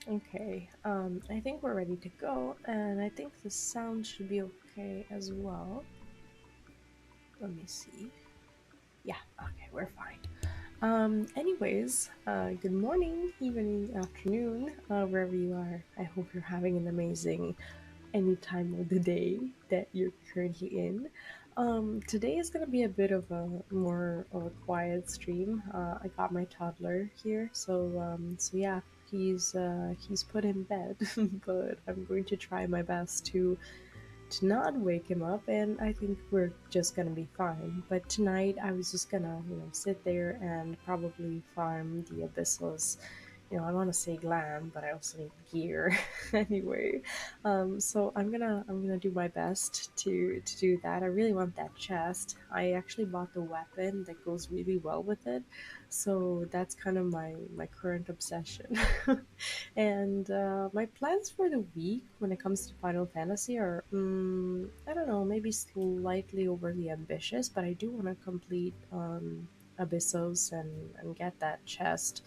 Okay, I think we're ready to go, and I think the sound should be okay as well. Let me see. Yeah, okay, we're fine. Good morning, evening, afternoon, wherever you are. I hope you're having an amazing any time of the day that you're currently in. Today is going to be a bit of a more of a quiet stream. I got my toddler here, so yeah, he's put in bed, but I'm going to try my best to not wake him up, and I think we're just gonna be fine. But tonight I was just gonna, sit there and probably farm the abyssos. I want to say glam, but I also need gear anyway. So I'm gonna do my best to do that. I really want that chest. I actually bought the weapon that goes really well with it, so that's kind of my current obsession. And my plans for the week when it comes to Final Fantasy are, I don't know, maybe slightly overly ambitious, but I do want to complete Abyssos and get that chest.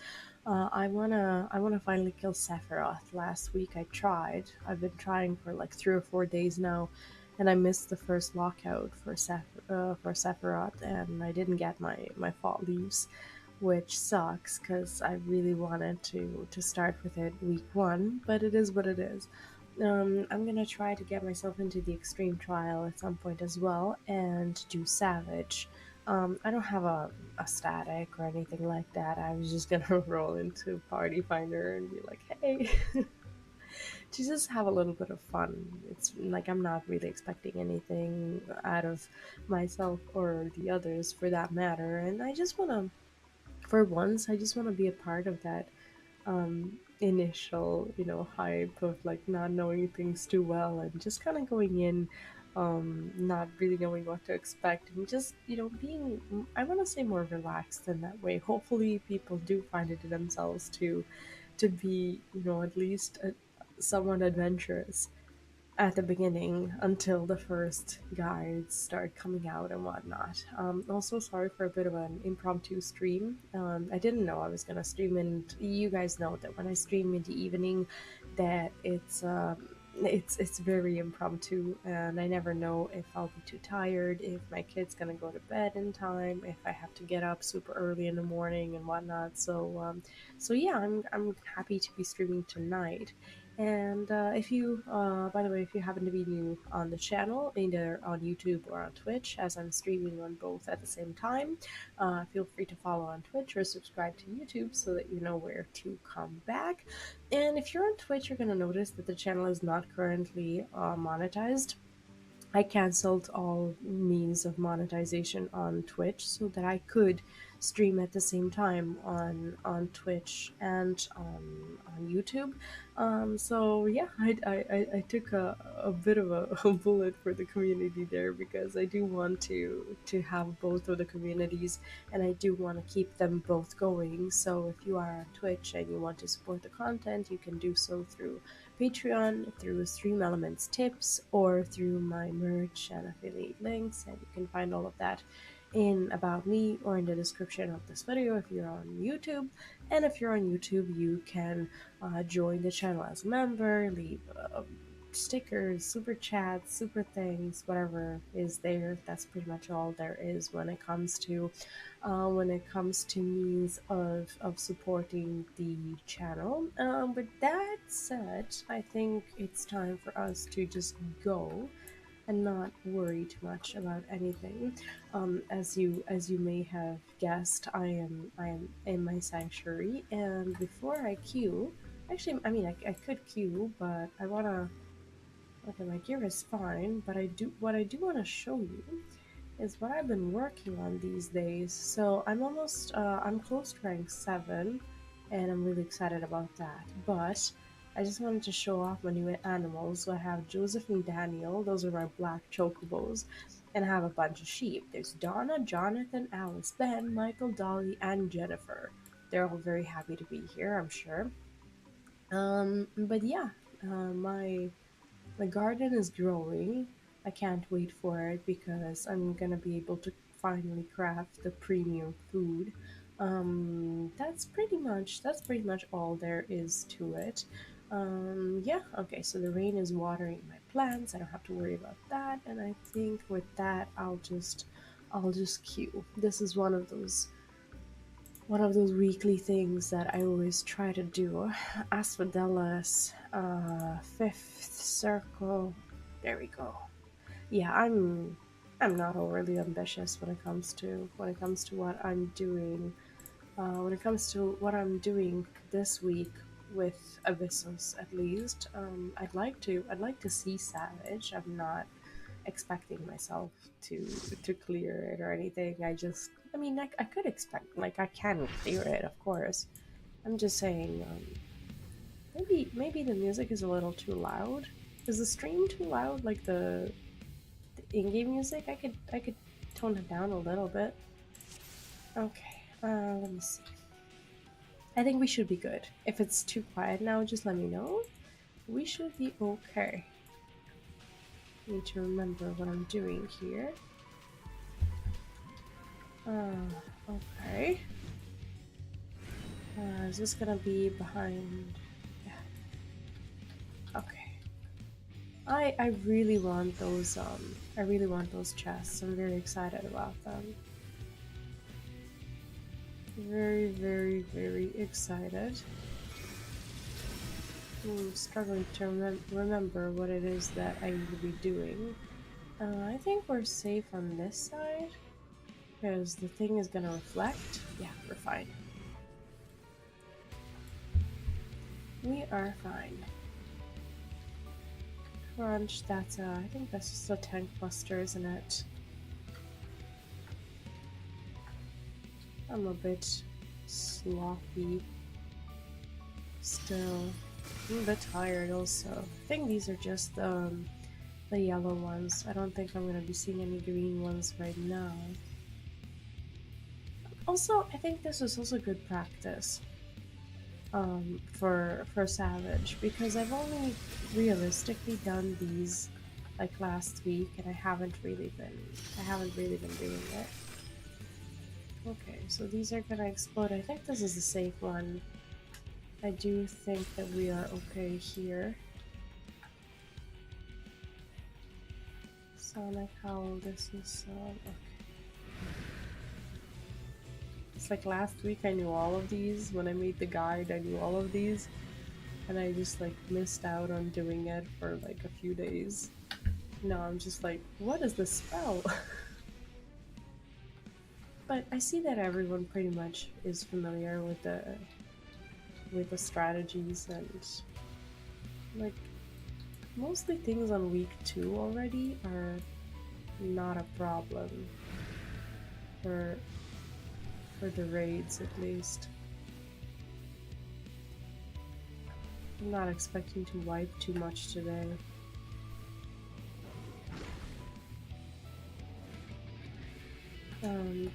I wanna finally kill Sephiroth. Last week I tried. I've been trying for like 3 or 4 days now, and I missed the first lockout for Sephiroth, and I didn't get my fall leaves, which sucks because I really wanted to start with it week one, but it is what it is. I'm gonna try to get myself into the extreme trial at some point as well and do Savage. I don't have a static or anything like that. I was just gonna roll into Party Finder and be like, hey, to just have a little bit of fun. It's like I'm not really expecting anything out of myself or the others for that matter, and I just wanna for once, I just want to be a part of that initial, hype of like not knowing things too well and just kind of going in, not really knowing what to expect and just, being, I want to say more relaxed in that way. Hopefully, people do find it in themselves to be, at least somewhat adventurous at the beginning until the first guides start coming out and whatnot. Also, sorry for a bit of an impromptu stream. I didn't know I was gonna stream, and you guys know that when I stream in the evening, that it's very impromptu, and I never know if I'll be too tired, if my kid's gonna go to bed in time, if I have to get up super early in the morning and whatnot. So yeah, I'm happy to be streaming tonight. And by the way, if you happen to be new on the channel, either on YouTube or on Twitch, as I'm streaming on both at the same time, feel free to follow on Twitch or subscribe to YouTube so that you know where to come back. And if you're on Twitch, you're going to notice that the channel is not currently monetized. I canceled all means of monetization on Twitch so that I could stream at the same time on Twitch and on YouTube. So yeah, I took a bit of a bullet for the community there because I do want to have both of the communities and I do want to keep them both going. So if you are on Twitch and you want to support the content, you can do so through Patreon, through Stream Elements tips, or through my merch and affiliate links. And you can find all of that in About Me or in the description of this video if you're on YouTube. And if you're on YouTube, you can join the channel as a member, leave stickers, super chats, super things, whatever is there. That's pretty much all there is when it comes to means of supporting the channel. With that said, I think it's time for us to just go and not worry too much about anything. As you may have guessed, I am in my sanctuary, and before I queue, actually, I mean, I could queue, but I wanna. Okay, my gear is fine, but I do want to show you is what I've been working on these days. So I'm close to rank 7, and I'm really excited about that. But I just wanted to show off my new animals. So I have Joseph and Daniel, those are my black chocobos, and I have a bunch of sheep. There's Donna, Jonathan, Alice, Ben, Michael, Dolly, and Jennifer. They're all very happy to be here, I'm sure. But yeah, my garden is growing. I can't wait for it because I'm gonna be able to finally craft the premium food. That's pretty much all there is to it. Yeah, okay, so the rain is watering my plants. I don't have to worry about that, and I think with that I'll just queue. This is one of those weekly things that I always try to do. Asphodelus, fifth circle. There we go. Yeah, I'm not overly ambitious when it comes to what I'm doing. When it comes to what I'm doing this week with Abyssos, at least, I'd like to see Savage. I'm not expecting myself to clear it or anything. I mean, I could expect, like, I can clear it, of course. I'm just saying, maybe the music is a little too loud. Is the stream too loud? Like the in-game music? I could tone it down a little bit. Okay, let me see. I think we should be good. If it's too quiet now, just let me know. We should be okay. Need to remember what I'm doing here. Okay. Is this gonna be behind? Yeah. Okay. I really want those I really want those chests. I'm very excited about them. Very, very, very excited. I'm struggling to remember what it is that I need to be doing. I think we're safe on this side because the thing is gonna reflect. Yeah, we're fine. We are fine. Crunch, that's I think that's just a tank buster, isn't it? I'm a bit sloppy still. I'm a bit tired also. I think these are just the yellow ones. I don't think I'm gonna be seeing any green ones right now. Also, I think this is also good practice for Savage because I've only realistically done these like last week and I haven't really been doing it. Okay, so these are gonna explode. I think this is the safe one. I do think that we are okay here. Sonic Howl, this is okay. It's like last week I knew all of these. When I made the guide, I knew all of these. And I just like missed out on doing it for like a few days. Now I'm just like, what is this spell? But I see that everyone pretty much is familiar with the strategies and like mostly things on week 2 already are not a problem for the raids at least. I'm not expecting to wipe too much today.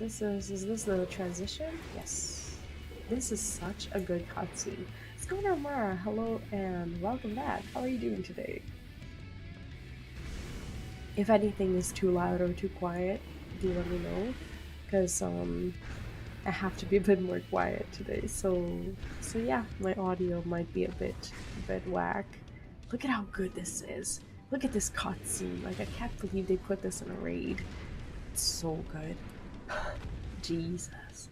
Is this the transition? Yes. This is such a good cutscene. Scholar Mara, hello and welcome back. How are you doing today? If anything is too loud or too quiet, do let me know. Because I have to be a bit more quiet today. So yeah, my audio might be a bit whack. Look at how good this is. Look at this cutscene. Like I can't believe they put this in a raid. It's so good. Jesus.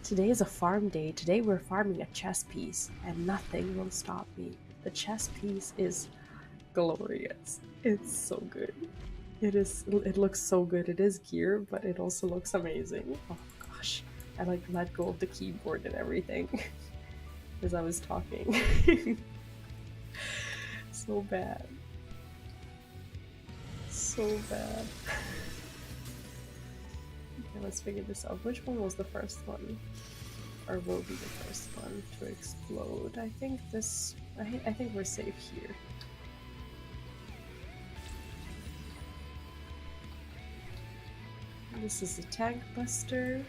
Today is a farm day. Today we're farming a chess piece, and nothing will stop me. The chess piece is glorious. It's so good. It looks so good. It is gear, but it also looks amazing. Oh gosh. I like let go of the keyboard and everything as I was talking. So bad. So bad. Okay, let's figure this out. Which one was the first one? Or will be the first one to explode? I think I think we're safe here. This is a tank buster.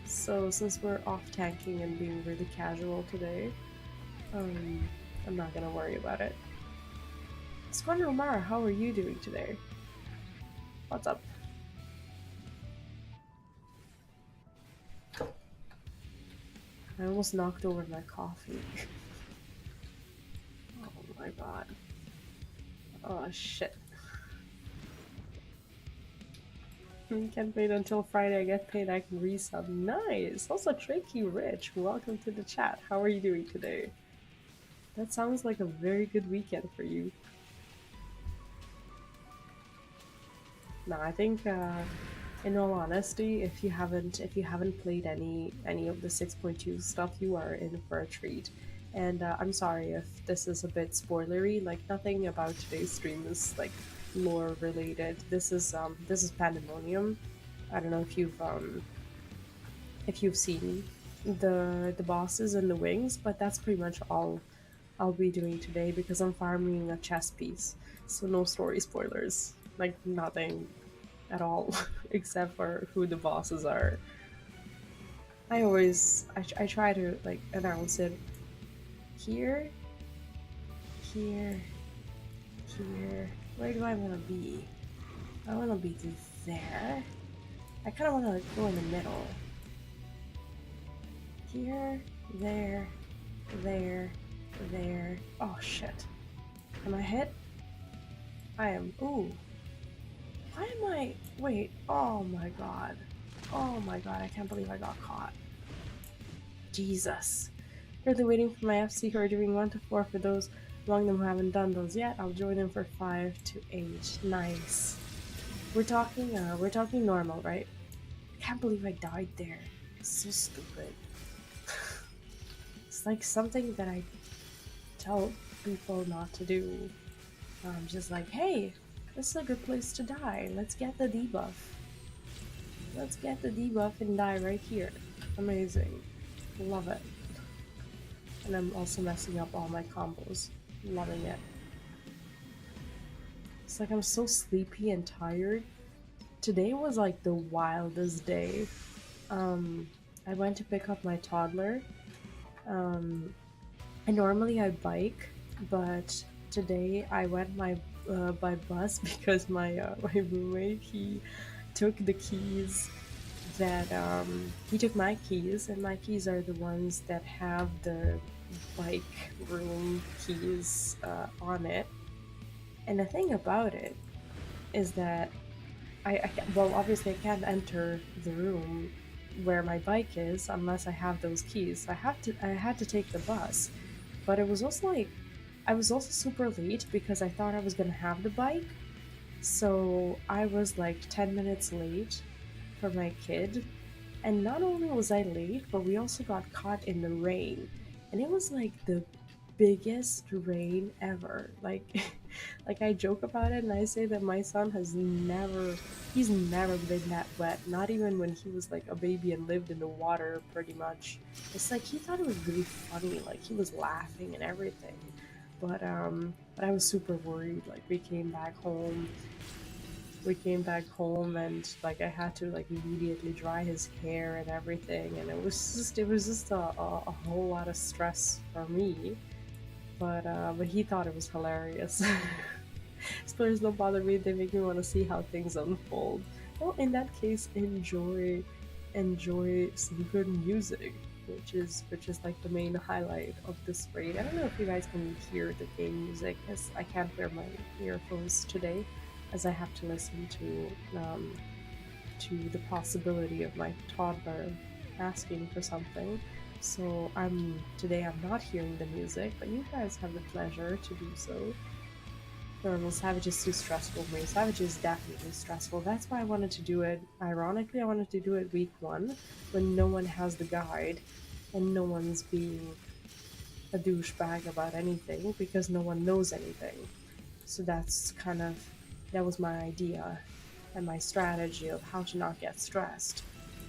So since we're off tanking and being really casual today, I'm not gonna worry about it. Squadron Mara, how are you doing today? What's up? I almost knocked over my coffee. Oh my god. Oh shit. Can't wait until Friday I get paid, I can resub. Nice! Also, Tricky Rich, welcome to the chat. How are you doing today? That sounds like a very good weekend for you. No, I think in all honesty, if you haven't played any of the 6.2 stuff, you are in for a treat. And I'm sorry if this is a bit spoilery. Like nothing about today's stream is like lore related. This is Pandemonium. I don't know if you've seen the bosses and the wings, but that's pretty much all I'll be doing today because I'm farming a chess piece. So no story spoilers. Like nothing at all except for who the bosses are. I try to like announce it here, here, here. Where do I want to be? I want to be there. I kind of want to go in the middle. Here, there, there, there. Oh shit. Am I hit? I am. Ooh. Why am I? Wait. Oh my god. Oh my god. I can't believe I got caught. Jesus. Currently waiting for my FC who are doing 1 to 4 for those among them who haven't done those yet. I'll join them for 5 to 8. Nice. We're talking normal, right? I can't believe I died there. It's so stupid. It's like something that I tell people not to do. I'm just like, hey, this is a good place to die. Let's get the debuff. Let's get the debuff and die right here. Amazing. Love it. And I'm also messing up all my combos. Loving it. It's like I'm so sleepy and tired. Today was like the wildest day. I went to pick up my toddler. And normally I bike, but today I went by bus because my roommate, he took the keys that he took my keys, and my keys are the ones that have the bike room keys on it. And the thing about it is that well, obviously I can't enter the room where my bike is unless I have those keys. I had to take the bus, but it was also like I was also super late because I thought I was gonna have the bike, so I was like 10 minutes late for my kid. And not only was I late, but we also got caught in the rain, and it was like the biggest rain ever. Like like I joke about it and I say that my son he's never been that wet, not even when he was like a baby and lived in the water pretty much. It's like he thought it was really funny, like he was laughing and everything. But I was super worried. Like we came back home and like I had to like immediately dry his hair and everything, and it was just a whole lot of stress for me. But he thought it was hilarious. Spoilers don't bother me, they make me want to see how things unfold. Well, in that case, enjoy some good music, which is like the main highlight of this raid. I don't know if you guys can hear the game music, as I can't wear my earphones today, as I have to listen to the possibility of my toddler asking for something. So today I'm not hearing the music, but you guys have the pleasure to do so. Normal Savage is too stressful for me. Savage is definitely stressful. That's why I wanted to do it. Ironically, I wanted to do it week 1 when no one has the guide and no one's being a douchebag about anything because no one knows anything. So that was my idea and my strategy of how to not get stressed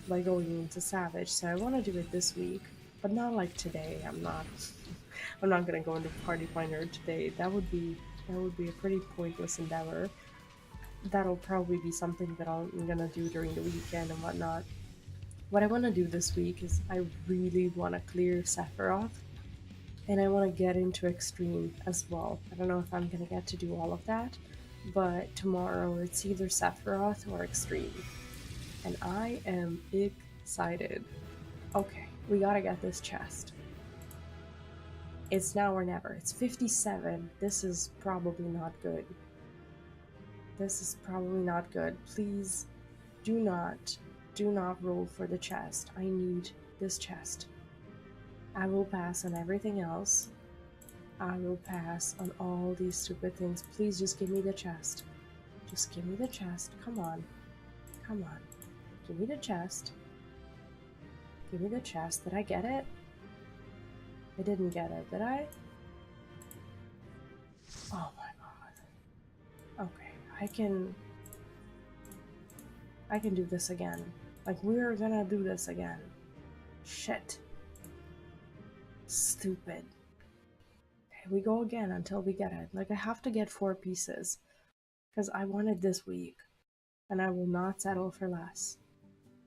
by going into Savage. So I want to do it this week, but not like today. I'm not gonna go into Party Finder today. That would be a pretty pointless endeavor. That'll probably be something that I'm gonna do during the weekend and whatnot. What I want to do this week is I really want to clear Sephiroth, and I want to get into Extreme as well. I don't know if I'm gonna get to do all of that, but tomorrow it's either Sephiroth or Extreme, and I am excited. Okay, We gotta get this chest. It's now or never. It's 57. This is probably not good. This is probably not good. Please do not roll for the chest. I need this chest. I will pass on everything else. I will pass on all these stupid things. Please just give me the chest. Just give me the chest. Come on. Come on. Give me the chest. Give me the chest. Did I get it? I didn't get it, did I? Oh my god. Okay, I can do this again. Like, we're gonna do this again. Shit. Stupid. Okay, we go again until we get it. Like, I have to get 4 pieces. Because I want it this week. And I will not settle for less.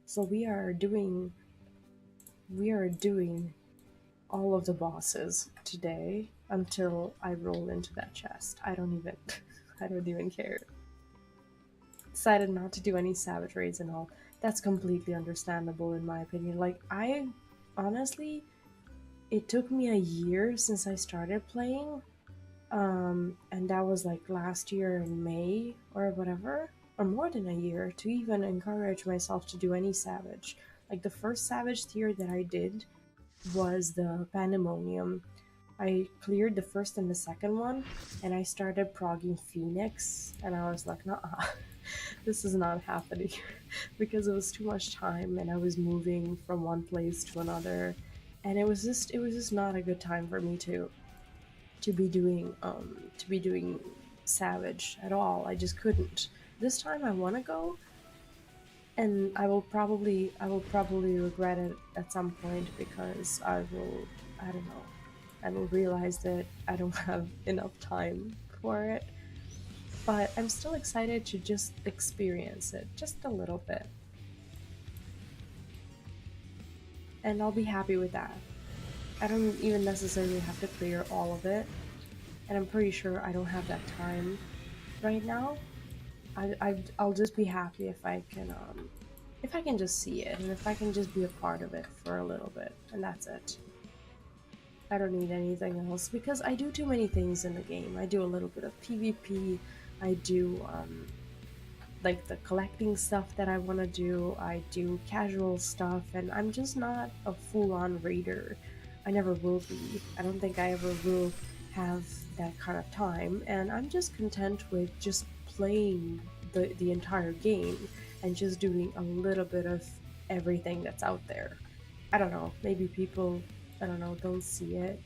So we are doing all of the bosses today until I roll into that chest. I don't even care. Decided not to do any savage raids and all. That's completely understandable in my opinion. Like, I honestly, it took me a year since I started playing, and that was like last year in May or whatever, or more than a year, to even encourage myself to do any savage. Like, the first savage tier that I did was the Pandaemonium. I cleared the first and the second one, and I started progging Phoenix, and I was like, nah, this is not happening, because it was too much time, and I was moving from one place to another, and it was just not a good time for me to be doing savage at all. I just couldn't. This time I want to go, and I will probably regret it at some point, because I don't know, I will realize that I don't have enough time for it. But I'm still excited to just experience it just a little bit, and I'll be happy with that. I don't even necessarily have to clear all of it, and I'm pretty sure I don't have that time right now. I'll just be happy if I can just see it, and if I can just be a part of it for a little bit, and that's it. I don't need anything else, because I do too many things in the game. I do a little bit of PvP, I do like the collecting stuff that I want to do, I do casual stuff, and I'm just not a full-on raider. I never will be. I don't think I ever will have that kind of time, and I'm just content with just playing the entire game and just doing a little bit of everything that's out there. I don't know, maybe people, I don't know, don't see it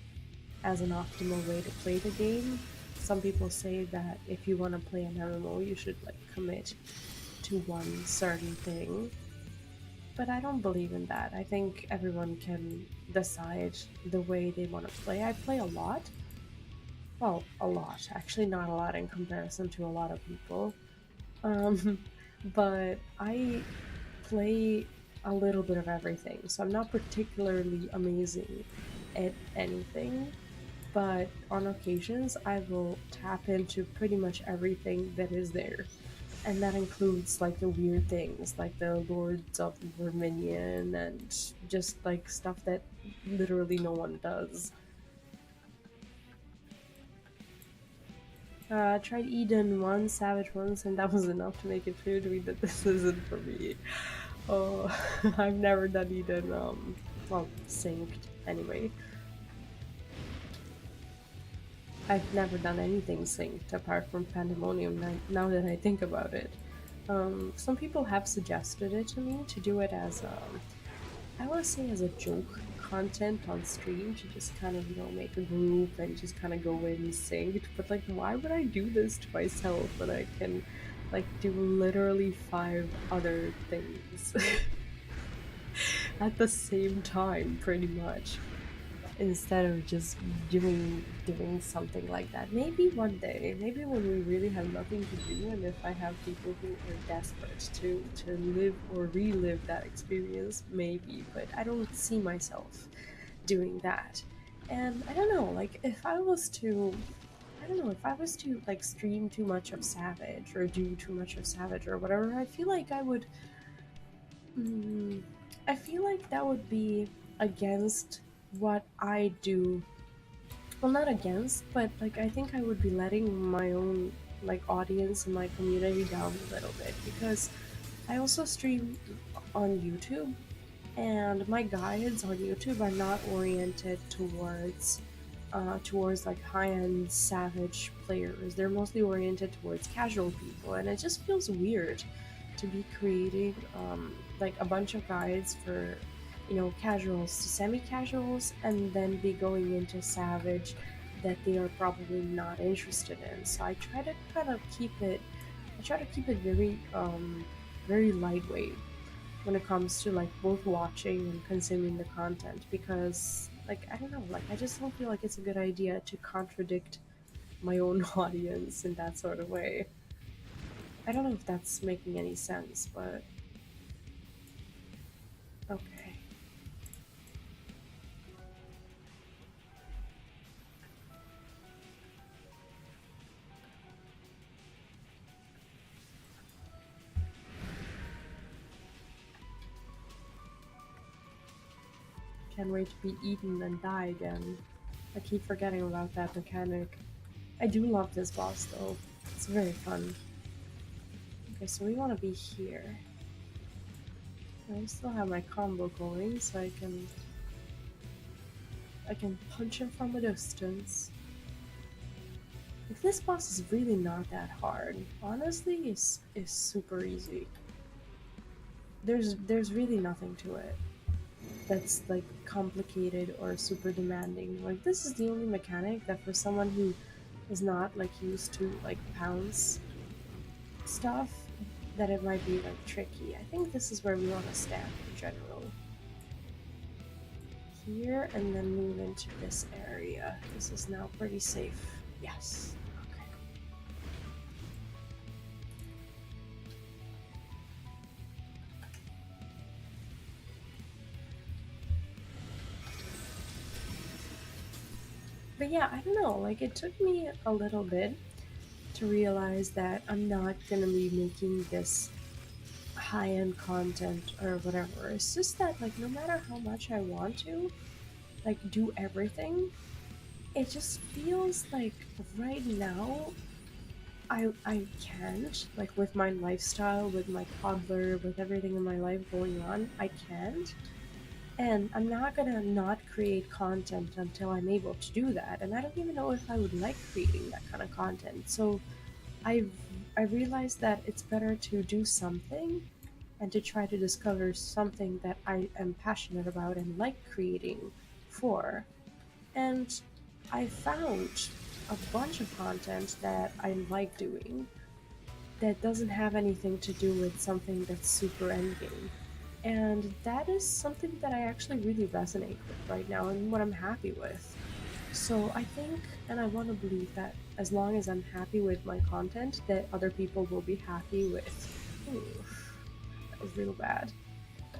as an optimal way to play the game. Some people say that if you want to play an MMO, you should like commit to one certain thing. But I don't believe in that. I think everyone can decide the way they want to play. I play a lot. Well, a lot. Actually, not a lot in comparison to a lot of people. But I play a little bit of everything. So I'm not particularly amazing at anything, but on occasions I will tap into pretty much everything that is there. And that includes like the weird things, like the Lords of Verminion, and just like stuff that literally no one does. I tried Eden once, Savage once, and that was enough to make it clear to me that this isn't for me. Oh, I've never done Eden, well, synced anyway. I've never done anything synced apart from Pandaemonium, now that I think about it. Some people have suggested it to me to do it as, I want to say as a joke content on stream, to just kind of, make a group and just kind of go in synced, but like, why would I do this to myself when I can, like, do literally 5 other things at the same time, pretty much, instead of just doing something like that. Maybe one day, maybe when we really have nothing to do, and if I have people who are desperate to live or relive that experience, maybe, but I don't see myself doing that. And I don't know, like, if I was to like stream too much of Savage or do too much of Savage or whatever, I feel like I would I feel like that would be against what I do. Well, not against, but like I think I would be letting my own like audience and my community down a little bit because I also stream on YouTube, and my guides on YouTube are not oriented towards like high-end savage players. They're mostly oriented towards casual people, and it just feels weird to be creating like a bunch of guides for casuals to semi-casuals, and then be going into savage that they are probably not interested in. So I try to kind of keep it. I try to keep it very lightweight when it comes to like both watching and consuming the content, because like I don't know, like I just don't feel like it's a good idea to contradict my own audience in that sort of way. I don't know if that's making any sense, but okay. Can't wait to be eaten and die again. I keep forgetting about that mechanic. I do love this boss though. It's very fun. Okay, so we want to be here. I still have my combo going, so I can punch him from a distance. If this boss is really not that hard, honestly, it's super easy. There's really nothing to it that's like complicated or super demanding. Like this is the only mechanic that for someone who is not like used to like pounce stuff, that it might be like tricky. I think this is where we want to stand in general. Here and then move into this area. This is now pretty safe. Yes. Okay. But yeah, I don't know. Like, it took me a little bit to realize that I'm not gonna be making this high end content or whatever. It's just that, like, no matter how much I want to, like, do everything, it just feels like right now I can't. Like, with my lifestyle, with my toddler, with everything in my life going on, I can't. And I'm not gonna not create content until I'm able to do that. And I don't even know if I would like creating that kind of content. So I've I realized that it's better to do something and to try to discover something that I am passionate about and like creating for. And I found a bunch of content that I like doing that doesn't have anything to do with something that's super endgame. And that is something that I actually really resonate with right now and what I'm happy with. So I think, and I want to believe that as long as I'm happy with my content, that other people will be happy with. Ooh, that was real bad.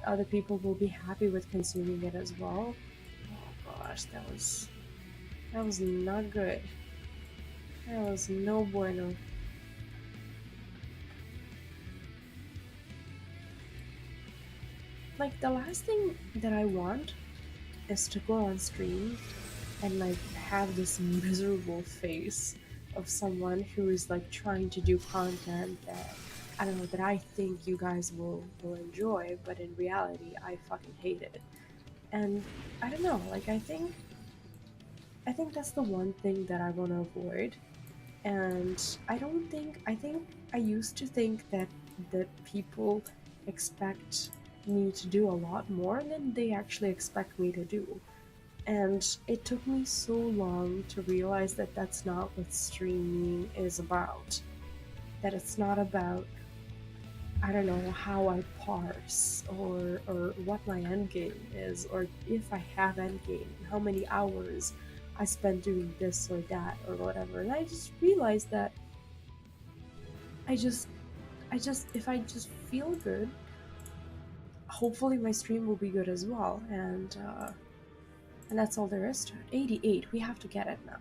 Other people will be happy with consuming it as well. Oh gosh, that was not good. That was no bueno. Like the last thing that I want is to go on stream and like have this miserable face of someone who is like trying to do content that I don't know, that I think you guys will enjoy, but in reality I fucking hate it. And I don't know, like I think that's the one thing that I want to avoid. And I think I used to think that people expect me to do a lot more than they actually expect me to do. And it took me so long to realize that that's not what streaming is about. That it's not about, I don't know, how I parse or what my end game is, or if I have end game, how many hours I spend doing this or that or whatever. And I just realized that I just if I just feel good, hopefully my stream will be good as well. And that's all there is to it. 88, we have to get it now.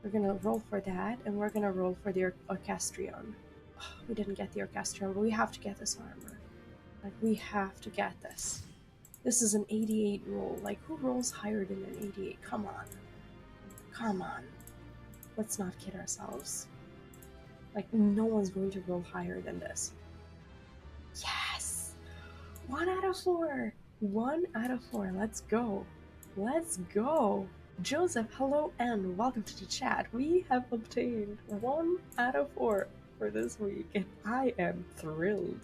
We're gonna roll for that, and we're gonna roll for the Orchestrion. We didn't get the Orchestrion, but we have to get this armor. Like, we have to get this. This is an 88 roll. Like, who rolls higher than an 88? Come on. Come on. Let's not kid ourselves. Like, no one's going to roll higher than this. Yes! 1 out of 4! 1 out of 4. Let's go. Let's go. Joseph, hello and welcome to the chat. We have obtained 1 out of 4 for this week, and I am thrilled.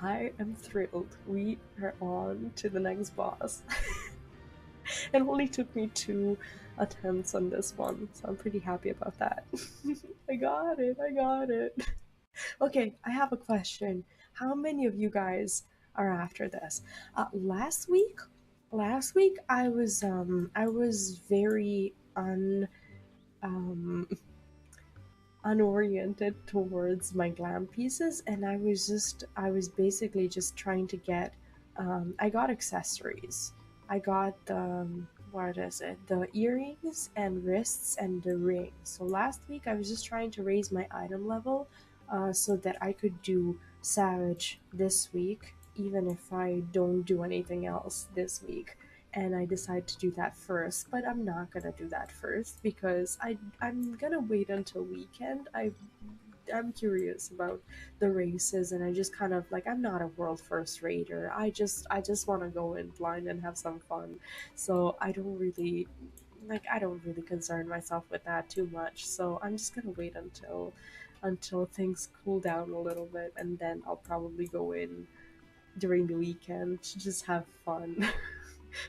I am thrilled. We are on to the next boss. It only took me 2 attempts on this one, so I'm pretty happy about that. I got it, I got it. Okay, I have a question. How many of you guys are after this? Last week I was very um unoriented towards my glam pieces, and I was basically just trying to get I got accessories. I got the what is it, the earrings and wrists and the ring. So last week I was just trying to raise my item level so that I could do savage this week, even if I don't do anything else this week. And I decided to do that first, but I'm not gonna do that first because I'm gonna wait until weekend. I'm curious about the races, and I just kind of like, I'm not a world first raider. I just want to go in blind and have some fun. So I don't really concern myself with that too much. So I'm just gonna wait until things cool down a little bit, and then I'll probably go in during the weekend to just have fun.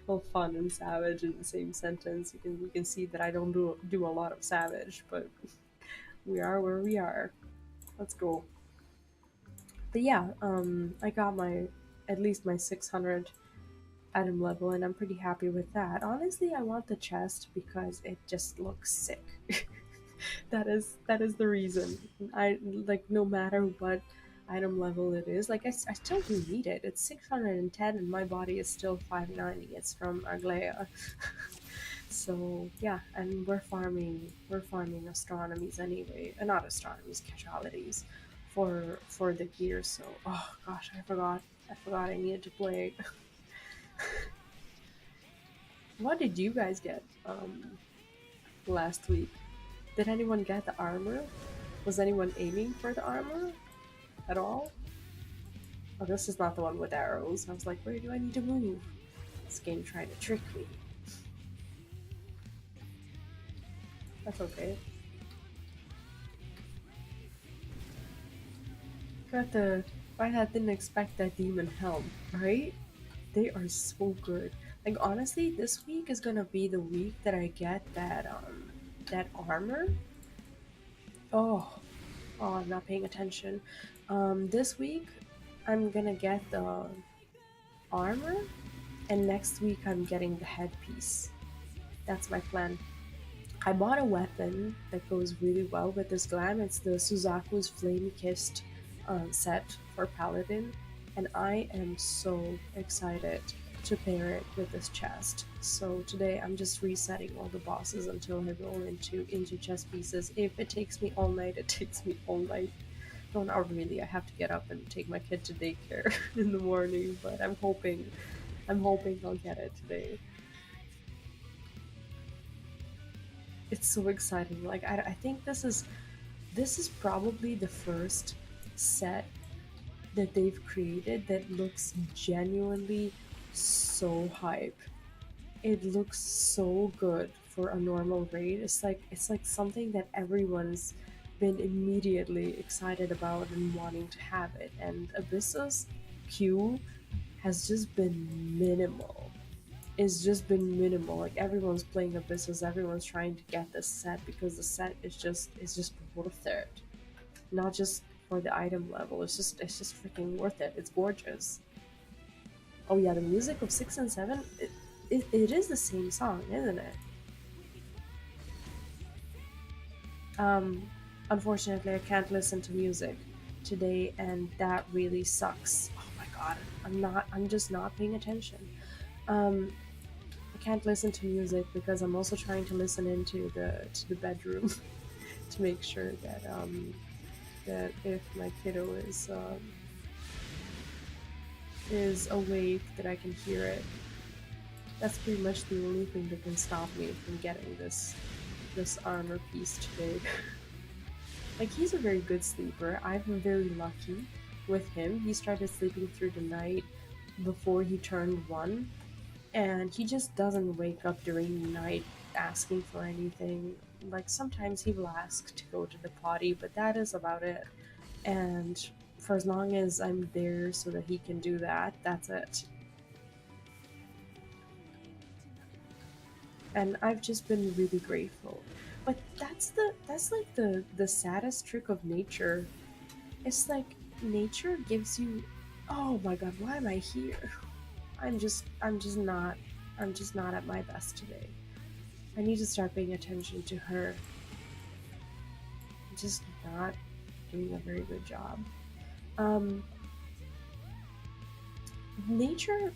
Well, fun and savage in the same sentence. You can see that I don't do a lot of savage, but we are where we are. Let's go. But yeah, I got my at least my 600 item level, and I'm pretty happy with that. Honestly, I want the chest because it just looks sick. That is the reason. I like, no matter what item level it is, like I still do need it. It's 610 and my body is still 590. It's from Arglea. So yeah, and we're farming astronomies anyway, not astronomies, casualties for the gear. So oh gosh, I forgot I needed to play. What did you guys get last week? Did anyone get the armor? Was anyone aiming for the armor at all? Oh, this is not the one with arrows. I was like, where do I need to move? This game trying to trick me. That's okay. Got the. I didn't expect that demon helm, right? They are so good. Like honestly, this week is gonna be the week that I get that armor. Oh, oh, I'm not paying attention. This week I'm gonna get the armor, and next week I'm getting the headpiece. That's my plan. I bought a weapon that goes really well with this glam. It's the Suzaku's Flame Kissed set for Paladin, and I am so excited to pair it with this chest. So today I'm just resetting all the bosses until I roll into chest pieces. If it takes me all night, it takes me all night. No, not really. I have to get up and take my kid to daycare in the morning, but I'm hoping I'll get it today. It's so exciting. Like I think this is probably the first set that they've created that looks genuinely so hype. It looks so good for a normal raid. It's like something that everyone's been immediately excited about and wanting to have it. And Abyssos Q has just been minimal. It's just been minimal. Like everyone's playing Abyssos, everyone's trying to get this set because the set is just worth it. Not just for the item level. It's just freaking worth it. It's gorgeous. Oh yeah, the music of 6 and 7, it is the same song, isn't it? Um, Unfortunately, I can't listen to music today, and that really sucks. Oh my god, I'm just not paying attention. Um, I can't listen to music because I'm also trying to listen into the bedroom to make sure that if my kiddo is awake that I can hear it. That's pretty much the only thing that can stop me from getting this armor piece today. Like, he's a very good sleeper. I've been very lucky with him. He started sleeping through the night before he turned 1, and he just doesn't wake up during the night asking for anything. Like, sometimes he will ask to go to the potty, but that is about it. And for as long as I'm there so that he can do that, that's it. And I've just been really grateful. But that's like the saddest trick of nature. It's like nature gives you, oh my god, why am I here? I'm just not at my best today. I need to start paying attention to her. I'm just not doing a very good job. Um, Nature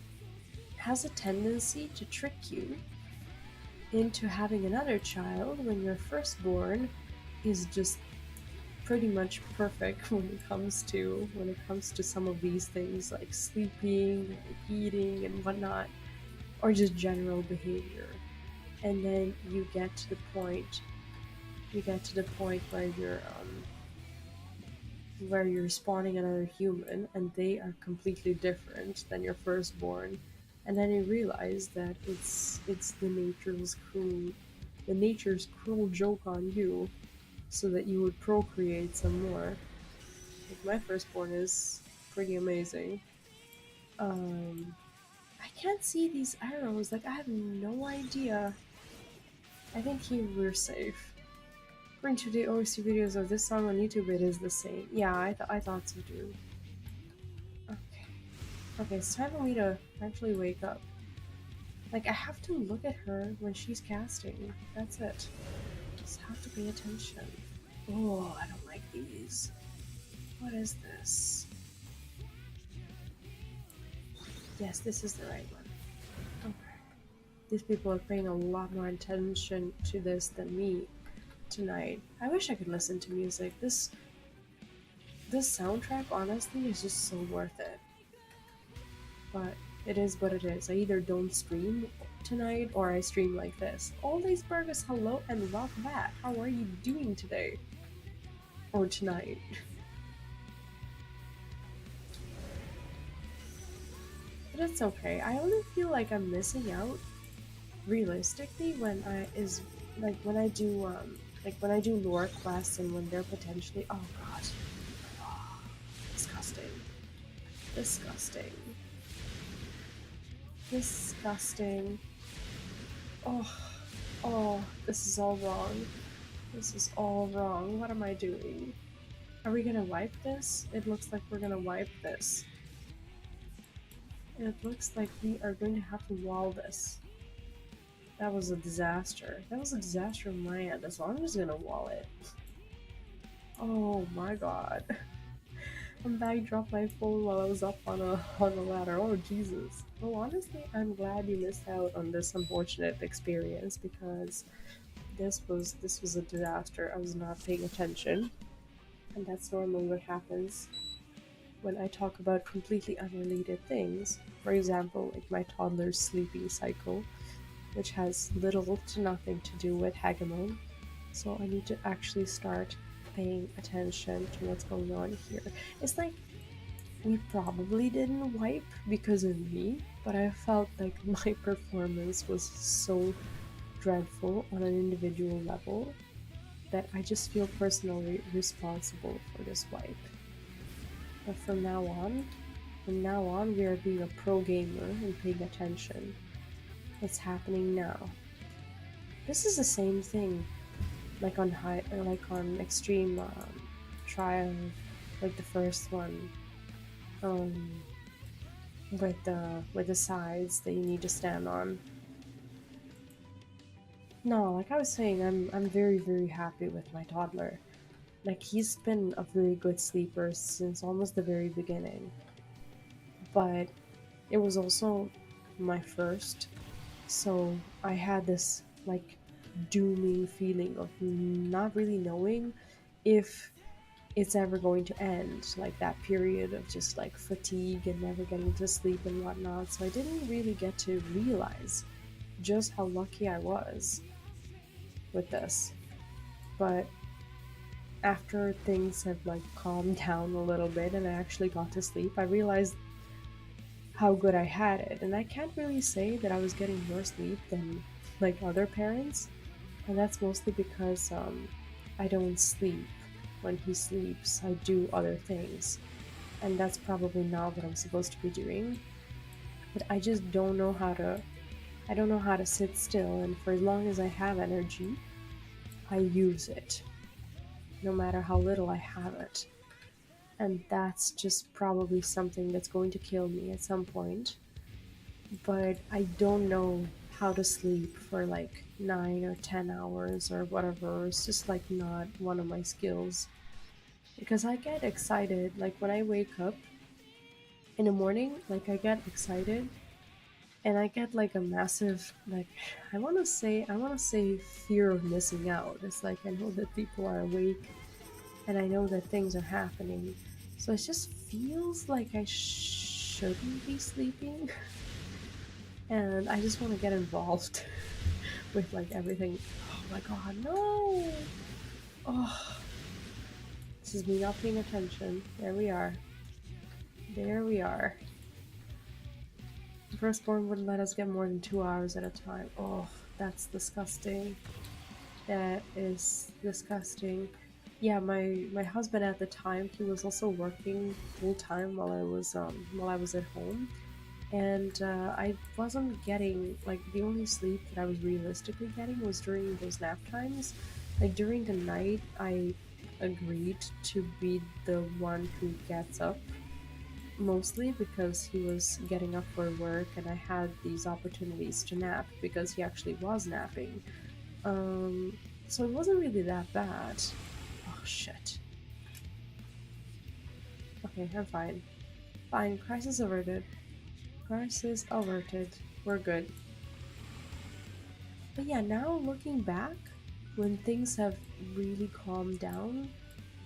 has a tendency to trick you into having another child when your firstborn is just pretty much perfect when it comes to some of these things like sleeping, like eating and whatnot, or just general behavior. And then you get to the point where you're spawning another human and they are completely different than your firstborn, and then you realize that it's the nature's cruel joke on you so that you would procreate some more. Like, my firstborn is pretty amazing. I can't see these arrows. Like, I have no idea. I think here we're safe. According to the OC videos of this song on YouTube, it is the same. Yeah, I thought so too. Okay. Okay, it's time for me to actually wake up. Like, I have to look at her when she's casting. That's it. Just have to pay attention. Oh, I don't like these. What is this? Yes, this is the right one. Okay. These people are paying a lot more attention to this than me tonight. I wish I could listen to music. This soundtrack honestly is just so worth it. But it is what it is. I either don't stream tonight or I stream like this. All these burgers, hello and welcome back. How are you doing today? Or tonight? But it's okay. I only feel like I'm missing out realistically when I do when I do lore quests and when they're potentially, oh god. Oh, disgusting. Disgusting. Disgusting. Oh, oh, this is all wrong. This is all wrong. What am I doing? Are we gonna wipe this? It looks like we're gonna wipe this. It looks like we are going to have to wall this. That was a disaster. That was a disaster on my end. As long as I'm just gonna wall it. Oh my god. I'm back dropped my phone while I was up on a ladder. Oh Jesus. Well, honestly, I'm glad you missed out on this unfortunate experience because this was a disaster. I was not paying attention, and that's normally what happens when I talk about completely unrelated things. For example, like my toddler's sleeping cycle, which has little to nothing to do with Hagemon. So I need to actually start paying attention to what's going on here. It's like we probably didn't wipe because of me, but I felt like my performance was so dreadful on an individual level that I just feel personally responsible for this wipe. But from now on, we are being a pro gamer and paying attention. It's happening now. This is the same thing, like on extreme trial, like the first one, um, with the sides that you need to stand on. No, like I was saying, I'm very happy with my toddler. Like, he's been a very good sleeper since almost the very beginning. But it was also my first, so I had this like dooming feeling of not really knowing if it's ever going to end, like that period of just like fatigue and never getting to sleep and whatnot. So I didn't really get to realize just how lucky I was with this. But after things have like calmed down a little bit and I actually got to sleep, I realized how good I had it. And I can't really say that I was getting more sleep than like other parents. And that's mostly because I don't sleep when he sleeps. I do other things. And that's probably not what I'm supposed to be doing. But I just don't know how to I don't know how to sit still, and for as long as I have energy, I use it, no matter how little I have it. And that's just probably something that's going to kill me at some point. But I don't know how to sleep for like 9 or 10 hours or whatever. It's just like not one of my skills. Because I get excited, like when I wake up in the morning, like I get excited and I get like a massive like I want to say fear of missing out. It's like I know that people are awake and I know that things are happening. So it just feels like I shouldn't be sleeping and I just want to get involved with like everything. Oh my god, no. Oh, this is me not paying attention. There we are. There we are. The firstborn wouldn't let us get more than 2 hours at a time. Oh, that's disgusting. That is disgusting. Yeah, my husband at the time, he was also working full time while I was at home, and I wasn't getting like the only sleep that I was realistically getting was during those nap times. Like during the night, I agreed to be the one who gets up mostly because he was getting up for work and I had these opportunities to nap because he actually was napping. Um, so it wasn't really that bad. Oh shit. Okay, I'm fine. Fine, crisis averted. Crisis averted. We're good. But yeah, now looking back, when things have really calmed down,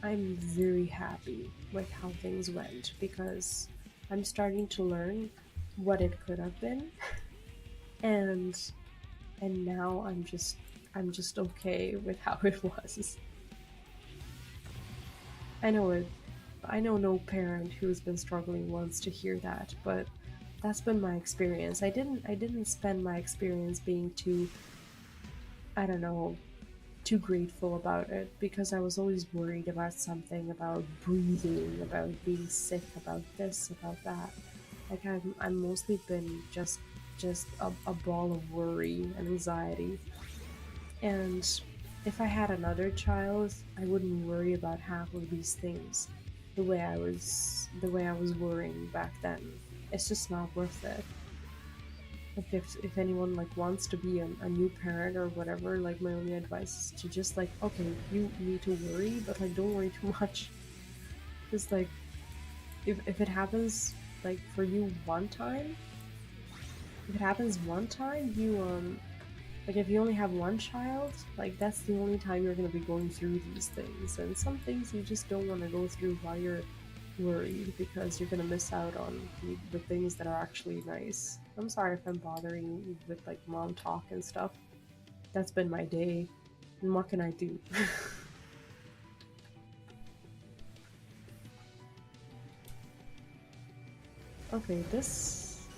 I'm very happy with how things went because I'm starting to learn what it could have been and now I'm just okay with how it was. I know it I know no parent who's been struggling wants to hear that, but that's been my experience. I didn't spend my experience being too, I don't know, too grateful about it because I was always worried about something, about breathing, about being sick, about this, about that. Like I'm mostly been just a ball of worry and anxiety. And if I had another child, I wouldn't worry about half of these things the way I was worrying back then. It's just not worth it. Like if anyone like wants to be a new parent or whatever, like my only advice is to just like okay, you need to worry, but like don't worry too much. Just like if it happens like for you one time, if it happens one time, you like if you only have one child, like that's the only time you're gonna be going through these things. And some things you just don't want to go through while you're worried because you're gonna miss out on the things that are actually nice. I'm sorry if I'm bothering you with like mom talk and stuff. That's been my day. And what can I do? Okay, this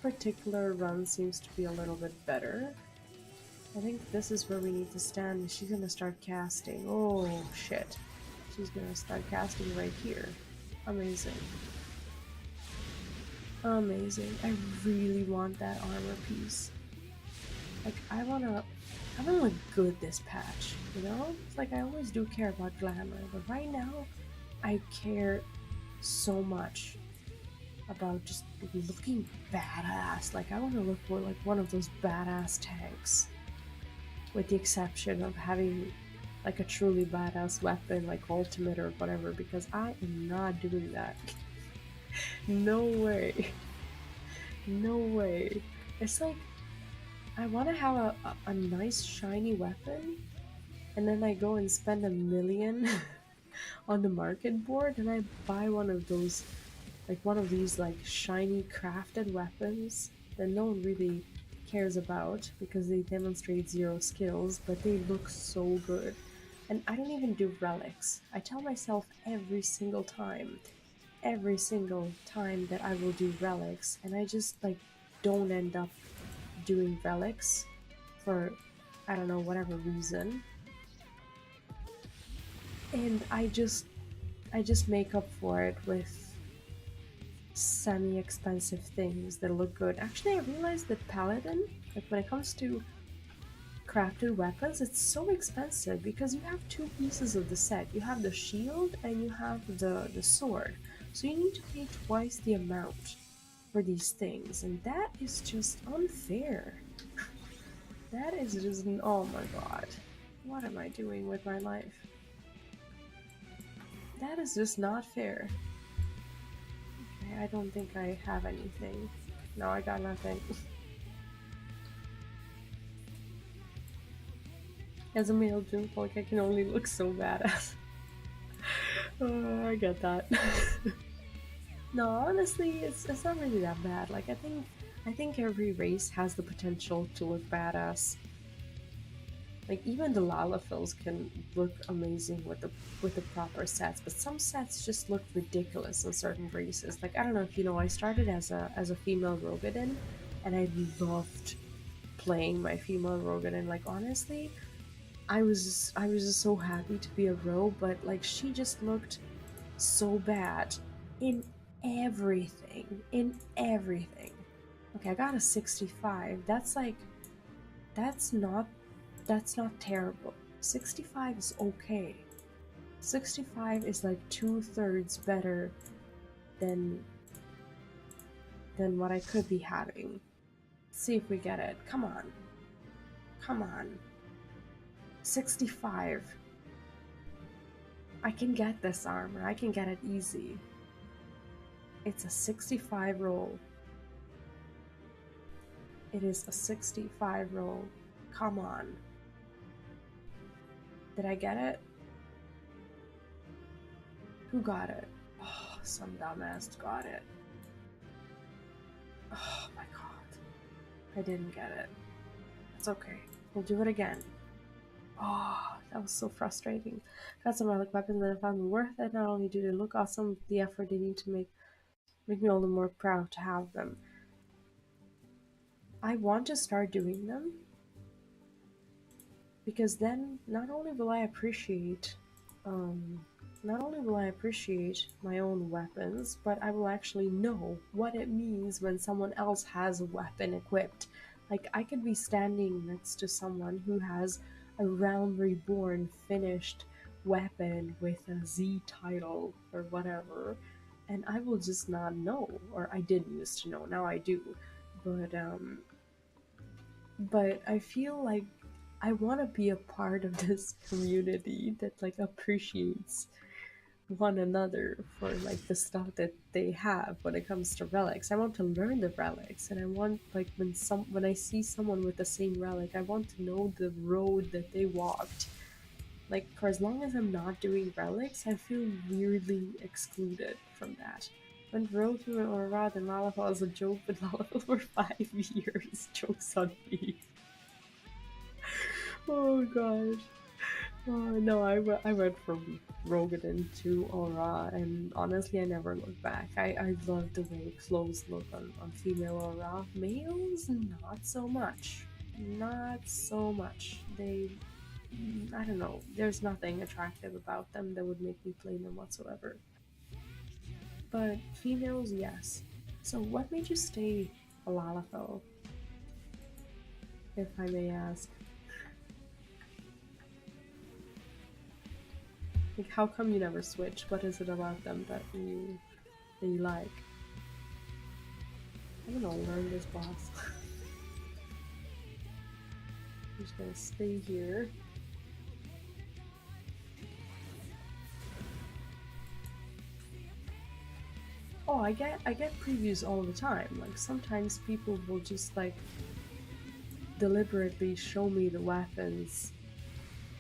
particular run seems to be a little bit better. I think this is where we need to stand. She's gonna start casting. Oh shit. She's gonna start casting right here. Amazing. Amazing. I really want that armor piece. Like I wanna look good this patch, you know? It's like I always do care about glamour, but right now I care so much about just looking badass. Like I wanna look more like one of those badass tanks. With the exception of having like a truly badass weapon like ultimate or whatever, because I am not doing that. No way. No way. It's like I want to have a nice shiny weapon and then I go and spend a million on the market board, and I buy one of those, like one of these like shiny crafted weapons that no one really cares about because they demonstrate zero skills, but they look so good. And I don't even do relics. I tell myself every single time that I will do relics, and I just like don't end up doing relics for I don't know whatever reason. And I just make up for it with semi-expensive things that look good. Actually, I realized that Paladin, like when it comes to crafted weapons, it's so expensive because you have two pieces of the set. You have the shield and you have the sword. So you need to pay twice the amount for these things, and that is just unfair. That is just, oh my god. What am I doing with my life? That is just not fair. Okay, I don't think I have anything. No, I got nothing. As a male Junfolk, I can only look so badass. Oh, I get that. No, honestly, it's not really that bad. Like I think every race has the potential to look badass. Like even the Lalafels can look amazing with the proper sets, but some sets just look ridiculous on certain races. Like I don't know if you know, I started as a female Rogadin, and I loved playing my female Rogadin. Like honestly, I was just so happy to be a rogue, but like she just looked so bad in in everything. Okay, I got a 65. That's like that's not that's not terrible. 65 is okay. 65 is like two-thirds better than than what I could be having. Let's see if we get it. Come on. Come on. 65. I can get this armor. I can get it easy. It's a 65 roll. It is a 65 roll. Come on. Did I get it? Who got it? Oh, some dumbass got it. Oh my god. I didn't get it. It's okay. We'll do it again. Oh, that was so frustrating. Got some relic weapons that I found worth it. Not only do they look awesome, the effort they need to make me all the more proud to have them. I want to start doing them because then um, not only will I appreciate my own weapons, but I will actually know what it means when someone else has a weapon equipped. Like I could be standing next to someone who has a Realm Reborn finished weapon with a Z title or whatever, and I will just not know, or I didn't used to know, now I do. But I feel like I want to be a part of this community that like appreciates one another for like the stuff that they have when it comes to relics. I want to learn the relics, and I want like when I see someone with the same relic, I want to know the road that they walked. Like for as long as I'm not doing relics, I feel weirdly excluded from that. When Road to Orad and Lalafell is a joke, but Lalafell for 5 years. Jokes on me. Oh gosh. Oh no, I went from Rogadin to Aura, and honestly, I never looked back. I love the way clothes look on female Aura. Males, not so much. Not so much. I don't know, there's nothing attractive about them that would make me play them whatsoever. But females, yes. So, what made you stay a Lalafell, if I may ask? Like, how come you never switch? What is it about them that you like? I'm gonna learn this boss. I'm just gonna stay here. Oh, I get previews all the time. Like sometimes people will just like deliberately show me the weapons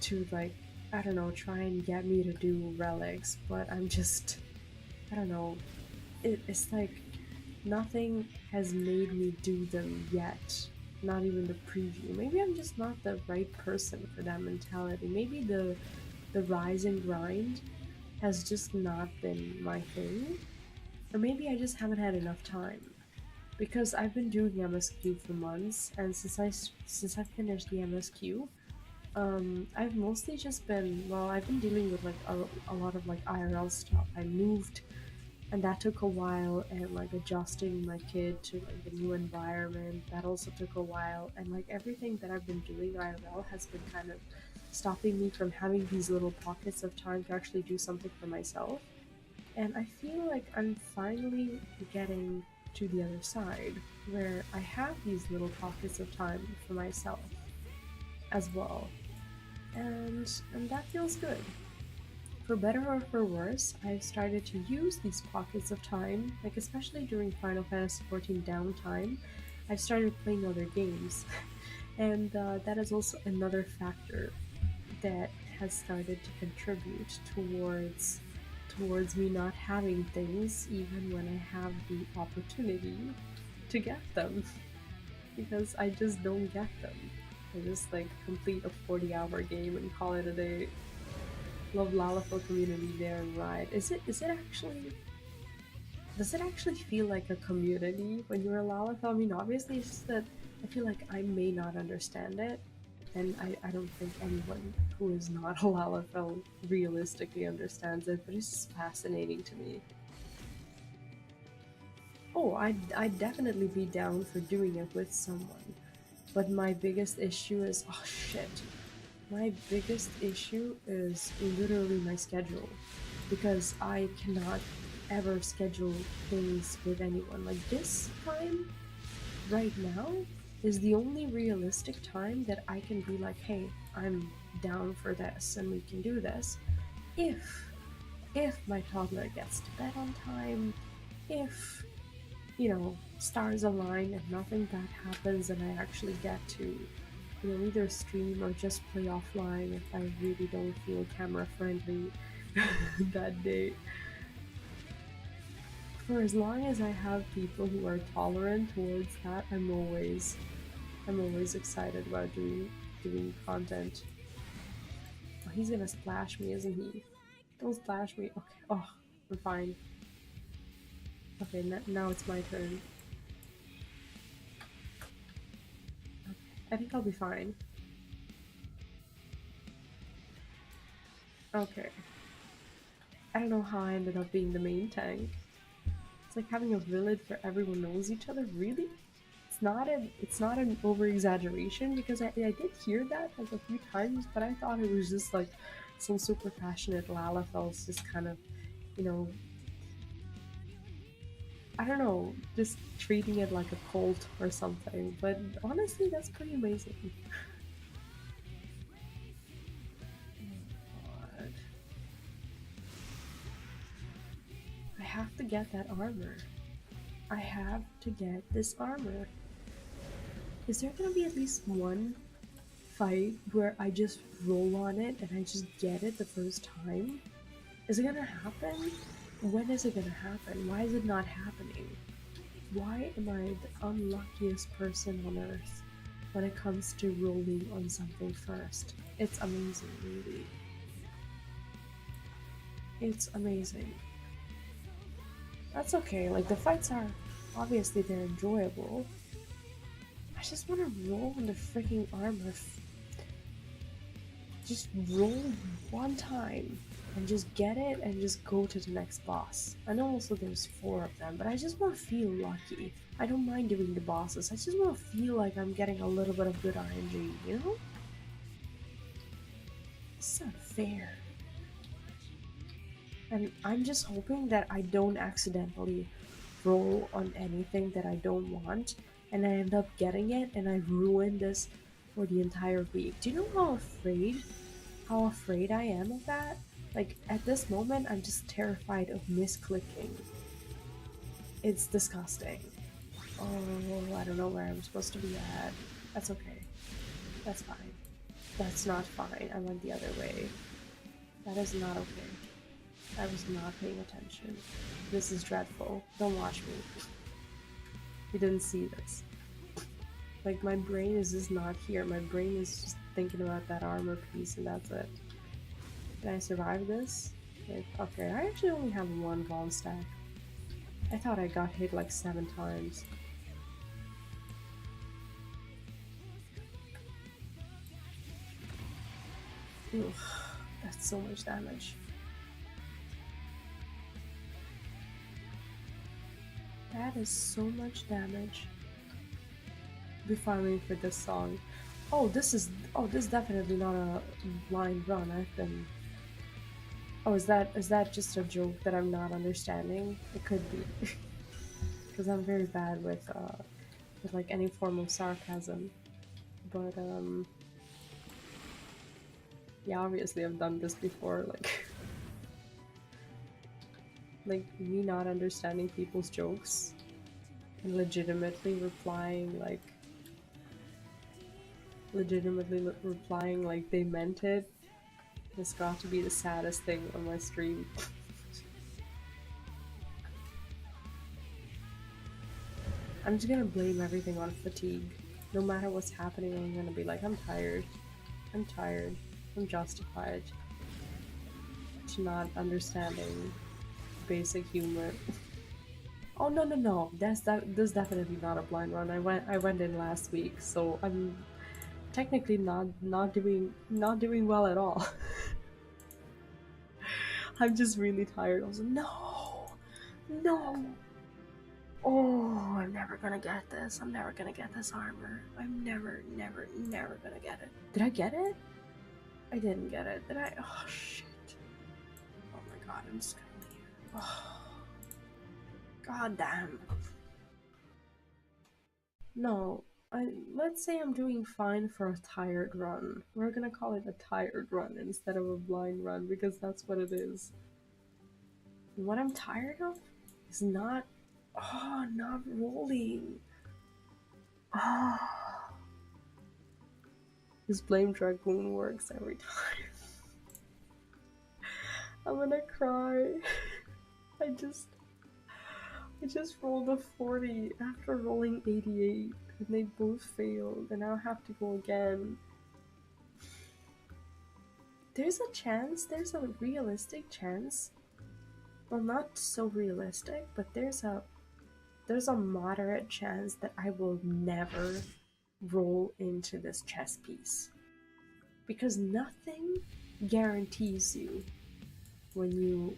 to like I don't know, try and get me to do relics, but I'm just, I don't know. It's like nothing has made me do them yet. Not even the preview. Maybe I'm just not the right person for that mentality. Maybe the rise and grind has just not been my thing. Or maybe I just haven't had enough time. Because I've been doing MSQ for months, and since I finished the MSQ, I've mostly just been, well, I've been dealing with like a lot of like IRL stuff. I moved, and that took a while, and like adjusting my kid to like the new environment, that also took a while, and like everything that I've been doing IRL has been kind of stopping me from having these little pockets of time to actually do something for myself. And I feel like I'm finally getting to the other side where I have these little pockets of time for myself as well. And that feels good. For better or for worse, I've started to use these pockets of time, like especially during Final Fantasy XIV downtime, I've started playing other games. And that is also another factor that has started to contribute towards me not having things even when I have the opportunity to get them, because I just don't get them. I just like complete a 40-hour game and call it a day. Love Lalafell community there and ride. Is it actually, does it actually feel like a community when you're a Lalafell? I mean, obviously it's just that I feel like I may not understand it, and I don't think anyone who is not a Lalafell realistically understands it, but it's just fascinating to me. Oh, I'd definitely be down for doing it with someone. But my biggest issue is, oh shit. My biggest issue is literally my schedule. Because I cannot ever schedule things with anyone. Like this time, right now, is the only realistic time that I can be like, hey, I'm down for this and we can do this. If my toddler gets to bed on time, if stars align and nothing bad happens and I actually get to, either stream or just play offline if I really don't feel camera friendly that day. For as long as I have people who are tolerant towards that, I'm always excited about doing content. Oh, he's gonna splash me, isn't he? Don't splash me. Okay. Oh, I'm fine. Okay, now it's my turn. Okay. I think I'll be fine. Okay. I don't know how I ended up being the main tank. It's like having a village where everyone knows each other. Really? It's not an over exaggeration, because I did hear that like a few times, but I thought it was just like some super passionate Lalafells just kind of, you know, I don't know, just treating it like a cult or something. But honestly, that's pretty amazing. Oh God. I have to get that armor. I have to get this armor. Is there gonna be at least one fight where I just roll on it and I just get it the first time? Is it gonna happen? When is it gonna happen? Why is it not happening? Why am I the unluckiest person on earth when it comes to rolling on something first? It's amazing, really. It's amazing. That's okay, like the fights are obviously they're enjoyable. I just want to roll on the freaking armor. Just roll one time and just get it and just go to the next boss. I know also there's 4 of them, but I just want to feel lucky. I don't mind doing the bosses. I just want to feel like I'm getting a little bit of good RNG, you know? It's not fair. And I'm just hoping that I don't accidentally roll on anything that I don't want and I end up getting it and I ruin this for the entire week. Do you know how afraid I am of that? Like at this moment I'm just terrified of misclicking. It's disgusting. Oh, I don't know where I'm supposed to be at. That's okay. That's fine. That's not fine. I went the other way. That is not okay. I was not paying attention. This is dreadful. Don't watch me. You didn't see this. Like, my brain is just not here. My brain is just thinking about that armor piece and that's it. Can I survive this? Like, okay, I actually only have one bomb stack. I thought I got hit like 7 times. Ugh, that's so much damage. That is so much damage. Be farming for this song. Oh, this is definitely not a blind run. I've been. Oh, is that just a joke that I'm not understanding? It could be, because I'm very bad with like any form of sarcasm. But yeah, obviously I've done this before. Like, like me not understanding people's jokes and legitimately replying like they meant it. It's got to be the saddest thing on my stream. I'm just gonna blame everything on fatigue. No matter what's happening, I'm gonna be like, I'm tired. I'm tired. I'm justified to not understanding basic humor. Oh no! That's definitely not a blind run. I went in last week, so I'm technically not doing well at all. I'm just really tired. I was like, no. Oh, I'm never gonna get this. I'm never gonna get this armor. I'm never gonna get it. Did I get it? I didn't get it. Did I? Oh shit. Oh my god, I'm just gonna leave. Oh, god damn. No, let's say I'm doing fine for a tired run. We're gonna call it a tired run instead of a blind run because that's what it is. What I'm tired of is not rolling. Oh, this blame dragoon works every time. I'm gonna cry. I just rolled a 40 after rolling 88 and they both failed and I'll have to go again. There's a realistic chance. Well, not so realistic, but there's a moderate chance that I will never roll into this chess piece. Because nothing guarantees you when you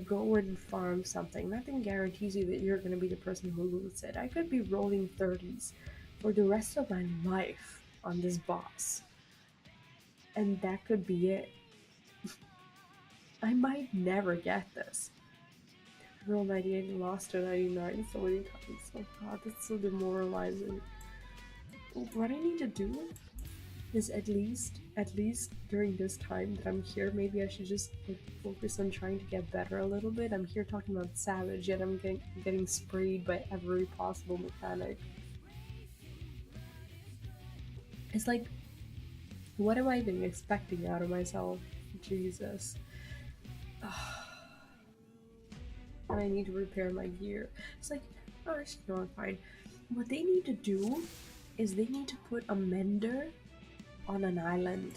go and farm something, nothing guarantees you that you're going to be the person who loses it. I could be rolling 30s for the rest of my life on this boss. And that could be it. I might never get this. I rolled 98 and lost to 99 so many times. Oh god, that's so demoralizing. What I need to do is at least during this time that I'm here, maybe I should just like, focus on trying to get better a little bit. I'm here talking about Savage, yet I'm getting sprayed by every possible mechanic. It's like, what am I even expecting out of myself? Jesus. And I need to repair my gear. It's like, oh, actually, no, I'm fine. What they need to do is they need to put a mender on an island.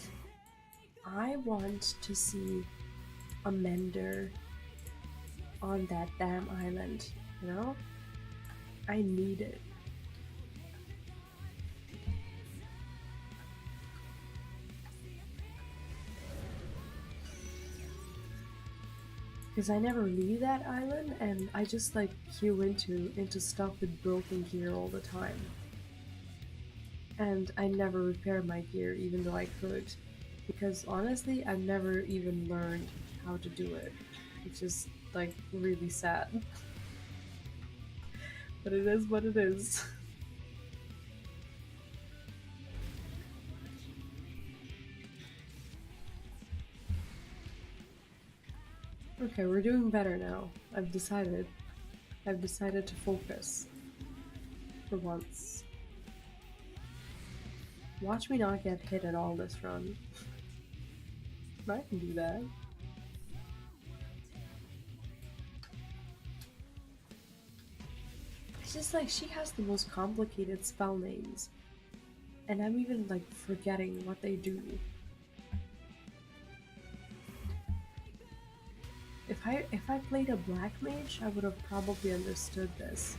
I want to see a mender on that damn island, you know? I need it. Because I never leave that island and I just like queue into stuff with broken gear all the time. And I never repair my gear even though I could. Because honestly, I've never even learned how to do it. It's just like really sad. But it is what it is. Okay, we're doing better now. I've decided to focus. For once. Watch me not get hit at all this run. I can do that. It's just like she has the most complicated spell names. And I'm even like forgetting what they do. If I played a black mage, I would have probably understood this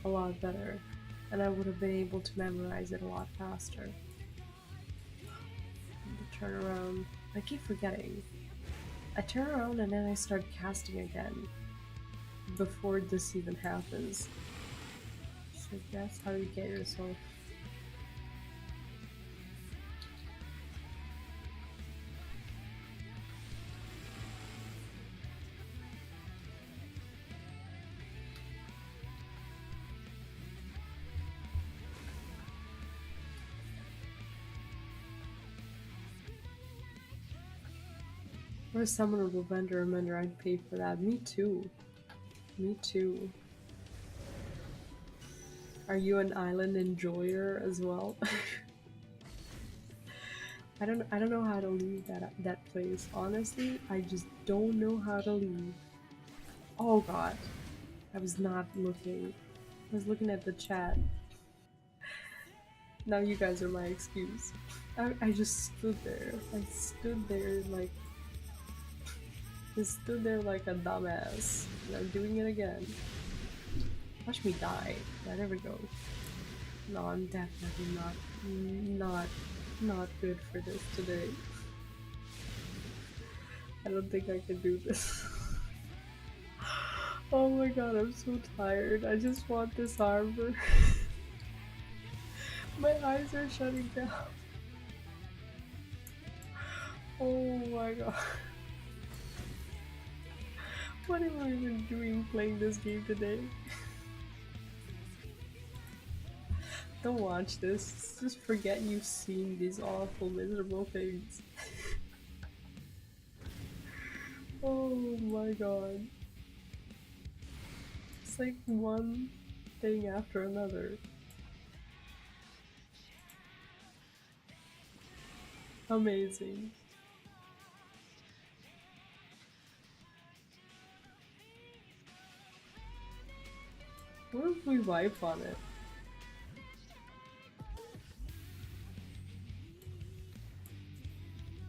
a lot better. And I would have been able to memorize it a lot faster. To turn around. I keep forgetting. I turn around and then I start casting again before this even happens. So that's how you get yourself. Or a summonable vendor, I'd pay for that. Me too. Me too. Are you an island enjoyer as well? I don't know how to leave that place. Honestly, I just don't know how to leave. Oh god. I was not looking. I was looking at the chat. Now you guys are my excuse. I just stood there. I stood there like just stood there like a dumbass. And I'm doing it again. Watch me die. Yeah, there we go. No, I'm definitely not good for this today. I don't think I can do this. Oh my god, I'm so tired. I just want this armor. My eyes are shutting down. Oh my god. What am I even doing playing this game today? Don't watch this. Just forget you've seen these awful, miserable things. Oh my god. It's like one thing after another. Amazing. What if we wipe on it?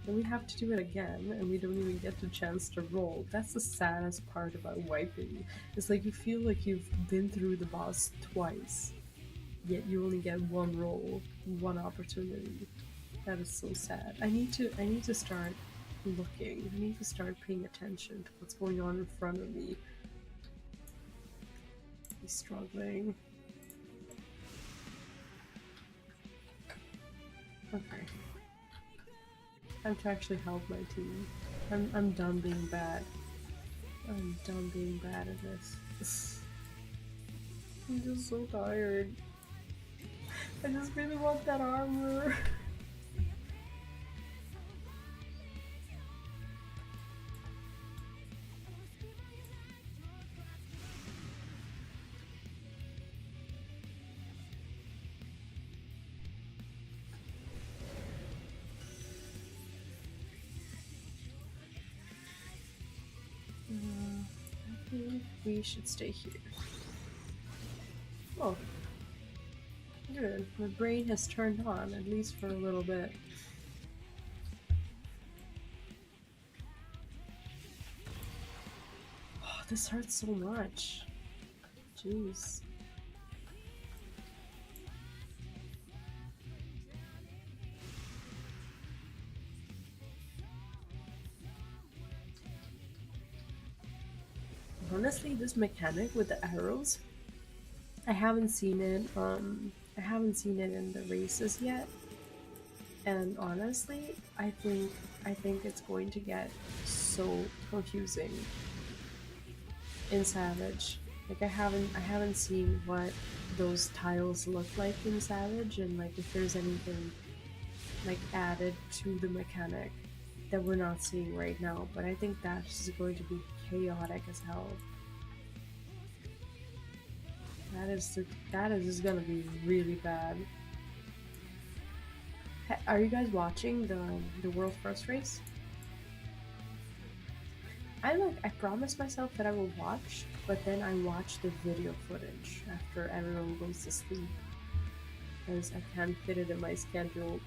And we have to do it again, and we don't even get the chance to roll. That's the saddest part about wiping. It's like you feel like you've been through the boss twice, yet you only get one roll, one opportunity. That is so sad. I need to start looking. I need to start paying attention to what's going on in front of me. He's struggling. Okay. Time to actually help my team. I'm done being bad. I'm done being bad at this. I'm just so tired. I just really want that armor. I think we should stay here. Oh. Good. My brain has turned on, at least for a little bit. Oh, this hurts so much. Jeez. Honestly, this mechanic with the arrows, I haven't seen it in the races yet. And honestly, I think it's going to get so confusing in Savage. Like I haven't seen what those tiles look like in Savage, and like if there's anything like added to the mechanic that we're not seeing right now. But I think that's going to be chaotic as hell. That is just gonna be really bad. Are you guys watching the world first race? I promised myself that I will watch, but then I watch the video footage after everyone goes to sleep because I can't fit it in my schedule.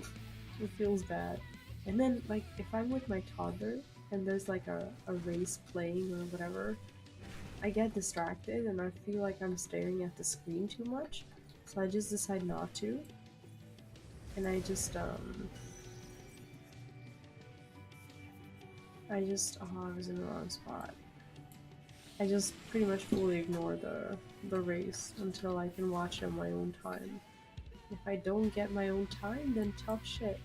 It feels bad. And then like if I'm with my toddler and there's like a race playing or whatever, I get distracted and I feel like I'm staring at the screen too much. So I just decide not to. And oh, I was in the wrong spot. I just pretty much fully ignore the race until I can watch it on my own time. If I don't get my own time, then tough shit.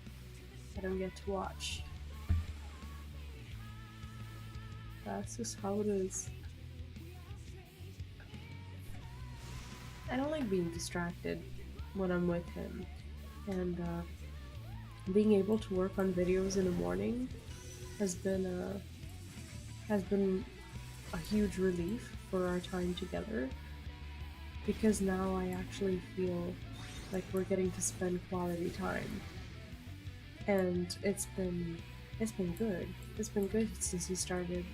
I don't get to watch. That's just how it is. I don't like being distracted when I'm with him, and being able to work on videos in the morning has been a huge relief for our time together, because now I actually feel like we're getting to spend quality time, and it's been good. It's been good since he started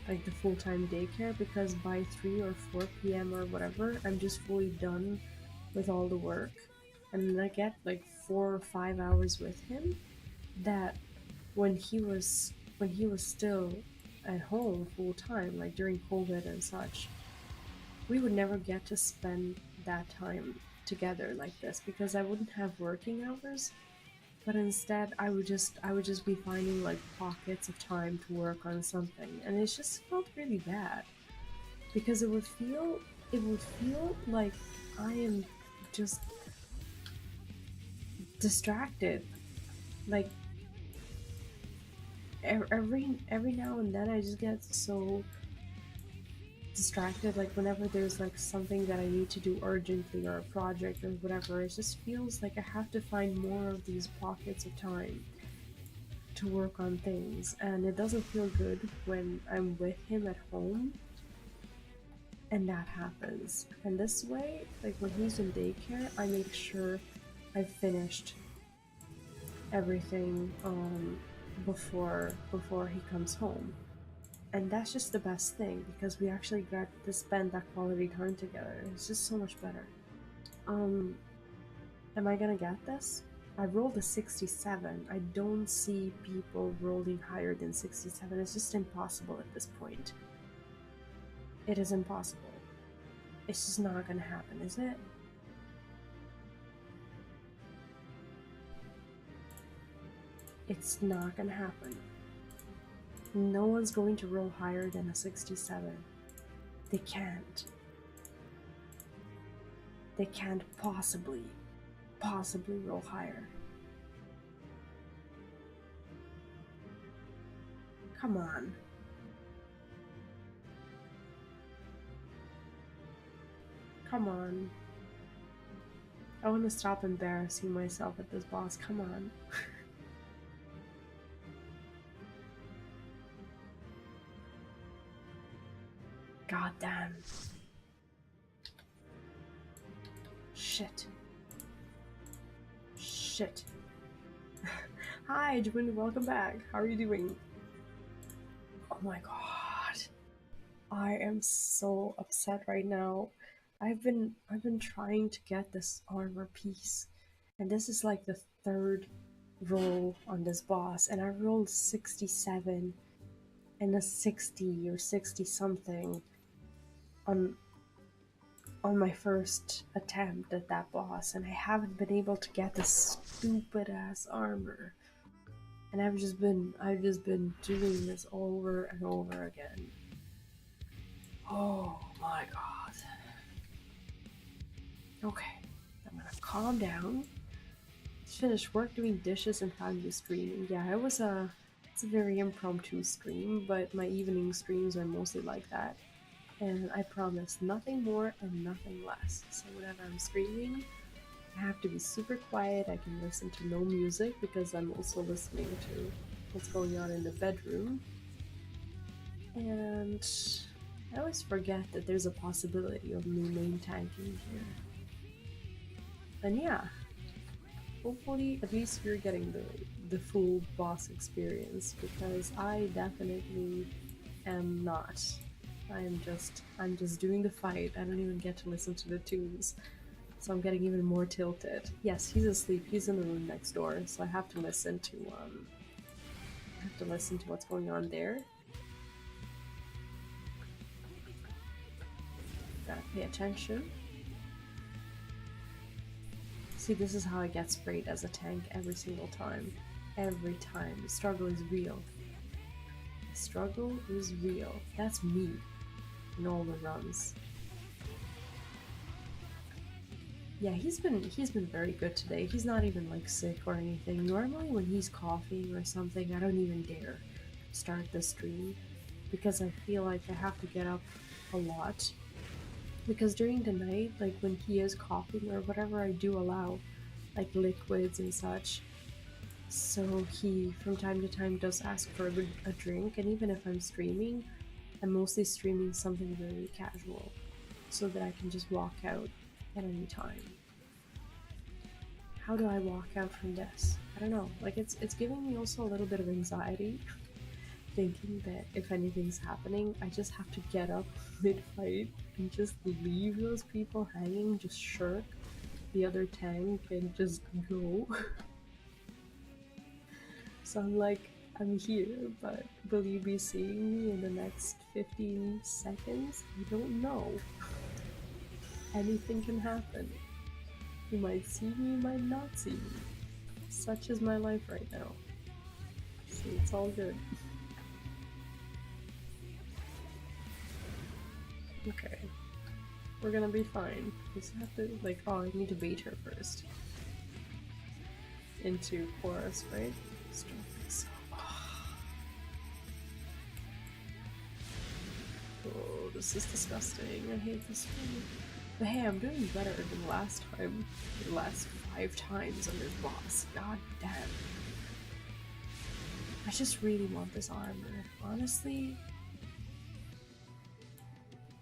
like the full-time daycare, because by 3 or 4 p.m. or whatever, I'm just fully done with all the work, and then I get like 4 or 5 hours with him that when he was still at home full time, like during COVID and such, we would never get to spend that time together like this, because I wouldn't have working hours, but instead I would just be finding like pockets of time to work on something, and it just felt really bad, because it would feel like I am just distracted. Like every now and then I just get so distracted, like whenever there's like something that I need to do urgently or a project or whatever, it just feels like I have to find more of these pockets of time to work on things, and it doesn't feel good when I'm with him at home and that happens. And this way, like when he's in daycare, I make sure I've finished everything before he comes home. And that's just the best thing, because we actually got to spend that quality time together. It's just so much better. Um, am I gonna get this? I rolled a 67. I don't see people rolling higher than 67. It's just impossible at this point. It is impossible. It's just not gonna happen, is it? It's not gonna happen. No one's going to roll higher than a 67. They can't. They can't possibly roll higher. Come on. Come on. I want to stop embarrassing myself at this boss. Come on. God damn. Shit. Shit. Hi, Jwin, welcome back. How are you doing? Oh my god. I am so upset right now. I've been trying to get this armor piece, and this is like the third roll on this boss, and I rolled 67 and a 60 or 60 something on my first attempt at that boss, and I haven't been able to get this stupid ass armor. And I've just been doing this over and over again. Oh my god. Okay, I'm gonna calm down. Just finished work, doing dishes, and found you streaming. Yeah, it's a very impromptu stream, but my evening streams are mostly like that. And I promise nothing more and nothing less. So whenever I'm streaming, I have to be super quiet. I can listen to no music because I'm also listening to what's going on in the bedroom. And I always forget that there's a possibility of me main tanking here. And yeah, hopefully at least you're getting the full boss experience, because I definitely am not. I'm just doing the fight. I don't even get to listen to the tunes. So I'm getting even more tilted. Yes, he's asleep. He's in the room next door, so I have to listen to what's going on there. Gotta pay attention. See, this is how I get sprayed as a tank every single time. Every time. The struggle is real. The struggle is real. That's me in all the runs. Yeah, he's been very good today. He's not even like sick or anything. Normally when he's coughing or something, I don't even dare start the stream because I feel like I have to get up a lot. Because during the night, like when he is coughing or whatever, I do allow like liquids and such. So he from time to time does ask for a drink, and even if I'm streaming, I'm mostly streaming something very casual so that I can just walk out at any time. How do I walk out from this? I don't know. Like it's giving me also a little bit of anxiety, thinking that if anything's happening, I just have to get up mid-fight and just leave those people hanging, just shirk the other tank and just go. So I'm like, I'm here, but will you be seeing me in the next 15 seconds? I don't know. Anything can happen. You might see me, you might not see me. Such is my life right now. So it's all good. Okay. We're gonna be fine. We just have to, like, oh, I need to bait her first. Into chorus, right? Oh, this is disgusting. I hate this one. But hey, I'm doing better than last time. The last 5 times on this boss. God damn. I just really want this armor. Honestly,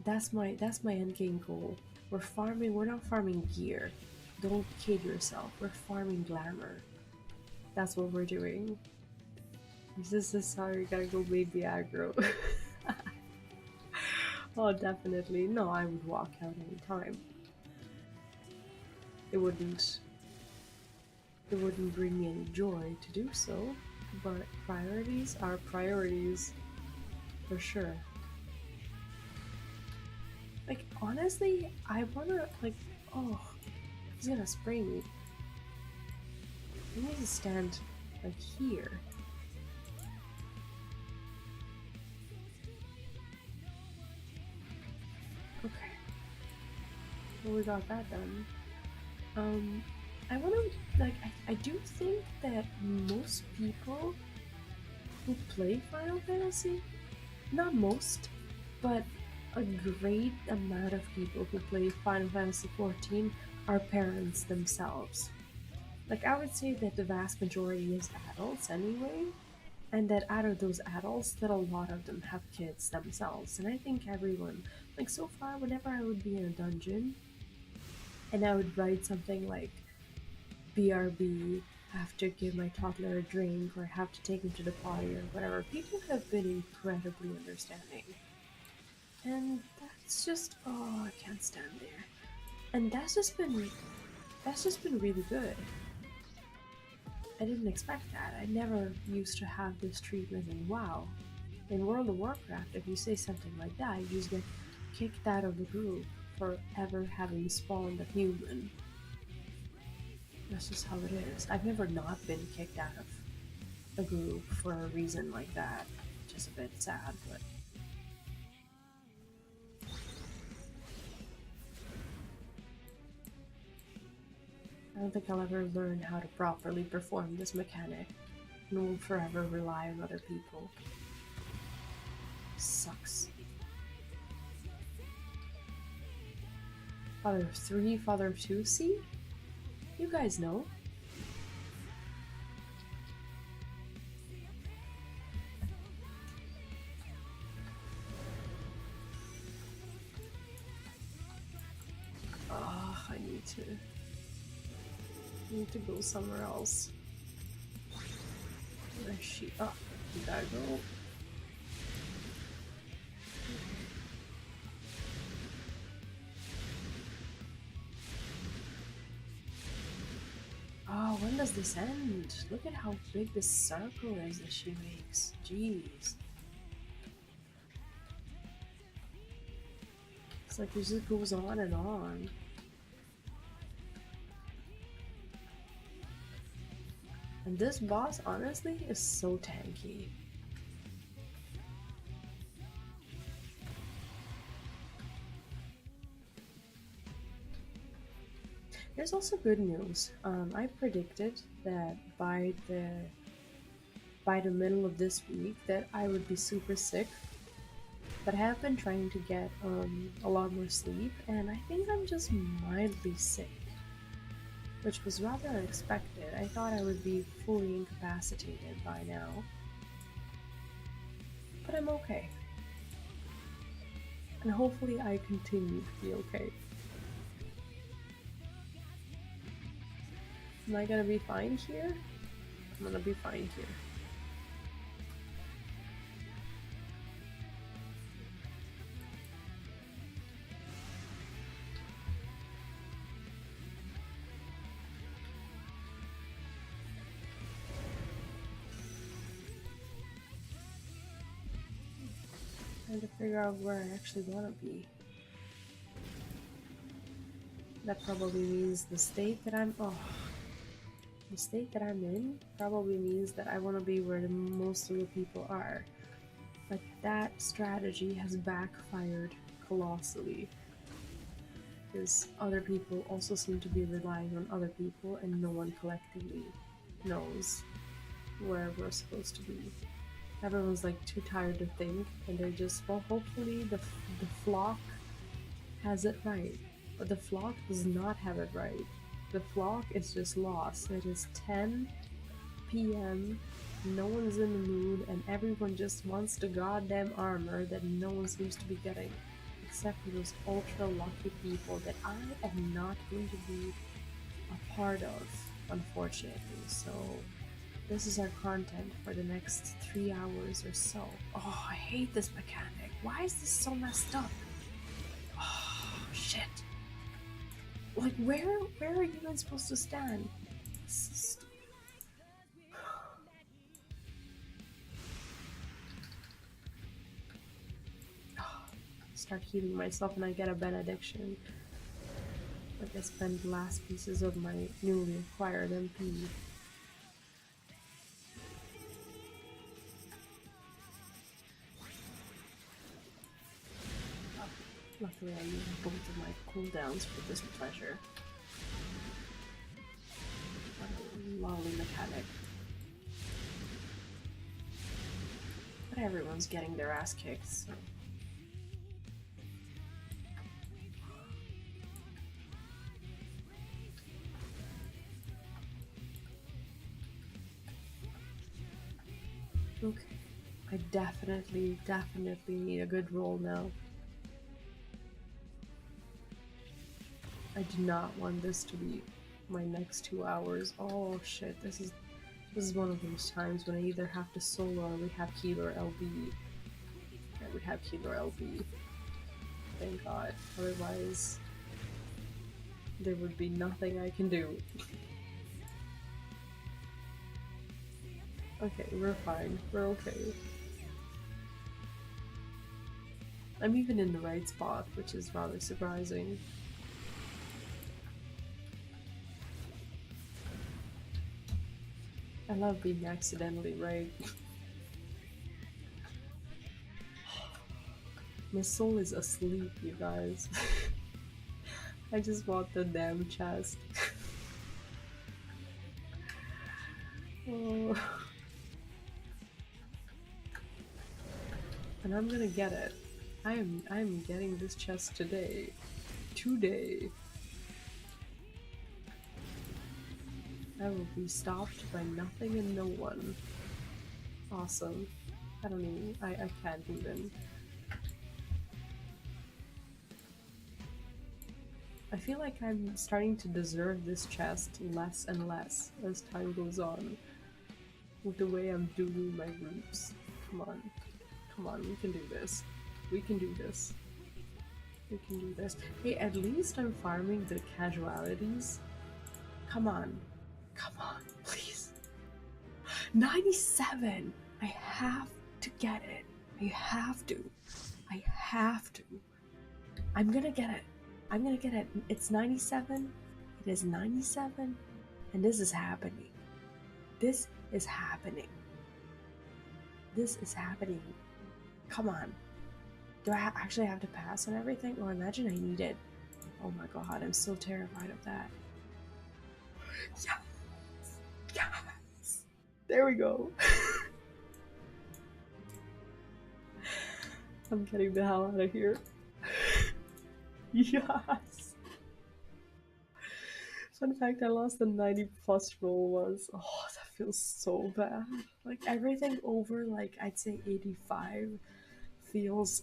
that's my end game goal. We're not farming gear. Don't kid yourself. We're farming glamour. That's what we're doing. This is how you gotta go baby aggro. Oh, definitely. No, I would walk out anytime. It wouldn't bring me any joy to do so, but priorities are priorities, for sure. Like, honestly, I wanna, like, oh, he's gonna spray me. I need to stand, like, here. Okay. Well, we got that done. I wanna, like, I do think that most people who play Final Fantasy, not most, but a great amount of people who play Final Fantasy XIV are parents themselves. Like, I would say that the vast majority is adults anyway, and that out of those adults, that a lot of them have kids themselves. And I think everyone, like, so far, whenever I would be in a dungeon, and I would write something like, BRB, have to give my toddler a drink, or have to take him to the potty, or whatever, people have been incredibly understanding. And that's just, oh, I can't stand there. And that's just been really good. I didn't expect that. I never used to have this treatment in WoW. In World of Warcraft, if you say something like that, you just get kicked out of the group for ever having spawned a human. That's just how it is. I've never not been kicked out of a group for a reason like that. Just a bit sad, but... I don't think I'll ever learn how to properly perform this mechanic, and will forever rely on other people. Sucks. Father of 3, Father of 2, see? You guys know. Oh, I need to go somewhere else. Where is she? Oh, you gotta go. Oh, when does this end? Look at how big this circle is that she makes. Jeez. It's like it just goes on and on. And this boss, honestly, is so tanky. There's also good news. I predicted that by the middle of this week that I would be super sick, but I have been trying to get a lot more sleep, and I think I'm just mildly sick, which was rather unexpected. I thought I would be fully incapacitated by now, but I'm okay, and hopefully I continue to be okay. Am I gonna be fine here? I'm gonna be fine here. Trying to figure out where I actually want to be. That probably means the state that I'm. Oh, the state that I'm in probably means that I want to be where most of the people are. But that strategy has backfired colossally. Because other people also seem to be relying on other people, and no one collectively knows where we're supposed to be. Everyone's like too tired to think, and they're just, well, hopefully the flock has it right. But the flock does not have it right. The flock is just lost. It is 10 p.m. No one's in the mood, and everyone just wants the goddamn armor that no one seems to be getting. Except for those ultra lucky people that I am not going to be a part of, unfortunately. So this is our content for the next 3 hours or so. Oh, I hate this mechanic. Why is this so messed up? Oh, shit. Like, where are you even supposed to stand? Start healing myself and I get a benediction. Like I spend the last pieces of my newly acquired MP. Luckily I used both of my cooldowns for this pleasure. What a lovely mechanic. But everyone's getting their ass kicked, so... Okay. I definitely need a good roll now. I do not want this to be my next 2 hours. Oh shit, this is one of those times when I either have to solo or we have healer LB. Okay, we have healer LB. Thank God. Otherwise, there would be nothing I can do. Okay, we're fine. We're okay. I'm even in the right spot, which is rather surprising. I love being accidentally right. My soul is asleep, you guys. I just want the damn chest. Oh. And I'm gonna get it. I'm getting this chest today. Today. I will be stopped by nothing and no one. Awesome. I don't even, I can't even. I feel like I'm starting to deserve this chest less and less as time goes on. With the way I'm doing my roots. Come on. Come on, we can do this. We can do this. We can do this. Hey, at least I'm farming the casualties. Come on. Come on, please. 97! I have to get it. I have to. I have to. I'm gonna get it. I'm gonna get it. It's 97. It is 97. And this is happening. This is happening. This is happening. Come on. Do I actually have to pass on everything? Or imagine I need it. Oh my god, I'm so terrified of that. Yes! Yes! There we go. I'm getting the hell out of here. Yes! Fun fact, I lost the 90 plus roll once. Oh, that feels so bad. Like everything over, like I'd say 85 feels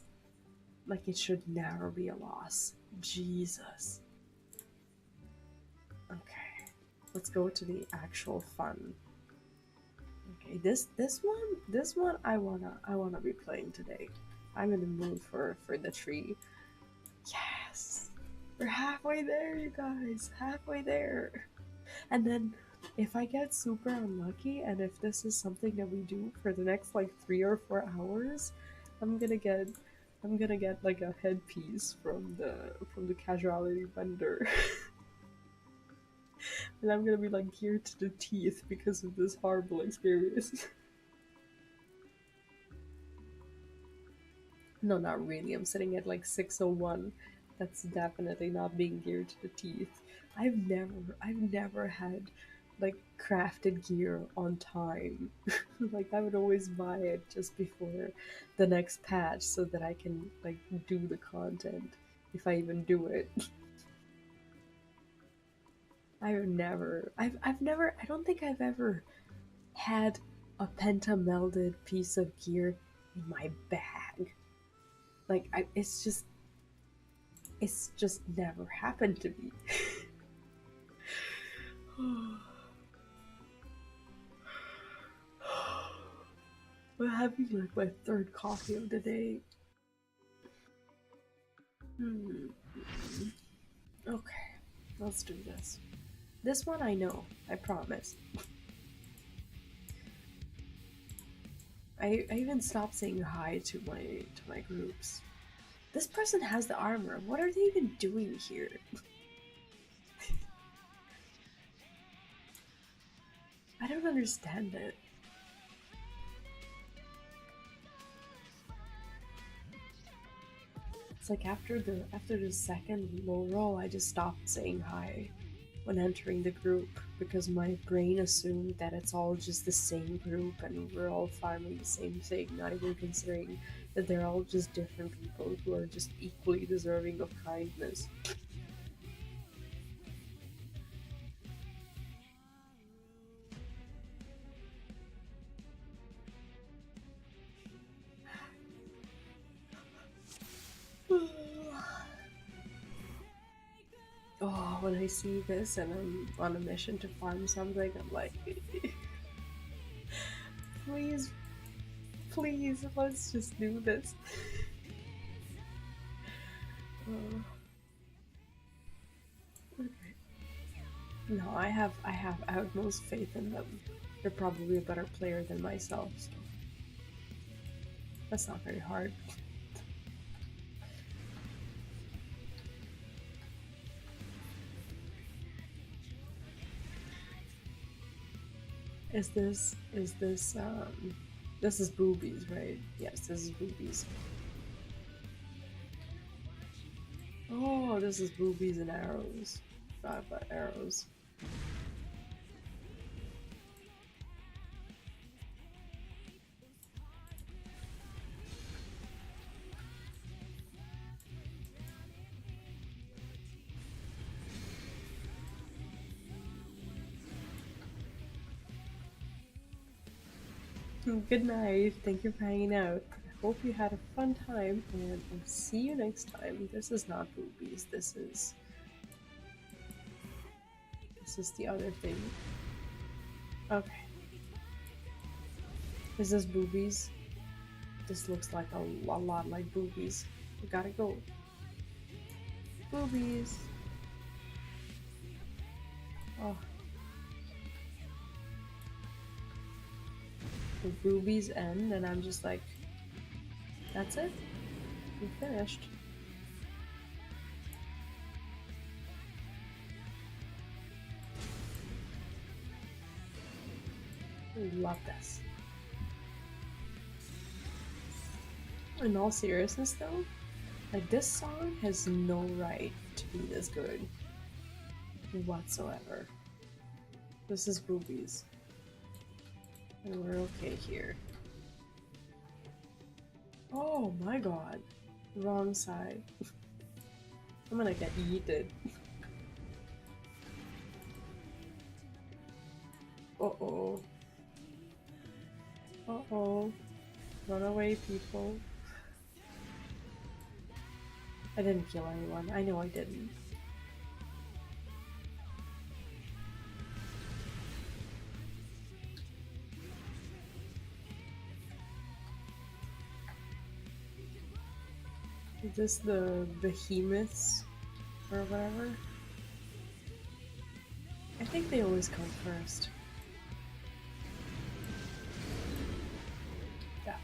like it should never be a loss. Jesus. Okay, let's go to the actual fun. Okay, this one I wanna be playing today. I'm in the mood for the tree. Yes, we're halfway there, you guys. Halfway there. And then, if I get super unlucky, and if this is something that we do for the next like 3 or 4 hours, I'm gonna get like a headpiece from the casualty vendor. And I'm gonna be like geared to the teeth because of this horrible experience. No, not really. I'm sitting at like 601. That's definitely not being geared to the teeth. I've never had like crafted gear on time. Like I would always buy it just before the next patch so that I can like do the content if I even do it. I've never I don't think I've ever had a penta-melded piece of gear in my bag. Like it's just never happened to me. I'm having like my third coffee of the day. Okay, let's do this. This one I know, I promise. I even stopped saying hi to my groups. This person has the armor. What are they even doing here? I don't understand it. It's like after the second low roll, I just stopped saying hi when entering the group because my brain assumed that it's all just the same group and we're all farming the same thing, not even considering that they're all just different people who are just equally deserving of kindness. Oh, when I see this and I'm on a mission to farm something, I'm like, please, please, let's just do this. Okay. No, I have utmost faith in them. They're probably a better player than myself, so that's not very hard. This is boobies, right? Yes, this is boobies. Oh, this is boobies and arrows. Forgot about arrows. Good night. Thank you for hanging out. I hope you had a fun time, and I'll see you next time. This is not boobies. This is the other thing. Okay. Is this boobies? This looks like a lot like boobies. We gotta go. Boobies. Oh. the rubies end, and I'm just like, that's it? We finished. Love this. In all seriousness though, like this song has no right to be this good whatsoever. This is Rubies. And we're okay here. Oh my god. Wrong side. I'm gonna get yeeted. Uh-oh. Uh-oh. Run away, people. I didn't kill anyone. I know I didn't. Is this the behemoths or whatever? I think they always come first. Yeah.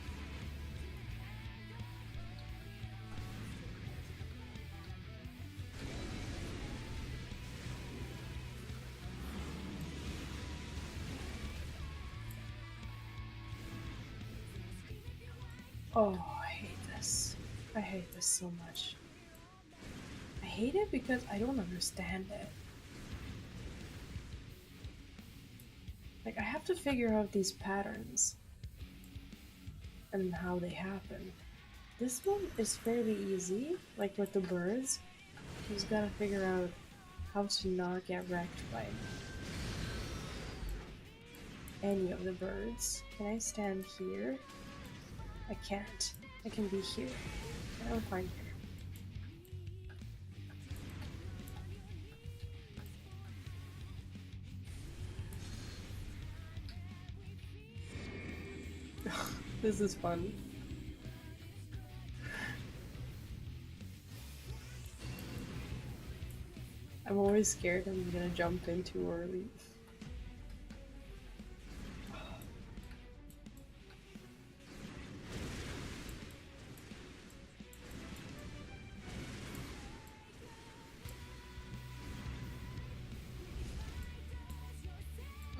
Oh, I hate this. I hate this so much. I hate it because I don't understand it. Like, I have to figure out these patterns and how they happen. This one is fairly easy, like with the birds. You just gotta figure out how to not get wrecked by any of the birds. Can I stand here? I can't. I can be here. I'm fine here. This is fun. I'm always scared I'm gonna jump in too early.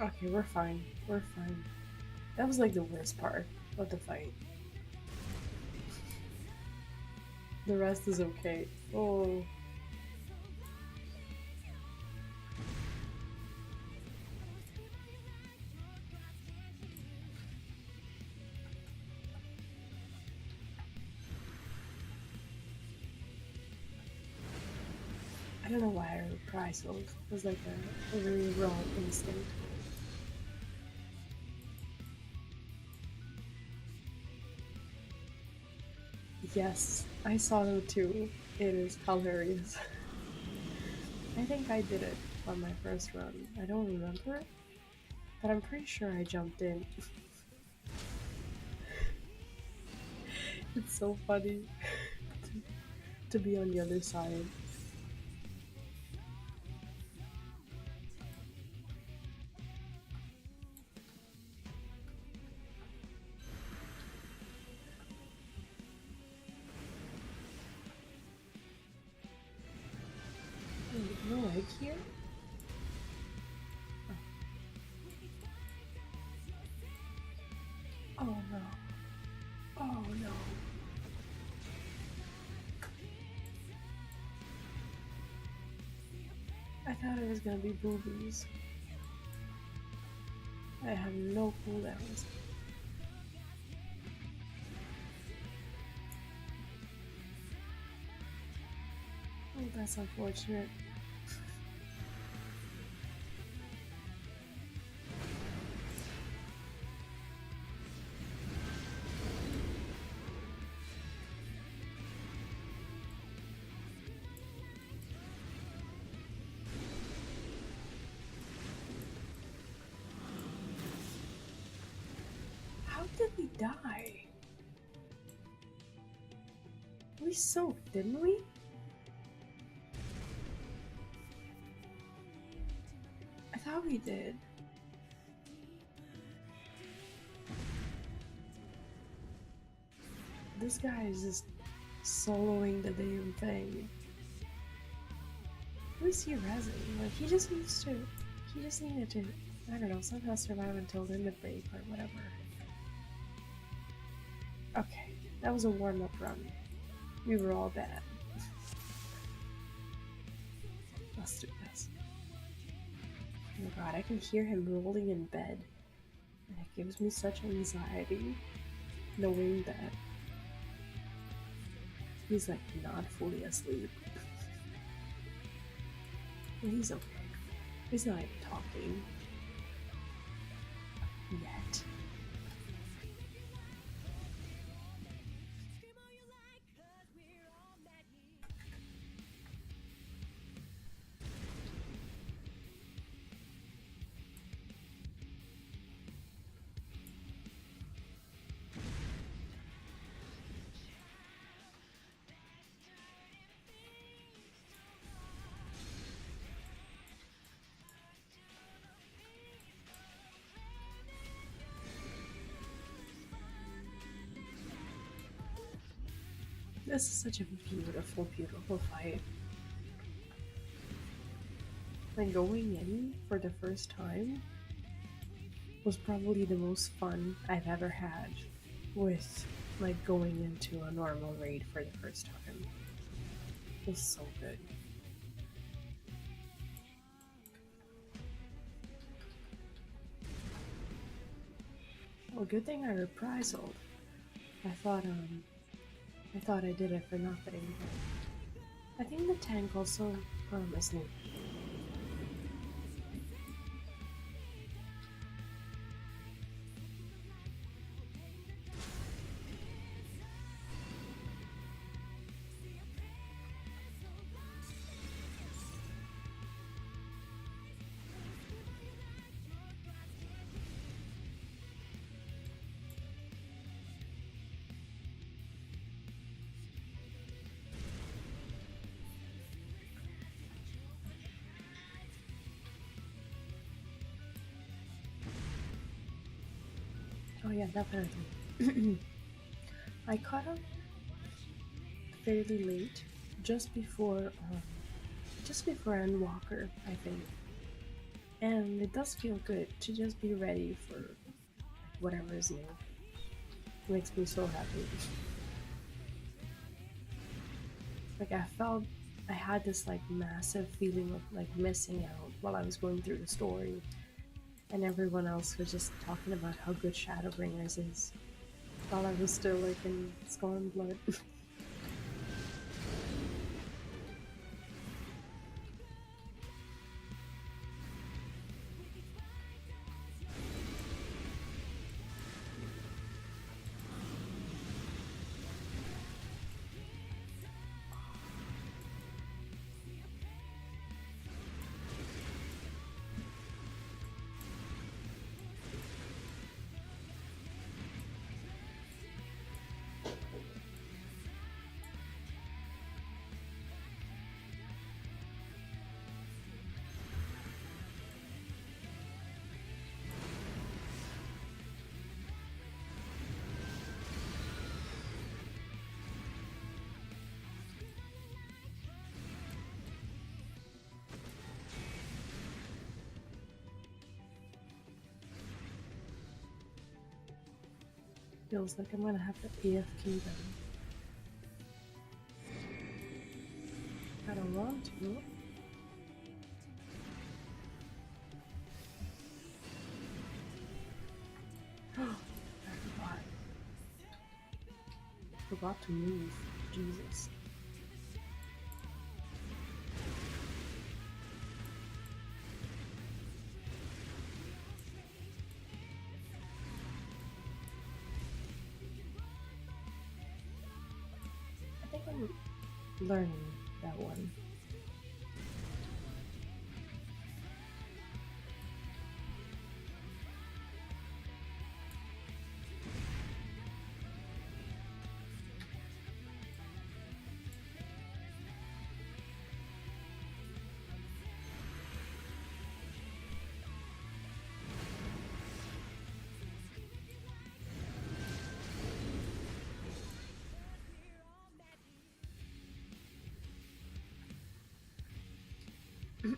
Okay, we're fine. We're fine. That was like the worst part of the fight. The rest is okay. Oh. I don't know why I reprisal. It was like a really wrong instinct. Yes, I saw them too. It is hilarious. I think I did it on my first run. I don't remember, but I'm pretty sure I jumped in. It's so funny to be on the other side. No egg here? Oh no. Oh no. I thought it was gonna be boobies. I have no cooldowns. Oh, that's unfortunate. How did we die? We soaked, didn't we? I thought we did. this guy is just soloing the damn thing. Who is he rezzing? Like, he just needed to, I don't know, somehow survive until limit break or whatever. Okay, that was a warm-up run. We were all bad. Let's do this. Oh my god, I can hear him rolling in bed. And it gives me such anxiety knowing that he's like not fully asleep. But he's okay. He's not even talking. Yet. This is such a beautiful, beautiful fight. Like, going in for the first time was probably the most fun I've ever had with, like, going into a normal raid for the first time. It was so good. Oh, good thing I reprisal. I thought I did it for nothing. I think the tank also is new. Oh yeah, definitely. I caught up fairly late, just before Endwalker, I think, and it does feel good to just be ready for whatever is new. It makes me so happy. Like, I had this like massive feeling of like missing out while I was going through the story, and everyone else was just talking about how good Shadowbringers is, while I was still like in Stormblood. Feels like I'm gonna have to AFK them. I don't want to. I forgot to move. Jesus. I think I'm learning that one.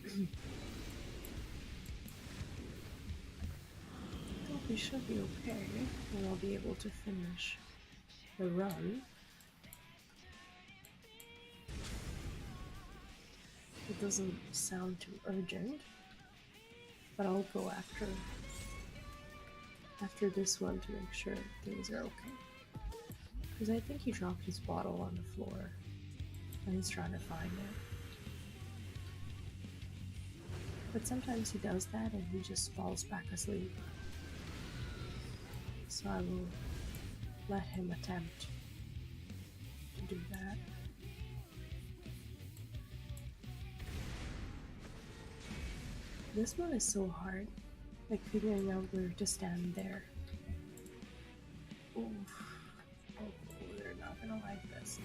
I think we should be okay, and I'll be able to finish the run. It doesn't sound too urgent, but I'll go after this one to make sure things are okay. Because I think he dropped his bottle on the floor and he's trying to find it. But sometimes he does that and he just falls back asleep. So I will let him attempt to do that. This one is so hard, like figuring out where to stand there. Oof. Oh, they're not gonna like this.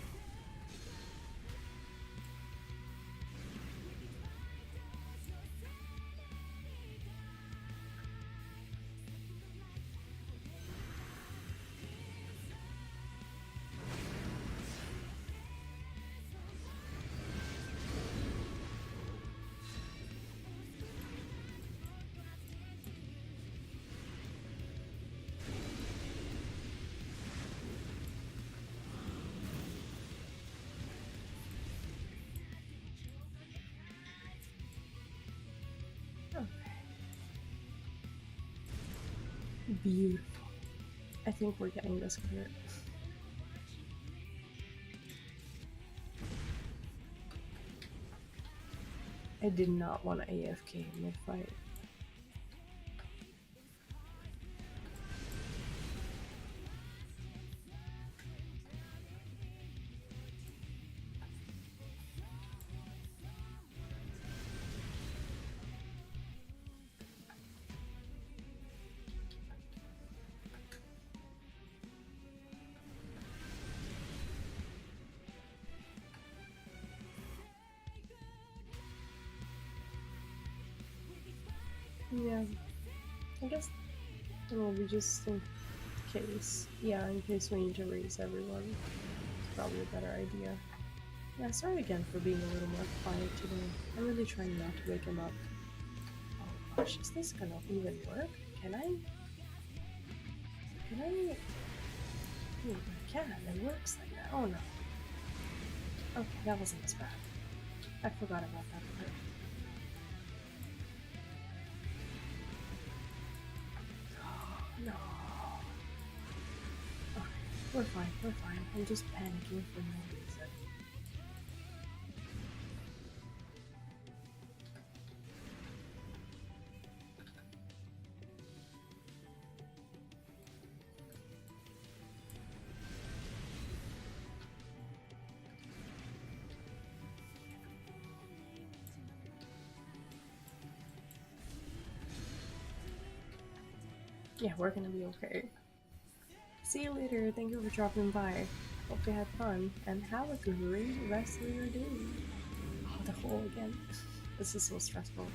Beautiful. I think we're getting this clear. I did not want to AFK mid-fight. Yeah, I guess it will be just in case. Yeah, in case we need to raise everyone. It's probably a better idea. Yeah, sorry again for being a little more quiet today. I'm really trying not to wake him up. Oh gosh, is this gonna even work? Can I? Ooh, I can. It works like that. Oh no. Okay, that wasn't as bad. I forgot about that part. No. Okay, we're fine, we're fine. I'm just panicking for no reason. Yeah, we're gonna be okay. See you later. Thank you for dropping by. Hope you had fun and have a great rest of your day. Oh, the hole again. This is so stressful.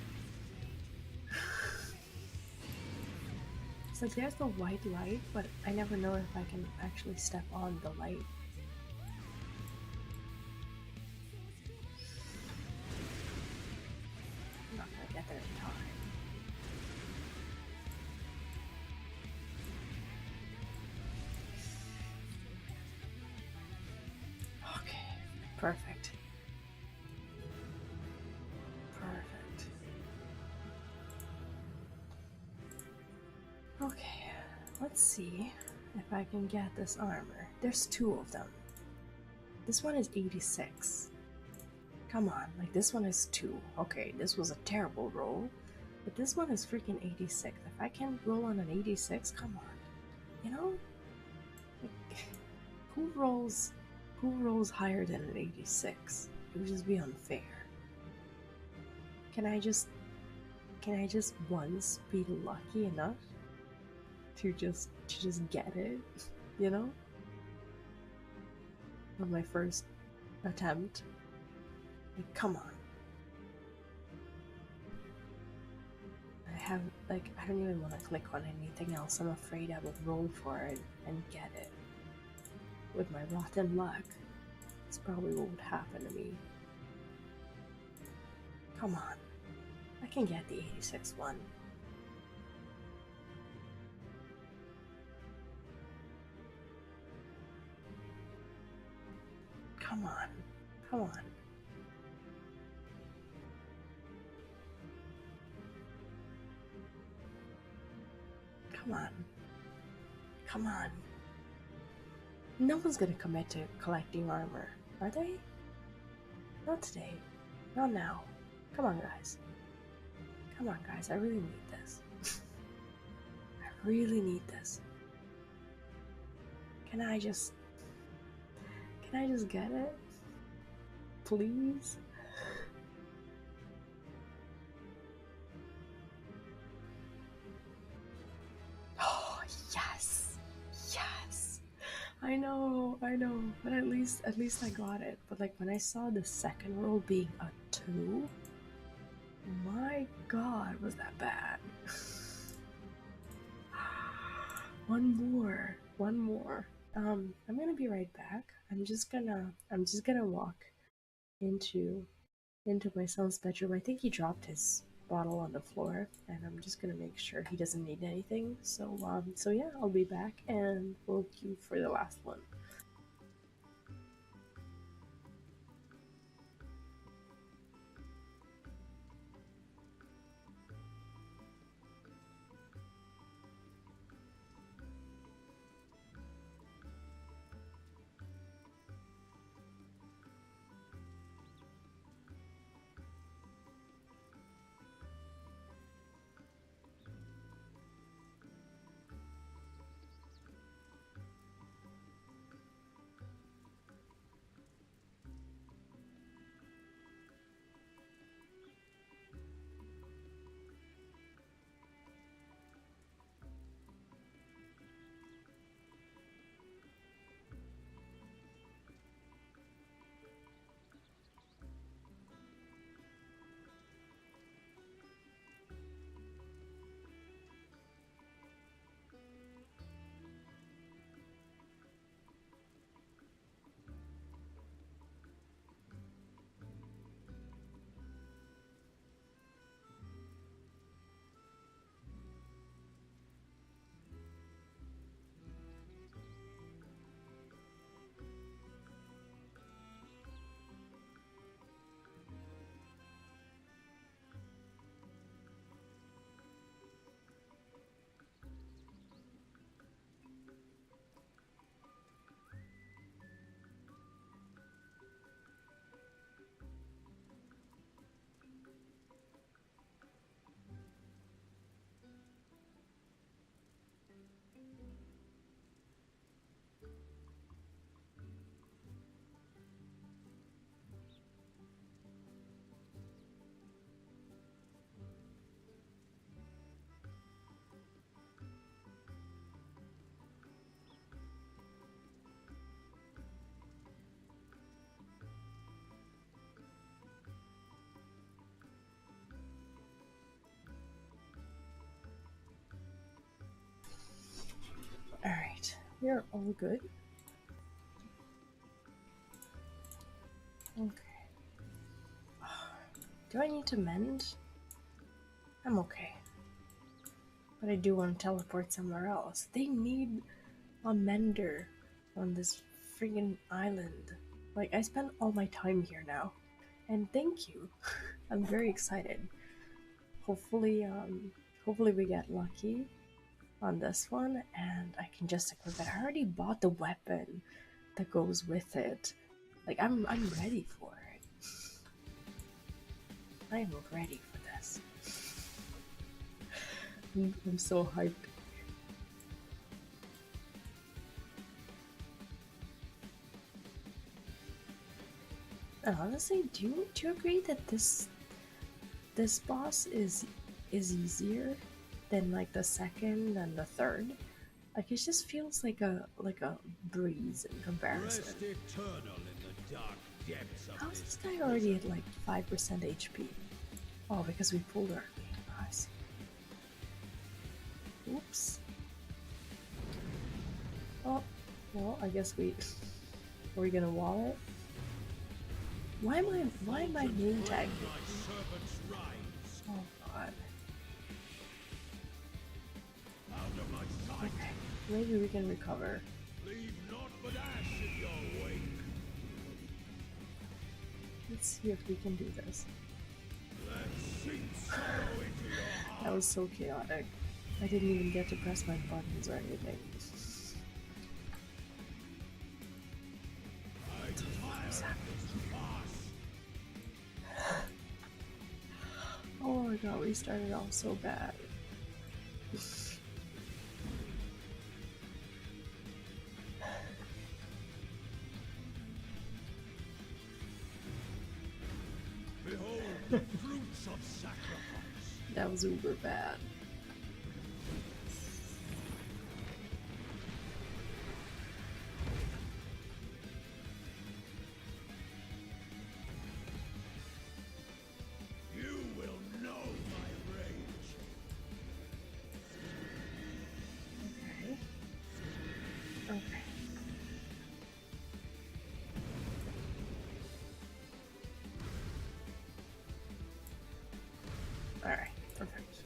It's like there's the white light, but I never know if I can actually step on the light. I'm not gonna get there in time. Okay, perfect. Perfect. Okay, let's see if I can get this armor. There's two of them. This one is 86. Come on, like this one is 2. Okay, this was a terrible roll, but this one is freaking 86. If I can roll on an 86, come on. You know? Like, who rolls higher than an 86? It would just be unfair. Can I just once be lucky enough to just get it, you know? On my first attempt. Like, come on. I don't even want to click on anything else. I'm afraid I would roll for it and get it. With my rotten luck, it's probably what would happen to me. Come on. I can get the 86 one. Come on. Come on. Come on. Come on. No one's gonna commit to collecting armor, are they? Not today. Not now. Come on, guys. Come on, guys. I really need this. I really need this. Can I just get it? Please? Oh, yes. Yes. I know, but at least I got it. But like when I saw the second roll being a 2, my god, was that bad. One more. I'm gonna be right back. I'm just gonna walk into my son's bedroom. I think he dropped his bottle on the floor, and I'm just gonna make sure he doesn't need anything. So yeah, I'll be back, and we'll queue for the last one. Alright, we are all good. Okay. Do I need to mend? I'm okay. But I do want to teleport somewhere else. They need a mender on this freaking island. Like, I spent all my time here now. And thank you. I'm very excited. Hopefully, hopefully we get lucky on this one and I can just equip it. I already bought the weapon that goes with it. Like, I'm ready for it. I am ready for this. I'm so hyped. And honestly, do you agree that this boss is easier than like the second and the third? Like it just feels like a breeze in comparison. How's this guy already at like 5% HP? Oh, because we pulled early. I see. Oops. Oh, well, I guess are we gonna wall it? Why am I main tagging? Oh, god. Out of my sight. Okay, maybe we can recover. Leave naught but ash in your wake. Let's see if we can do this. Let's sink sorrow into your heart. That was so chaotic. I didn't even get to press my buttons or anything. I tire of this farce. Oh my god, we started off so bad. Behold the fruits of sacrifice. That was uber bad. You will know my rage. Okay. Okay. Alright, perfect.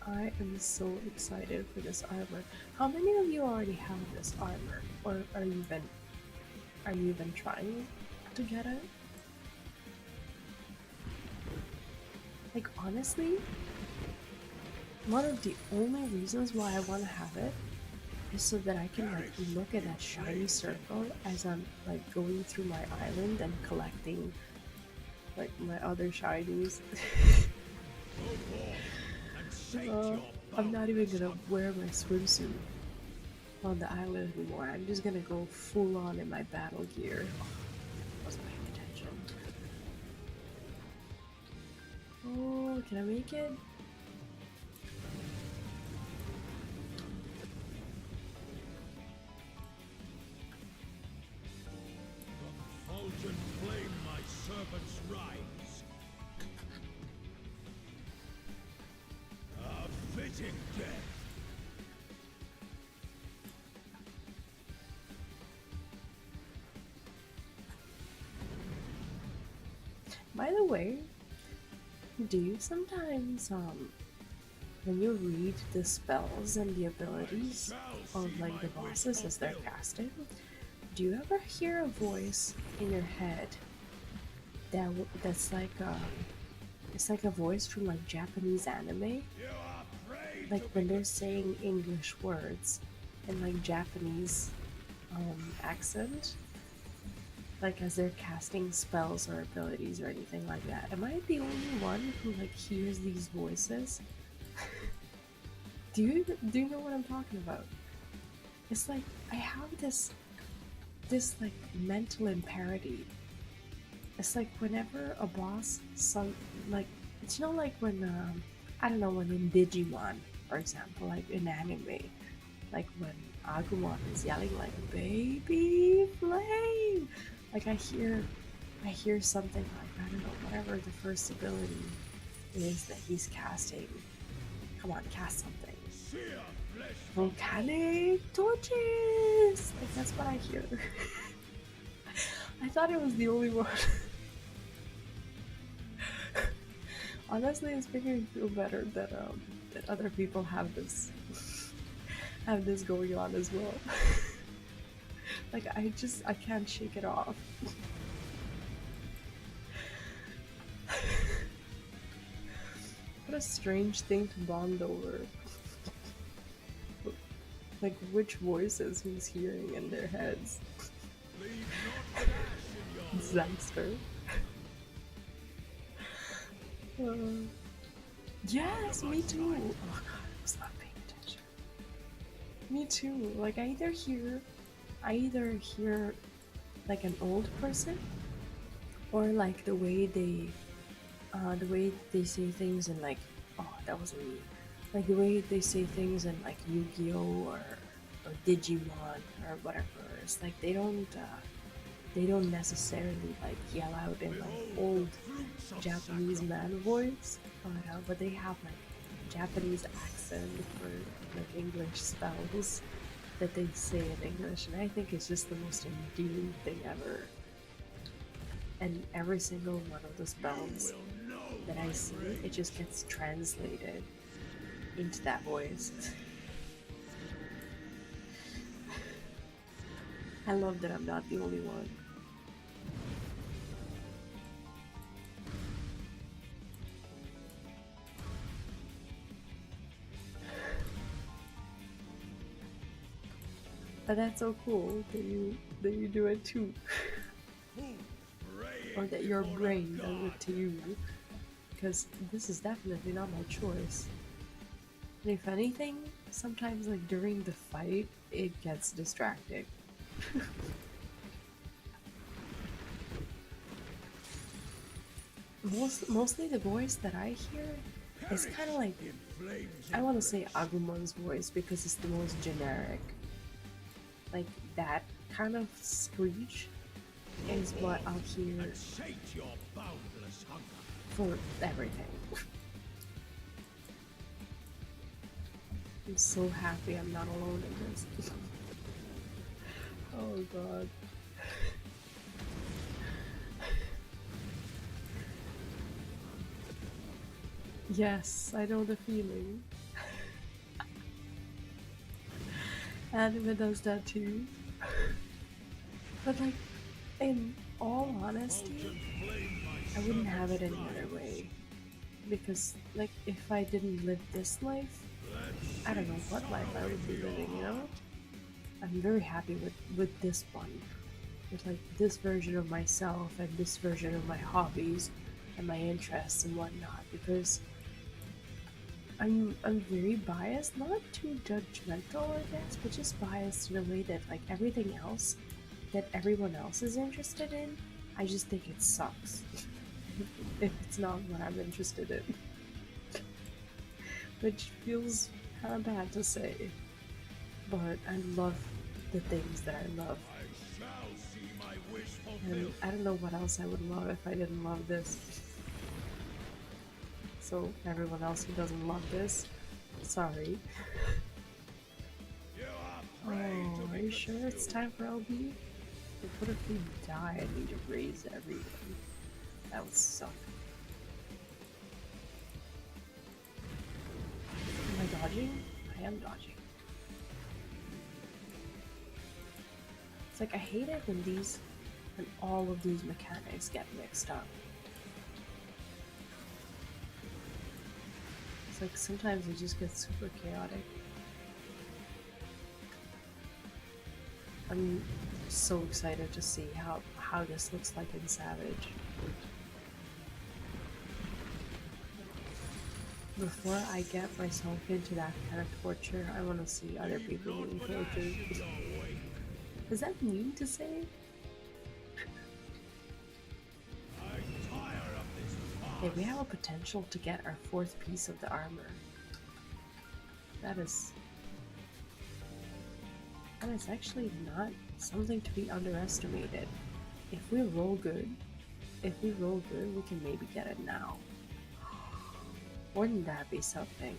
I am so excited for this armor. How many of you already have this armor? Or are you even trying to get it? Like honestly, one of the only reasons why I want to have it is so that I can like look at that shiny circle as I'm like going through my island and collecting like my other shinies. Go forth and shake Uh, your I'm not bones even gonna on wear my swimsuit on the island anymore. I'm just gonna go full on in my battle gear. Oh, I wasn't paying attention. Oh, can I make it? From fulgent flame my servants rise. A fitting death. By the way, do you sometimes when you read the spells and the abilities of like the bosses as they're casted, do you ever hear a voice in your head that's like it's like a voice from like Japanese anime, You are prey like to when they're saying English words in like Japanese accent, like as they're casting spells or abilities or anything like that? Am I the only one who like hears these voices? Do you know what I'm talking about? It's like I have this like mental impairity. It's like whenever a boss like it's like when I don't know, when in Digimon, for example, like in anime, like when Agumon is yelling like baby flame, like I hear something like, I don't know, whatever the first ability is that he's casting. Come on, cast something. sear flesh. Volcanic torches! Like that's what I hear. I thought it was the only one. Honestly, it's making me feel better that other people have this going on as well. Like I can't shake it off. What a strange thing to bond over. Like which voices who's hearing in their heads. Leave not but ash in your Disaster. Yes, me too. Oh god, I was not paying attention. Me too. Like I either hear like an old person, or like the way they say things in like, oh, that wasn't me. Like the way they say things in like Yu-Gi-Oh or Digimon or whatever. It's like they don't necessarily like yell out in like old Japanese man voice, but they have like Japanese accent for like English spells that they say in English, and I think it's just the most endearing thing ever. and every single one of the You spells will know that I my see, it just rage. gets translated into that voice. I love that I'm not the only one. But that's so cool that you do it too. Who Or praying that your before a brain does god? it to you. Because this is definitely not my choice. And if anything, sometimes like during the fight, it gets distracting. Mostly the voice that I hear is kind of Perish like, in flames I of want to say rage. Agumon's voice because it's the most generic. Like that kind of screech Go is what I'll forth hear and sate your boundless hunger. for everything. I'm so happy I'm not alone in this. Oh god. Yes, I know the feeling. Anime does that too. But like, in all honesty, Fulgent flame I my wouldn't have servants it any other drives. way. Because, like, if I didn't live this life, Let I don't know sheep what life sorrow I would be into your living, you know? heart. I'm very happy with this one. With, like, this version of myself and this version of my hobbies and my interests and whatnot. Because I'm very biased, not too judgmental, I guess, but just biased in a way that, like, everything else that everyone else is interested in, I just think it sucks if it's not what I'm interested in. Which feels kind of bad to say, but I love the things that I love. I shall see my wish And fulfilled. I don't know what else I would love if I didn't love this. So, everyone else who doesn't love this, sorry. You are prey Oh, to are be you sure it's consumed. time for LB? What if we die and need to raise everyone? That would suck. Am I dodging? I am dodging. It's like I hate it when all of these mechanics get mixed up. It's like sometimes it just gets super chaotic. I'm so excited to see how this looks like in Savage. Before I get myself into that kind of torture, I want to see other Leave people naught being but tortured. ash in your wake. Is that mean to say? I tire of this Hey, we have farce. a potential to get our fourth piece of the armor. That is actually not something to be underestimated. If we roll good, we can maybe get it now. Wouldn't that be something?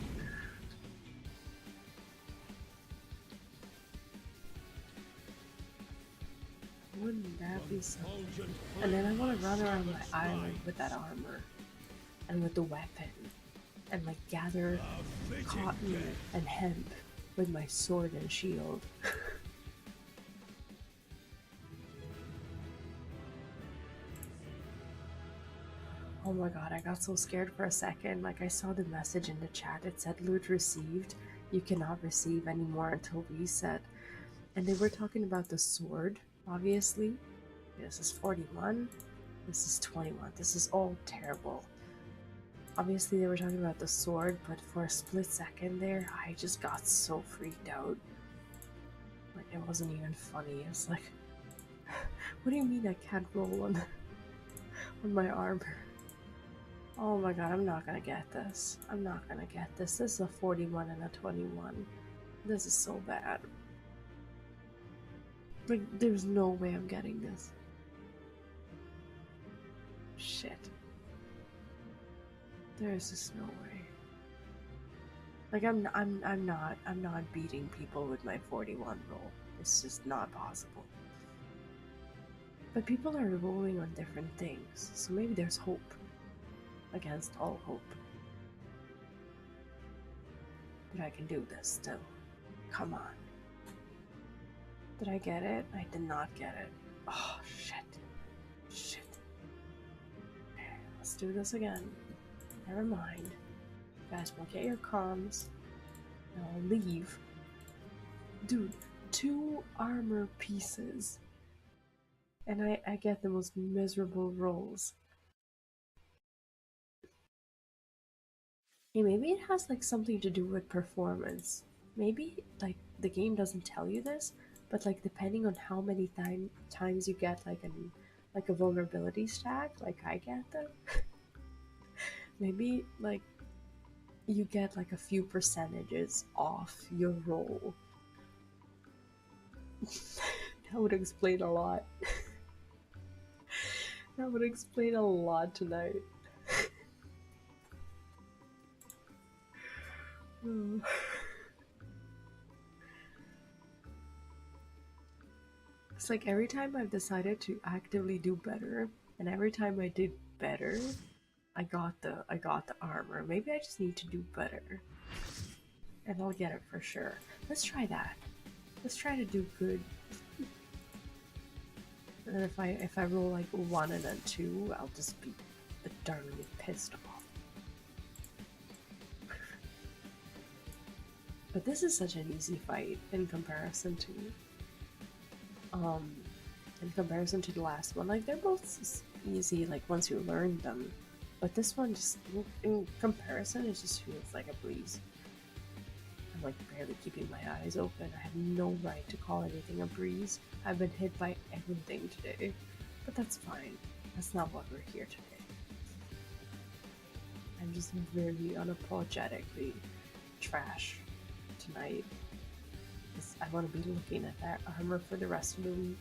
Wouldn't that be something? Fulgent And then I flame want my to run around my servants island with that drives. armor and with the weapon and like gather A fitting cotton death. and hemp with my sword and shield. Oh my god, I got so scared for a second. Like, I saw the message in the chat. It said loot received. You cannot receive anymore until reset. And they were talking about the sword, obviously. This is 41. This is 21. This is all terrible. Obviously, they were talking about the sword, but for a split second there, I just got so freaked out. Like, it wasn't even funny. It's like, what do you mean I can't roll on my armor? Oh my god, I'm not gonna get this. I'm not gonna get this. This is a 41 and a 21. This is so bad. Like, there's no way I'm getting this. Shit. There's just no way. Like, I'm not beating people with my 41 roll. It's just not possible. But people are rolling on different things, so maybe there's hope against all hope. But I can do this still. Come on. Did I get it? I did not get it. Oh, shit. Shit. Let's do this again. Never mind. You guys will get your comms. And I'll leave. Dude, 2 armor pieces. And I get the most miserable rolls. Hey, maybe it has like something to do with performance. Maybe like the game doesn't tell you this, but like depending on how many times you get like a vulnerability stack, like I get them, maybe like you get like a few percentages off your roll. That would explain a lot. That would explain a lot tonight. It's like every time I've decided to actively do better, and every time I did better, I got the armor. Maybe I just need to do better. And I'll get it for sure. Let's try that. Let's try to do good. And then if I roll like 1 and then 2, I'll just be eternally pissed off. But this is such an easy fight in comparison to the last one. Like they're both easy like once you learn them. But this one just in comparison it just feels like a breeze. I'm like barely keeping my eyes open. I have no right to call anything a breeze. I've been hit by everything today. But that's fine. That's not what we're here today. I'm just very unapologetically trash tonight. I want to be looking at that armor for the rest of the week.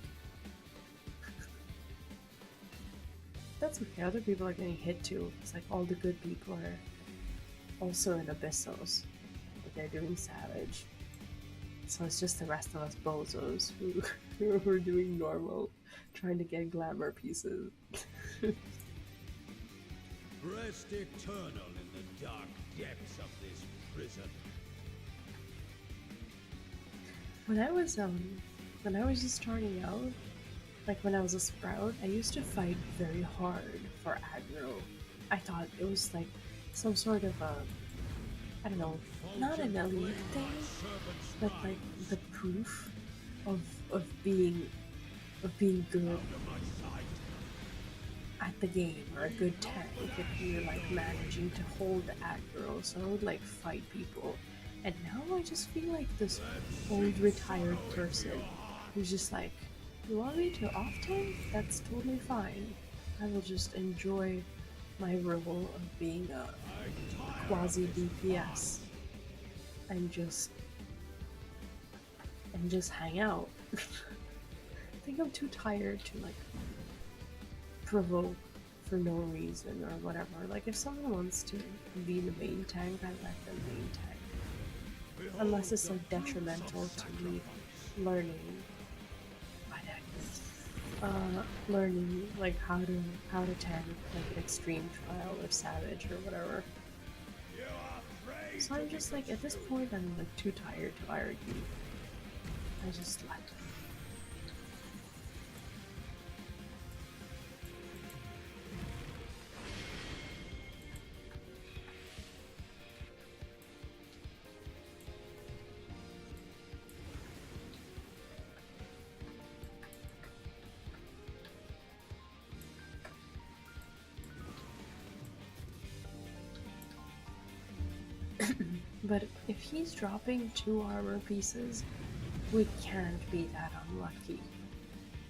That's okay, other people are getting hit too. It's like all the good people are also in Abyssos. But they're doing Savage. So it's just the rest of us bozos who are doing normal, trying to get glamour pieces. Rest eternal in the dark depths of this prison. When I was just starting out, like when I was a sprout, I used to fight very hard for aggro. I thought it was like some sort of a, I don't know, not an elite thing, but like the proof of of being of being good at the game or a good tank if you're like managing to hold the aggro. So I would like fight people. And now I just feel like this old retired person who's just like, you want me to off tank? That's totally fine. I will just enjoy my role of being a quasi DPS and just hang out. I think I'm too tired to like provoke for no reason or whatever. Like if someone wants to be the main tank, I let them main tank. Unless it's like detrimental to me learning learning like how to tank like an extreme trial or savage or whatever. So I'm just like at this point I'm like too tired to argue. I just let them. But if he's dropping 2 armor pieces, we can't be that unlucky.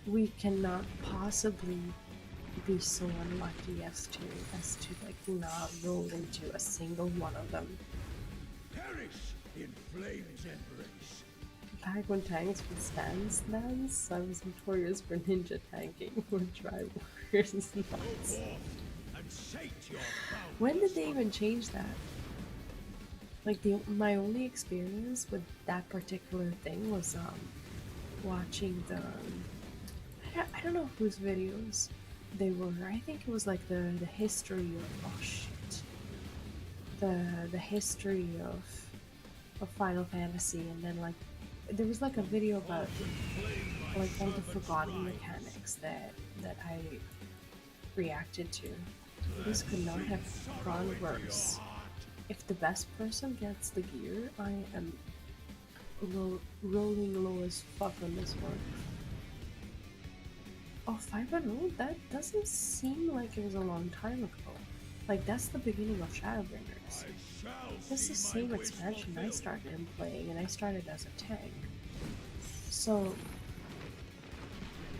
We cannot possibly be so unlucky as to like not roll into a single one of them. Perish in flame's embrace. Back when tanks would stand stance, I was notorious for ninja tanking or dry warriors nuts. And sate your When did they even change that? Like my only experience with that particular thing was watching the I don't know whose videos they were. I think it was like the history of, oh shit, the history of Final Fantasy, and then like there was like a video about like all the forgotten mechanics that I reacted to. This could not have gone worse. If the best person gets the gear, I am rolling low as fuck on this one. Oh, 500? That doesn't seem like it was a long time ago. Like, that's the beginning of Shadowbringers. This is the same expansion I started in playing, and I started as a tank. So,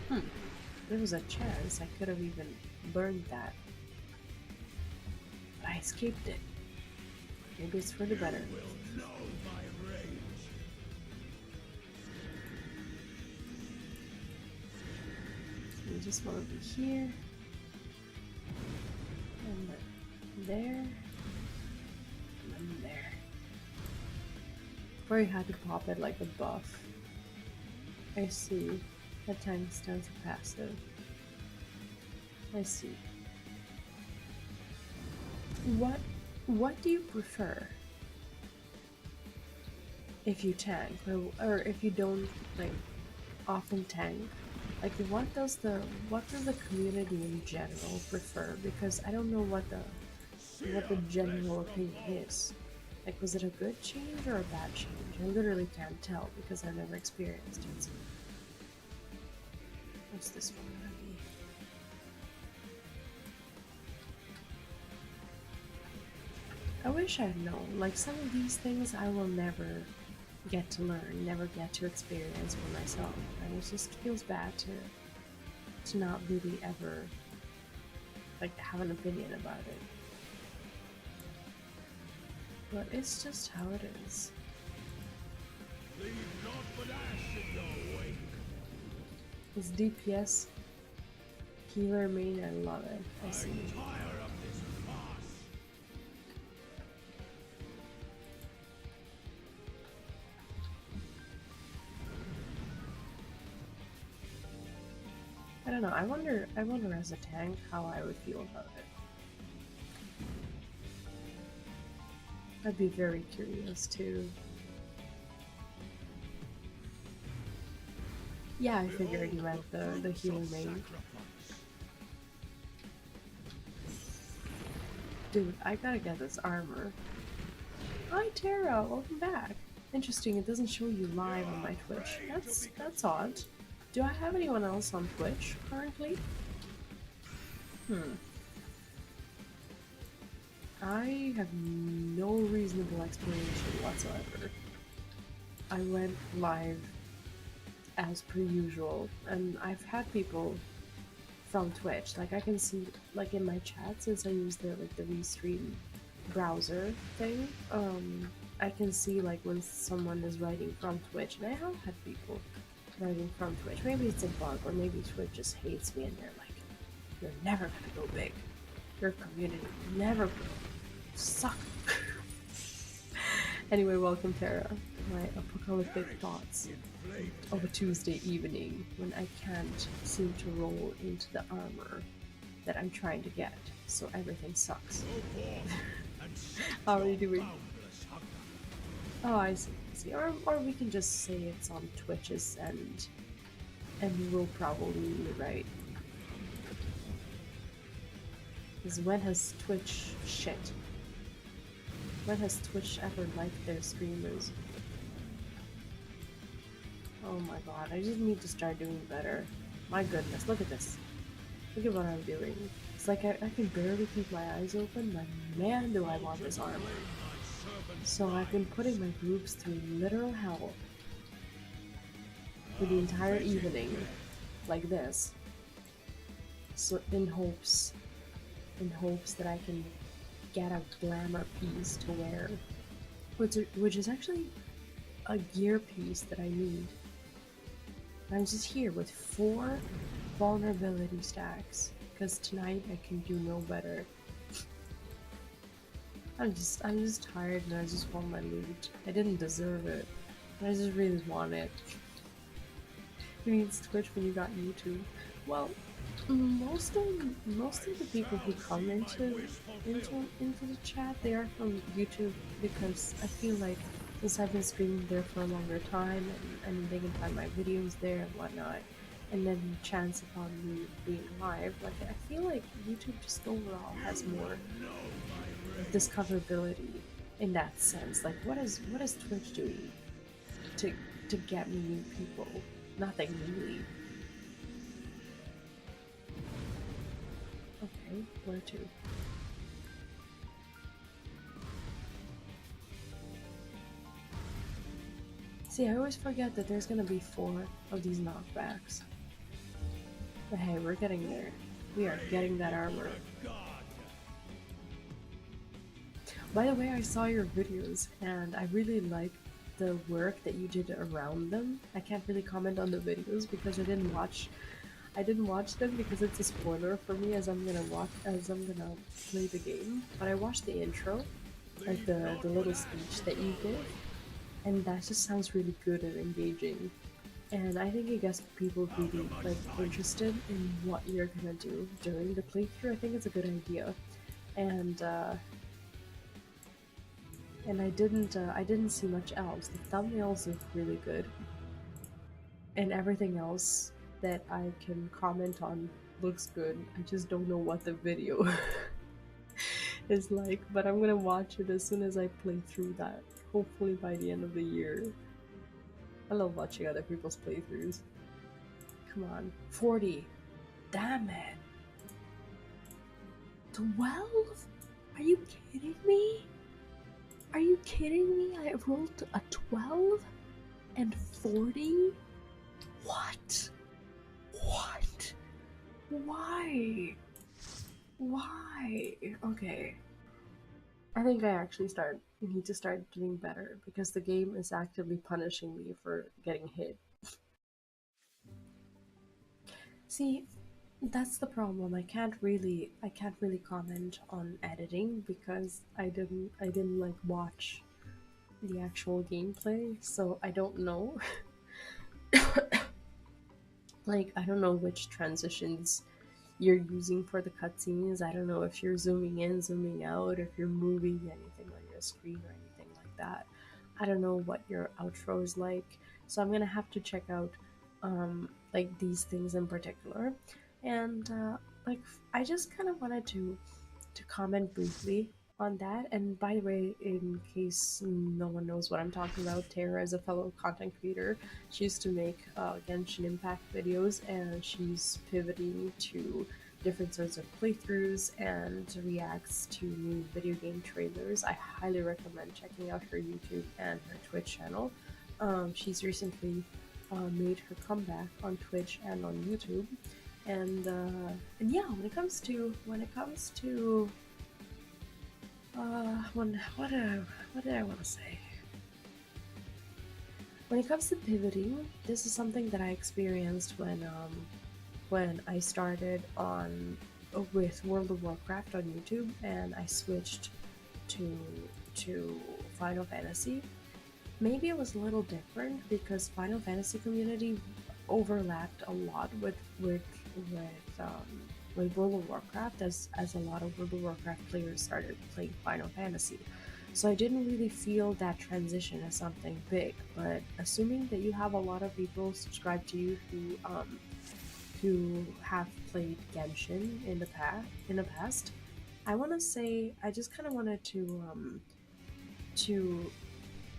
there was a chance I could have even burned that. But I escaped it. Maybe it's for the better. We just want to be here. And then there. And then there. Probably had to pop it like a buff. I see. That tank stands a passive. I see. What do you prefer? If you tank, or if you don't like often tank, like what does the community in general prefer? Because I don't know what the general opinion is. Like, was it a good change or a bad change? I literally can't tell because I've never experienced it. So. What's this one gonna be? I wish I'd known. Like, some of these things I will never get to learn, never get to experience for myself. And it just feels bad to not really ever like have an opinion about it. But it's just how it is. Leave naught but ash in your wake. This DPS healer main, I love it. I see. I'm tired of this farce. I don't know. I wonder as a tank how I would feel about it. I'd be very curious too. Yeah, I figured you meant the healer main. Dude, I gotta get this armor. Hi Tara, welcome back. Interesting, it doesn't show you live on my Twitch. That's odd. Do I have anyone else on Twitch currently? I have no reasonable explanation whatsoever. I went live as per usual, and I've had people from Twitch, like I can see, like in my chat, since I use the Restream browser thing, I can see like when someone is writing from Twitch, and I have had people writing from Twitch. Maybe it's a bug, or maybe Twitch just hates me and they're like, you're never gonna go big. Your community will never grow. Suck. Anyway, welcome Tara. My apocalyptic thoughts of a Tuesday evening when I can't seem to roll into the armor that I'm trying to get, so everything sucks. How are you doing? Oh, I see. Or we can just say it's on Twitch's end, and we'll probably be right. Because when has Twitch shit? When has Twitch ever liked their streamers? Oh my god, I just need to start doing better. My goodness, look at this. Look at what I'm doing. It's like I can barely keep my eyes open, but man do I want this armor. So I've been putting my groups through literal hell for the entire evening, like this. So in hopes that I can get a glamour piece to wear, which is actually a gear piece that I need. I'm just here with 4 vulnerability stacks because tonight I can do no better. I'm just tired and I just want my loot. I didn't deserve it, but I just really want it. Who needs Twitch when you got YouTube? Well, most of the people who come into the chat, they are from YouTube, because I feel like since I've been streaming there for a longer time, and they can find my videos there and whatnot, and then chance upon me being live, like I feel like YouTube just overall has more discoverability in that sense. Like what is Twitch doing to to get me new people? Nothing really. Okay, where to? See, I always forget that there's gonna be 4 of these knockbacks. But hey, we're getting there. We are getting that armor. By the way, I saw your videos and I really like the work that you did around them. I can't really comment on the videos because I didn't watch them because it's a spoiler for me as I'm gonna play the game. But I watched the intro, like the little speech that you give, and that just sounds really good and engaging. And I think it gets people really like interested in what you're gonna do during the playthrough. I think it's a good idea, and I didn't see much else. The thumbnails look really good, and everything else that I can comment on looks good. I just don't know what the video is like, but I'm gonna watch it as soon as I play through that. Hopefully by the end of the year. I love watching other people's playthroughs. Come on, 40. Damn it. 12? Are you kidding me? Are you kidding me? I rolled a 12 and 40? What? What? Why? Why? Okay. I think I actually need to start doing better because the game is actively punishing me for getting hit. See, that's the problem. I can't really comment on editing because I didn't like watch the actual gameplay, so I don't know. Like I don't know which transitions you're using for the cutscenes. I don't know if you're zooming in, zooming out, if you're moving anything on your screen or anything like that. I don't know what your outro is like, so I'm gonna have to check out like these things in particular. And like I just kind of wanted to comment briefly on that. And by the way, in case no one knows what I'm talking about, Tara is a fellow content creator. She used to make Genshin Impact videos, and she's pivoting to different sorts of playthroughs and reacts to new video game trailers. I highly recommend checking out her YouTube and her Twitch channel. She's recently made her comeback on Twitch and on YouTube, and yeah, when it comes to what did I want to say? When it comes to pivoting, this is something that I experienced when I started on with World of Warcraft on YouTube, and I switched to to Final Fantasy. Maybe it was a little different because Final Fantasy community overlapped a lot with World of Warcraft, as a lot of World of Warcraft players started playing Final Fantasy. So I didn't really feel that transition as something big. But assuming that you have a lot of people subscribed to you who have played Genshin in the past, I want to say I just kind of wanted to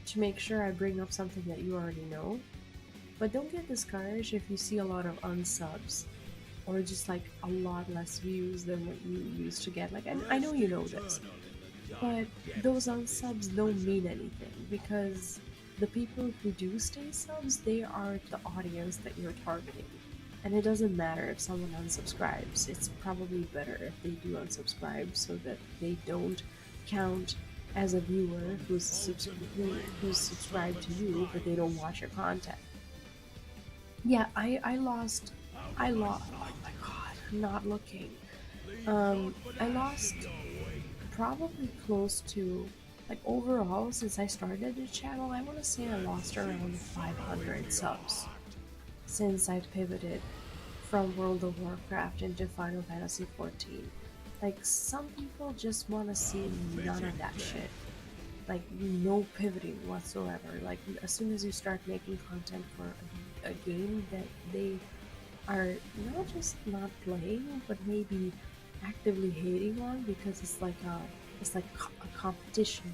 to make sure I bring up something that you already know. But don't get discouraged if you see a lot of unsubs or just like a lot less views than what you used to get. Like I know you know this, but those unsubs don't mean anything because the people who do stay subs, they are the audience that you're targeting. And it doesn't matter if someone unsubscribes. It's probably better if they do unsubscribe so that they don't count as a viewer who's subscribed to you, but they don't watch your content. Yeah, I lost. Oh my god, I'm not looking. I lost probably close to, like, overall since I started the channel. I want to say I lost around 500 subs. since I pivoted from World of Warcraft into Final Fantasy XIV. Like, some people just want to see none Prophetic of that breath. shit. Like, no pivoting whatsoever. Like, as soon as you start making content for a game that they are not just not playing, but maybe actively hating on because it's like a competition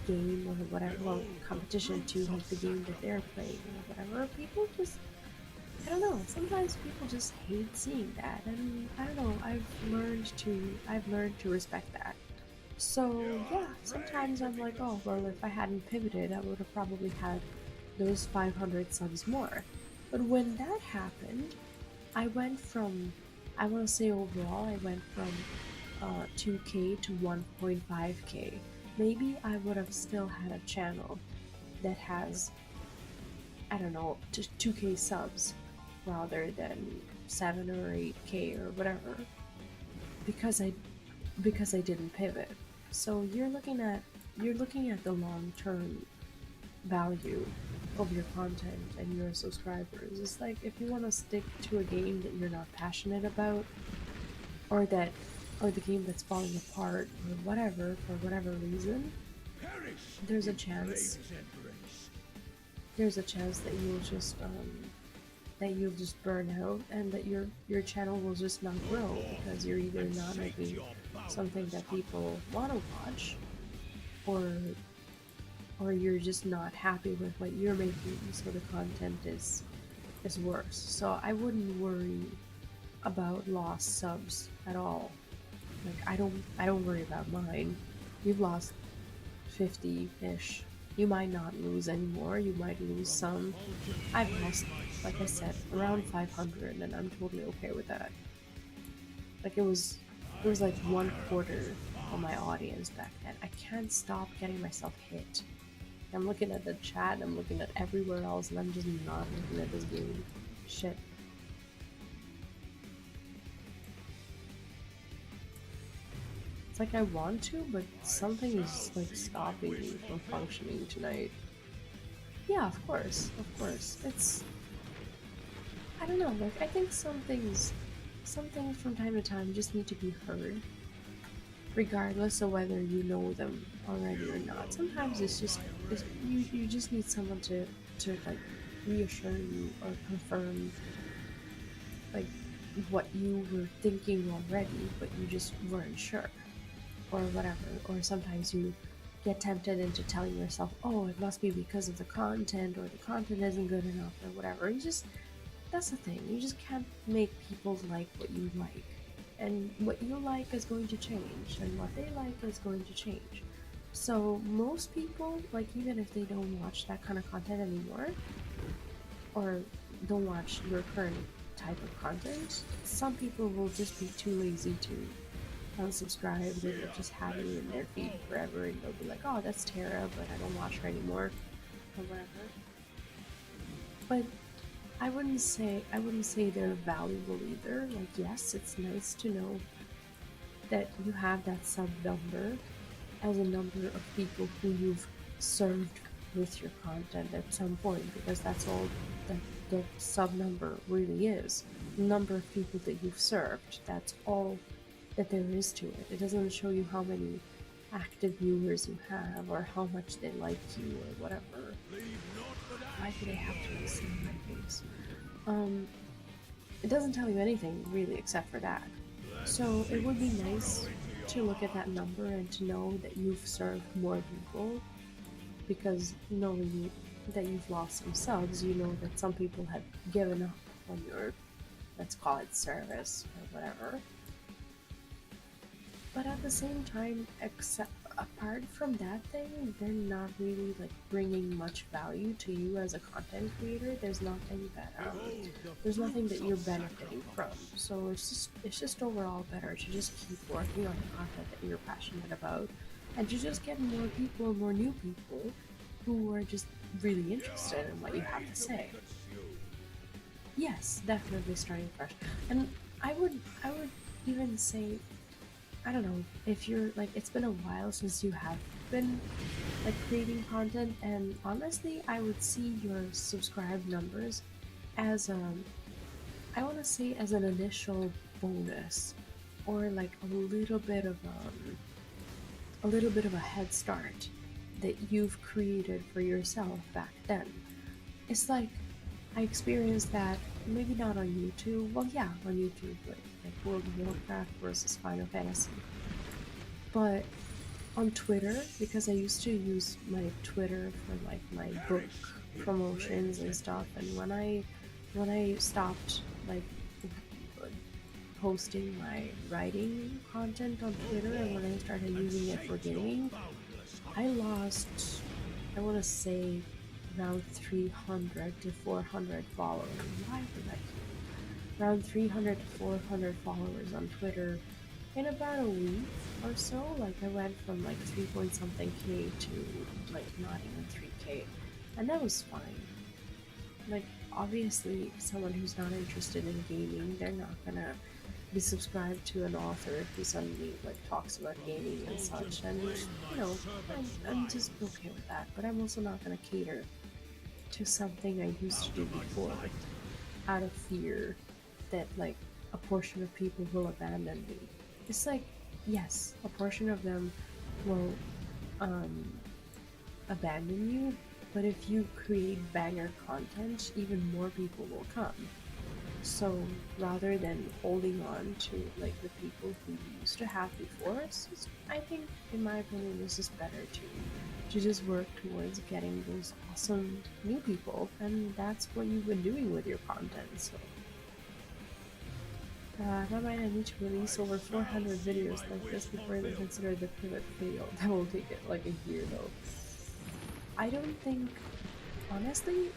game or whatever, well, Behold the competition to fruits of like the game that they're sacrifice. playing or whatever. People just, I don't know. Sometimes people just hate seeing that, and I don't know. I've learned to respect that. You So are yeah, afraid sometimes to I'm be like, oh well, if I consumed. hadn't pivoted, I would have probably had those 500 subs more. But when that happened, I went from, I want to say overall, I went from 2K to 1.5K. Maybe I would have still had a channel that has, I don't know, 2K subs rather than 7 or 8K or whatever because I didn't pivot. So you're looking at the long-term value of your content and your subscribers. It's like if you want to stick to a game that you're not passionate about or that or the game that's falling apart or whatever for whatever reason, Perish there's a in chance flames and grace. there's a chance that you'll just burn out and that your channel will just not Go grow forth because you're either and not sate making your something boundless that hunger. people want to watch or you're just not happy with what you're making so the content is worse. So I wouldn't worry about lost subs at all. Like I don't worry about mine. You've lost 50-ish. You might not lose any more. You might lose From the some. fulgent I've flame lost, my like I said, servants around rise. 500, and I'm totally okay with that. Like it was I like one tire of this quarter of my farce. audience back then. I can't stop getting myself hit. I'm looking at the chat, I'm looking at everywhere else, and I'm just not looking at this game. Shit. It's like I want to, but I something is shall like see my stopping wish me from fulfilled. functioning tonight. Yeah, of course, of course. I don't know, like I think some things from time to time just need to be heard, regardless of whether you know them already You or not. will Sometimes know it's just my you rage. just need someone to like reassure you or confirm like what you were thinking already, but you just weren't sure or whatever. Or sometimes you get tempted into telling yourself, "Oh, it must be because of the content, or the content isn't good enough, or whatever." You just That's the thing. You just can't make people like what you like. And what you like is going to change, and what they like is going to change. So, most people, like, even if they don't watch that kind of content anymore, or don't watch your current type of content, some people will just be too lazy to unsubscribe. They will Fear just have you lest in your their feed foes forever, and they'll be like, oh, that's Tara, but I don't watch her anymore, or whatever. But I wouldn't say they're valuable either. Like, yes, it's nice to know that you have that sub number as a number of people who you've served with your content at some point, because that's all that the sub number really is. The number of people that you've served. That's all that there is to it. It doesn't show you how many active viewers you have or how much they like you or whatever. leave naught but Why ash do they in have your to see wake. my face? Um, it doesn't tell you anything really except for that. Let So it would sweet be sorrow nice into to your look at that heart. number and to know that you've served more people, because knowing that you've lost some subs, you know that some people have given up on your, let's call it, service or whatever. But at the same time, except apart from that thing, they're not really like bringing much value to you as a content creator. Behold the There's nothing fruits that of you're benefiting from. sacrifice. So it's just overall better to just keep working on the content that you're passionate about, and to just get more people, more new people who are just really You are interested in what you have afraid to to be say. consumed. Yes, definitely starting fresh. And I would even say, I don't know, if you're like, it's been a while since you have been like creating content, and honestly, I would see your subscribe numbers as I want to say as an initial bonus, or like a little bit of a head start that you've created for yourself back then. It's like I experienced that maybe not on YouTube. Well, yeah, on YouTube, like World of Warcraft versus Final Fantasy, but on Twitter because I used to use my Twitter for like my book promotions and stuff. And when I stopped like posting my writing content on Twitter and when I started using it for gaming, I lost, I want to say, around 300 to 400 followers. Why would I keep around 300 to 400 followers on Twitter in about a week or so? Like I went from like 3 point something K to like not even 3K, and that was fine. Like obviously, someone who's not interested in gaming, they're not gonna be subscribed to an author who suddenly like talks about gaming and such, and you know, I'm just okay with that. But I'm also not gonna cater to something I used to do before out of fear that like a portion of people will abandon me. It's like, yes, a portion of them will um, abandon you, but if you create banger content, even more people will come. So rather than holding on to like the people who you used to have before, I think, in my opinion, it's just better to just work towards getting those awesome new people, and that's what you've been doing with your content. So that might I need to release over 400 videos like this before they consider the pivot failed. That will take it like a year though. I don't think, honestly,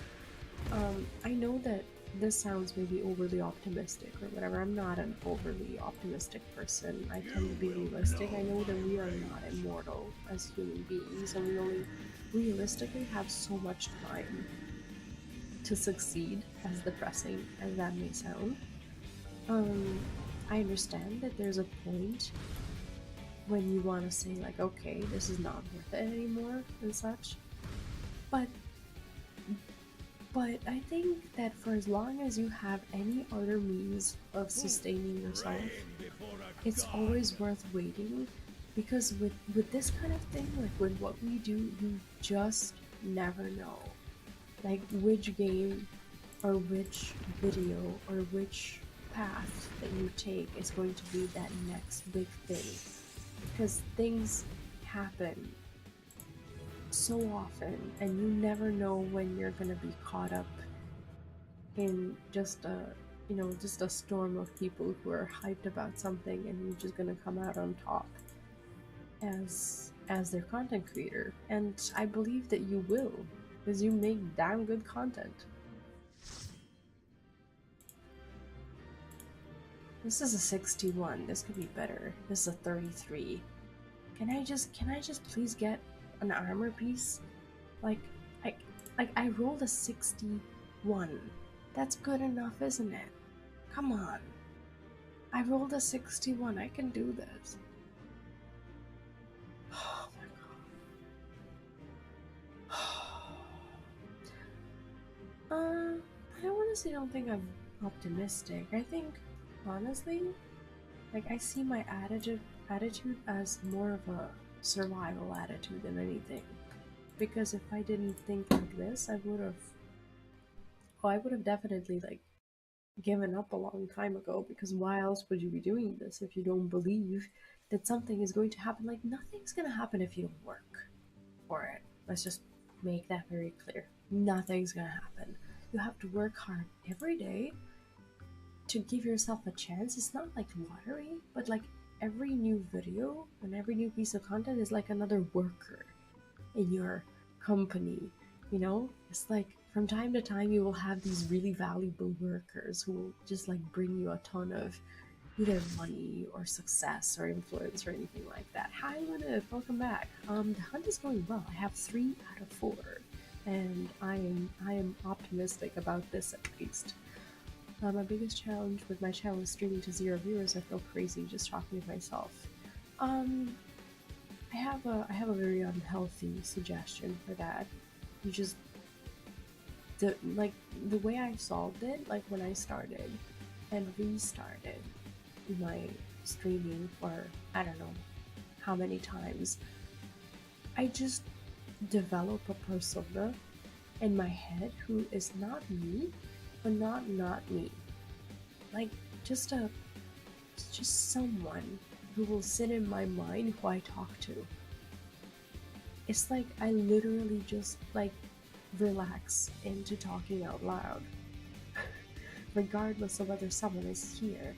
I know that this sounds maybe overly optimistic or whatever. I'm not an overly optimistic person. I tend to be realistic. I know that we are not immortal as human beings, and we only realistically have so much time to succeed, as depressing as that may sound. Um, I understand that there's a point when you want to say, like, okay, this is not worth it anymore and such. But But I think that for as long as you have any other means of sustaining yourself, it's always worth waiting, because with this kind of thing, like with what we do, you just never know. Like which game or which video or which path that you take is going to be that next big thing. Because things happen so often and you never know when you're going to be caught up in just a, just a storm of people who are hyped about something, and you're just gonna come out on top as their content creator. And I believe that you will, because you make damn good content. This is a 61. This could be better. This is a 33. Can I just please get an armor piece? Like I I rolled a 61. That's good enough, isn't it? Come on. I rolled a 61. I can do this. Oh my god. I honestly don't think I'm optimistic. I think, honestly, like I see my attitude as more of a survival attitude than anything. Because if I didn't think like this, I would have definitely like given up a long time ago. Because why else would you be doing this if you don't believe that something is going to happen? Like nothing's gonna happen if you don't work for it. Let's just make that very clear. Nothing's gonna happen. You have to work hard every day to give yourself a chance. It's not like lottery, but like every new video and every new piece of content is like another worker in your company. It's like from time to time you will have these really valuable workers who will just like bring you a ton of either money or success or influence or anything like that. Hi, Lynette, welcome back. The hunt is going well. I have 3 out of 4, and I am optimistic about this at least. My biggest challenge with my channel is streaming to 0 viewers. I feel crazy just talking to myself. Um, I have a very unhealthy suggestion for that. You just the way I solved it, like when I started and restarted my streaming for I don't know how many times, I just develop a persona in my head who is not me, but not me. Like just a just someone who will sit in my mind who I talk to. It's like I literally just like relax into talking out loud, regardless of whether someone is here,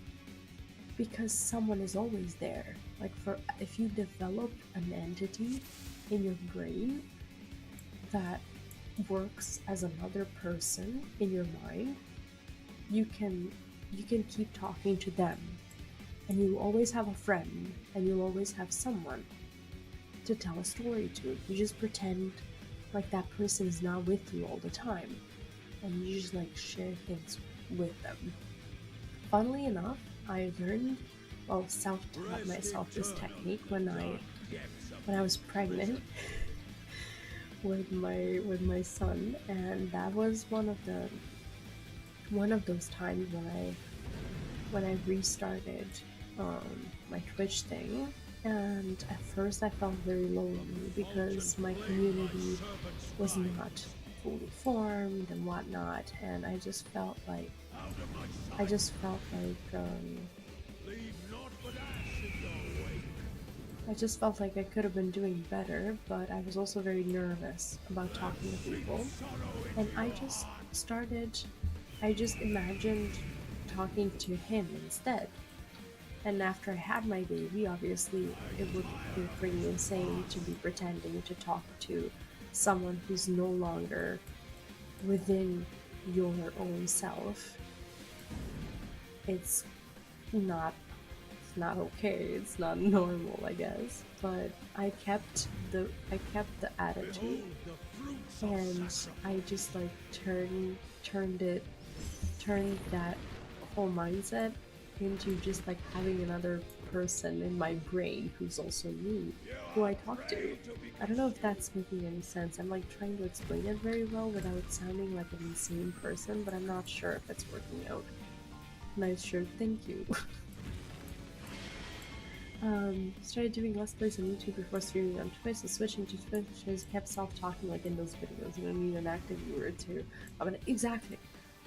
because someone is always there. Like for if you develop an entity in your brain that works as another person in your mind, you can keep talking to them, and you always have a friend, and you'll always have someone to tell a story to. You just pretend like that person is not with you all the time, and you just like share things with them. Funnily enough, I learned, well, self-taught myself this technique when I was pregnant with my son, and that was one of those times when I restarted my Twitch thing. And at first I felt very lonely because my community was not fully formed and whatnot, and I just felt like I just felt like I could have been doing better, but I was also very nervous about talking to people. And I just imagined talking to him instead. And after I had my baby, obviously it would bring me insane to be pretending to talk to someone who's no longer within your own self. It's not it's not okay. It's not normal, I guess. But I kept the attitude, and I just like turned that whole mindset into just like having another person in my brain who's also me, who I talk to. I don't know if that's making any sense. I'm like trying to explain it very well without sounding like an insane person, but I'm not sure if it's working out. Nice shirt, thank you. Started doing Let's Plays on YouTube before streaming on Twitch, so switching to Twitch just kept self-talking like in those videos. You don't need an active viewer to... exactly.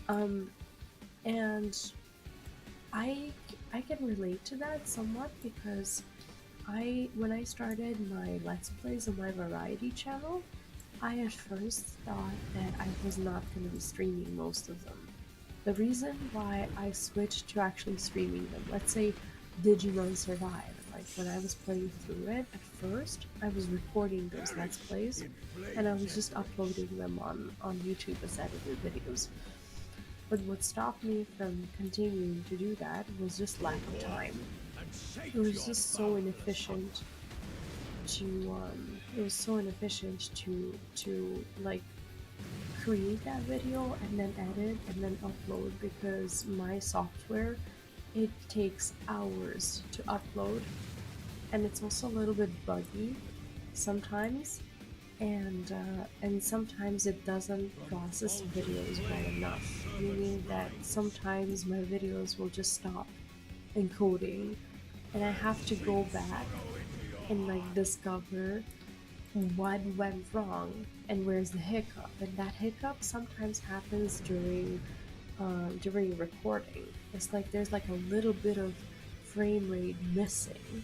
And I can relate to that somewhat because when I started my Let's Plays on my variety channel, I at first thought that I was not going to be streaming most of them. The reason why I switched to actually streaming them, let's say Digimon Survive, like when I was playing through it, at first I was recording those Let's Plays and I was just uploading them on YouTube as edited videos. But what stopped me from continuing to do that was just lack of time. It was just so inefficient to like create that video and then edit and then upload, because my software, it takes hours to upload, and it's also a little bit buggy sometimes, and sometimes it doesn't process videos well enough, meaning that sometimes my videos will just stop encoding, and I have to go back and like discover what went wrong and where's the hiccup. And that hiccup sometimes happens during recording. It's like there's like a little bit of frame rate missing,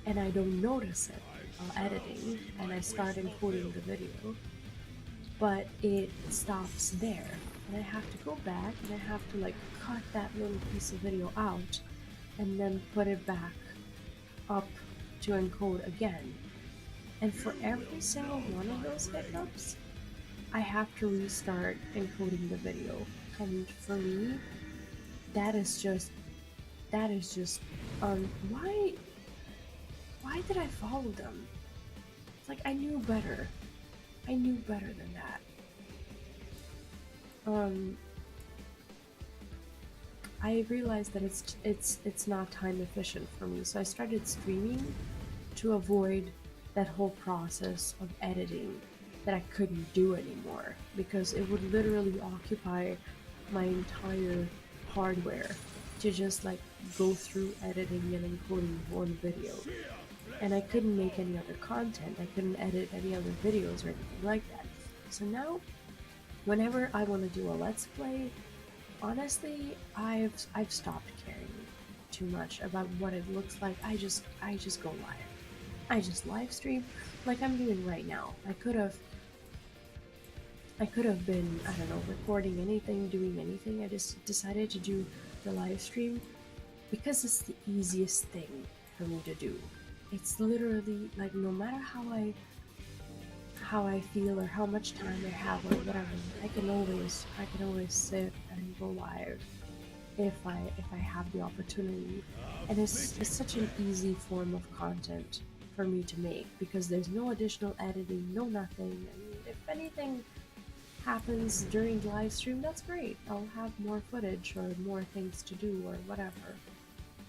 and I don't notice it while editing, and I start encoding the video, but it stops there, and I have to go back and I have to like cut that little piece of video out and then put it back up to encode again. And for every single one of those hiccups, I have to restart encoding the video. And for me, that is just why did I follow them? It's like I knew better. I knew better than that. I realized that it's not time efficient for me, so I started streaming to avoid that whole process of editing that I couldn't do anymore because it would literally occupy my entire hardware to just like go through editing and encoding one video. And I couldn't make any other content. I couldn't edit any other videos or anything like that. So now, whenever I want to do a let's play, honestly, I've stopped caring too much about what it looks like. I just go live. I just live stream like I'm doing right now. I could have been, I don't know, recording anything, doing anything. I just decided to do the live stream because it's the easiest thing for me to do. It's literally like no matter how I feel or how much time I have or whatever, I can always sit and go live if I have the opportunity. And it's such an easy form of content for me to make because there's no additional editing, no nothing. And if anything happens during the live stream, that's great. I'll have more footage or more things to do or whatever.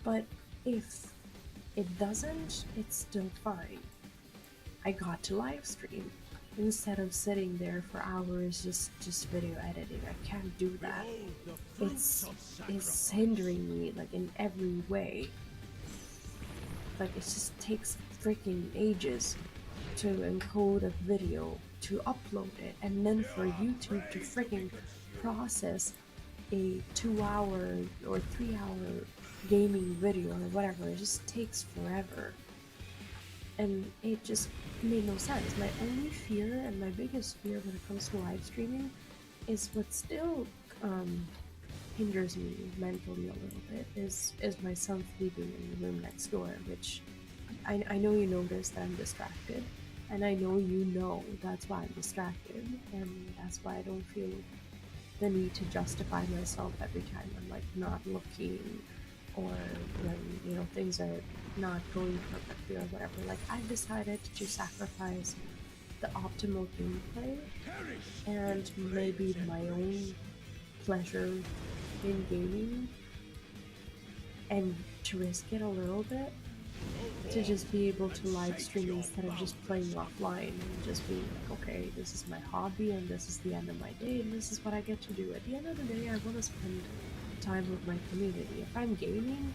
But if it doesn't, it's still fine. I got to live stream instead of sitting there for hours just video editing. I can't do that. It's hindering me like in every way. Like it just takes freaking ages to encode a video, to upload it, and then for YouTube to freaking process a 2 hour or 3 hour gaming video or whatever. It just takes forever. And it just made no sense. My only fear and my biggest fear when it comes to live streaming is what still hinders me mentally a little bit is my son sleeping in the room next door, which I know you noticed that I'm distracted, and I know you know that's why I'm distracted, and that's why I don't feel the need to justify myself every time I'm like not looking or when things are not going perfectly or whatever. Like I've decided to sacrifice the optimal gameplay and maybe my own pleasure in gaming and to risk it a little bit to just be able to live stream instead of just playing offline and just being like, okay, this is my hobby and this is the end of my day and this is what I get to do. At the end of the day, I want to spend time with my community. If I'm gaming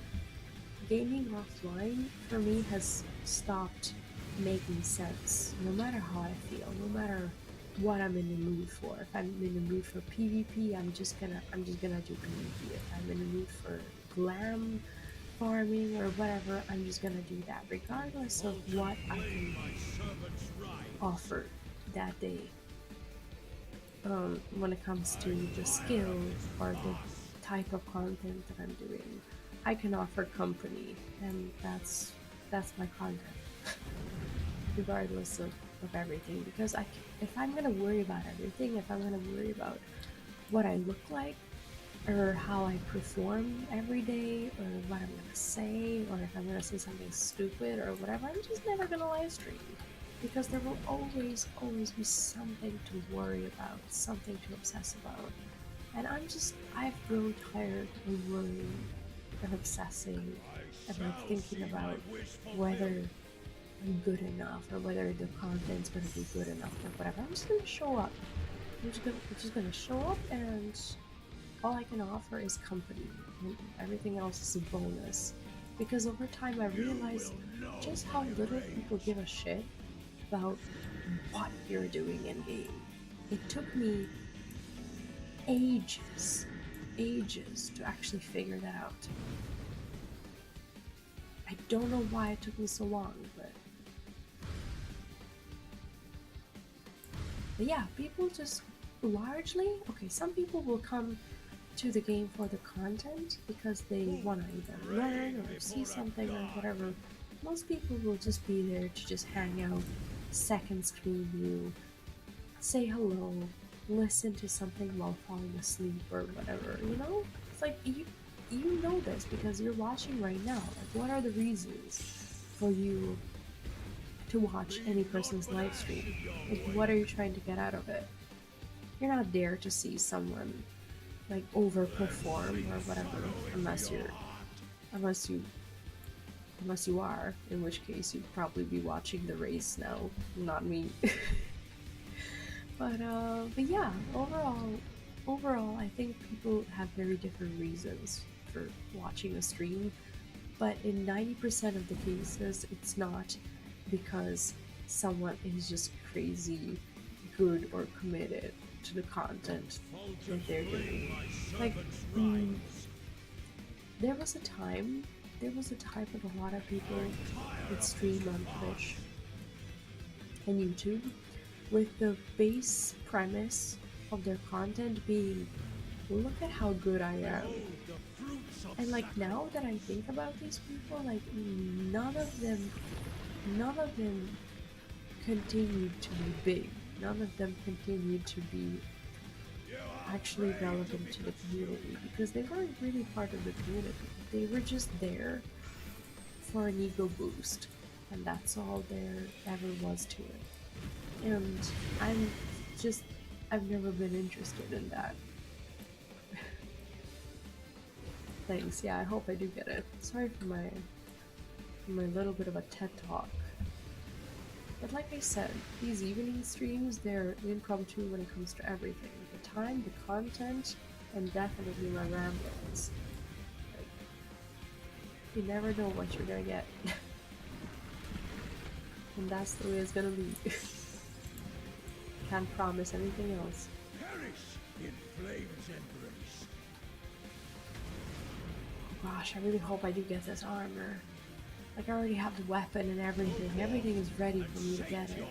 offline for me has stopped making sense. No matter how I feel, no matter what I'm in the mood for. If I'm in the mood for PvP, I'm just gonna do PvP. If I'm in the mood for glam farming or whatever, I'm just gonna do that, regardless of what I can offer that day. When it comes to the skill or the type of content that I'm doing, I can offer company, and that's my content, regardless of everything. Because if I'm gonna worry about everything, if I'm gonna worry about what I look like, or how I perform every day, or what I'm gonna say, or if I'm gonna say something stupid or whatever, I'm just never gonna live stream. Because there will always be something to worry about, something to obsess about. And I've grown tired of worrying and obsessing and like thinking about whether I'm good enough or whether the content's gonna be good enough or whatever. I'm just gonna show up. I'm just gonna show up, and all I can offer is company, and everything else is a bonus. Because over time I realized just how little people give a shit about what you're doing in game. It took me ages to actually figure that out. I don't know why it took me so long, but yeah, people just largely, okay, some people will come to the game for the content because they want to either learn or see something or whatever. Most people will just be there to just hang out, second screen view, say hello, listen to something while falling asleep or whatever, you know? It's like you know this because you're watching right now. Like what are the reasons for you to watch any person's live stream? Like what are you trying to get out of it? You're not there to see someone like overperform or whatever unless you unless you are, in which case you'd probably be watching the race now, not me. But yeah, overall, I think people have very different reasons for watching a stream. But in 90% of the cases, it's not because someone is just crazy good or committed to the content that they're doing. Like, mm, there was a time, there was a time when a lot of people would stream on Twitch and YouTube with the base premise of their content being, look at how good I am. And like now that I think about these people, like none of them continued to be big. None of them continued to be actually relevant to the community because they weren't really part of the community. They were just there for an ego boost, and that's all there ever was to it. And I'm just, I've never been interested in that. Thanks. Yeah, I hope I do get it. Sorry for my little bit of a TED talk. But like I said, these evening streams, they're impromptu when it comes to everything. The time, the content, and definitely my ramblings. Like, you never know what you're gonna get. And that's the way it's gonna be. Can't promise anything else. Perish in flame's embrace. Oh gosh, I really hope I do get this armor. Like, I already have the weapon and everything. Everything is ready for me to get it.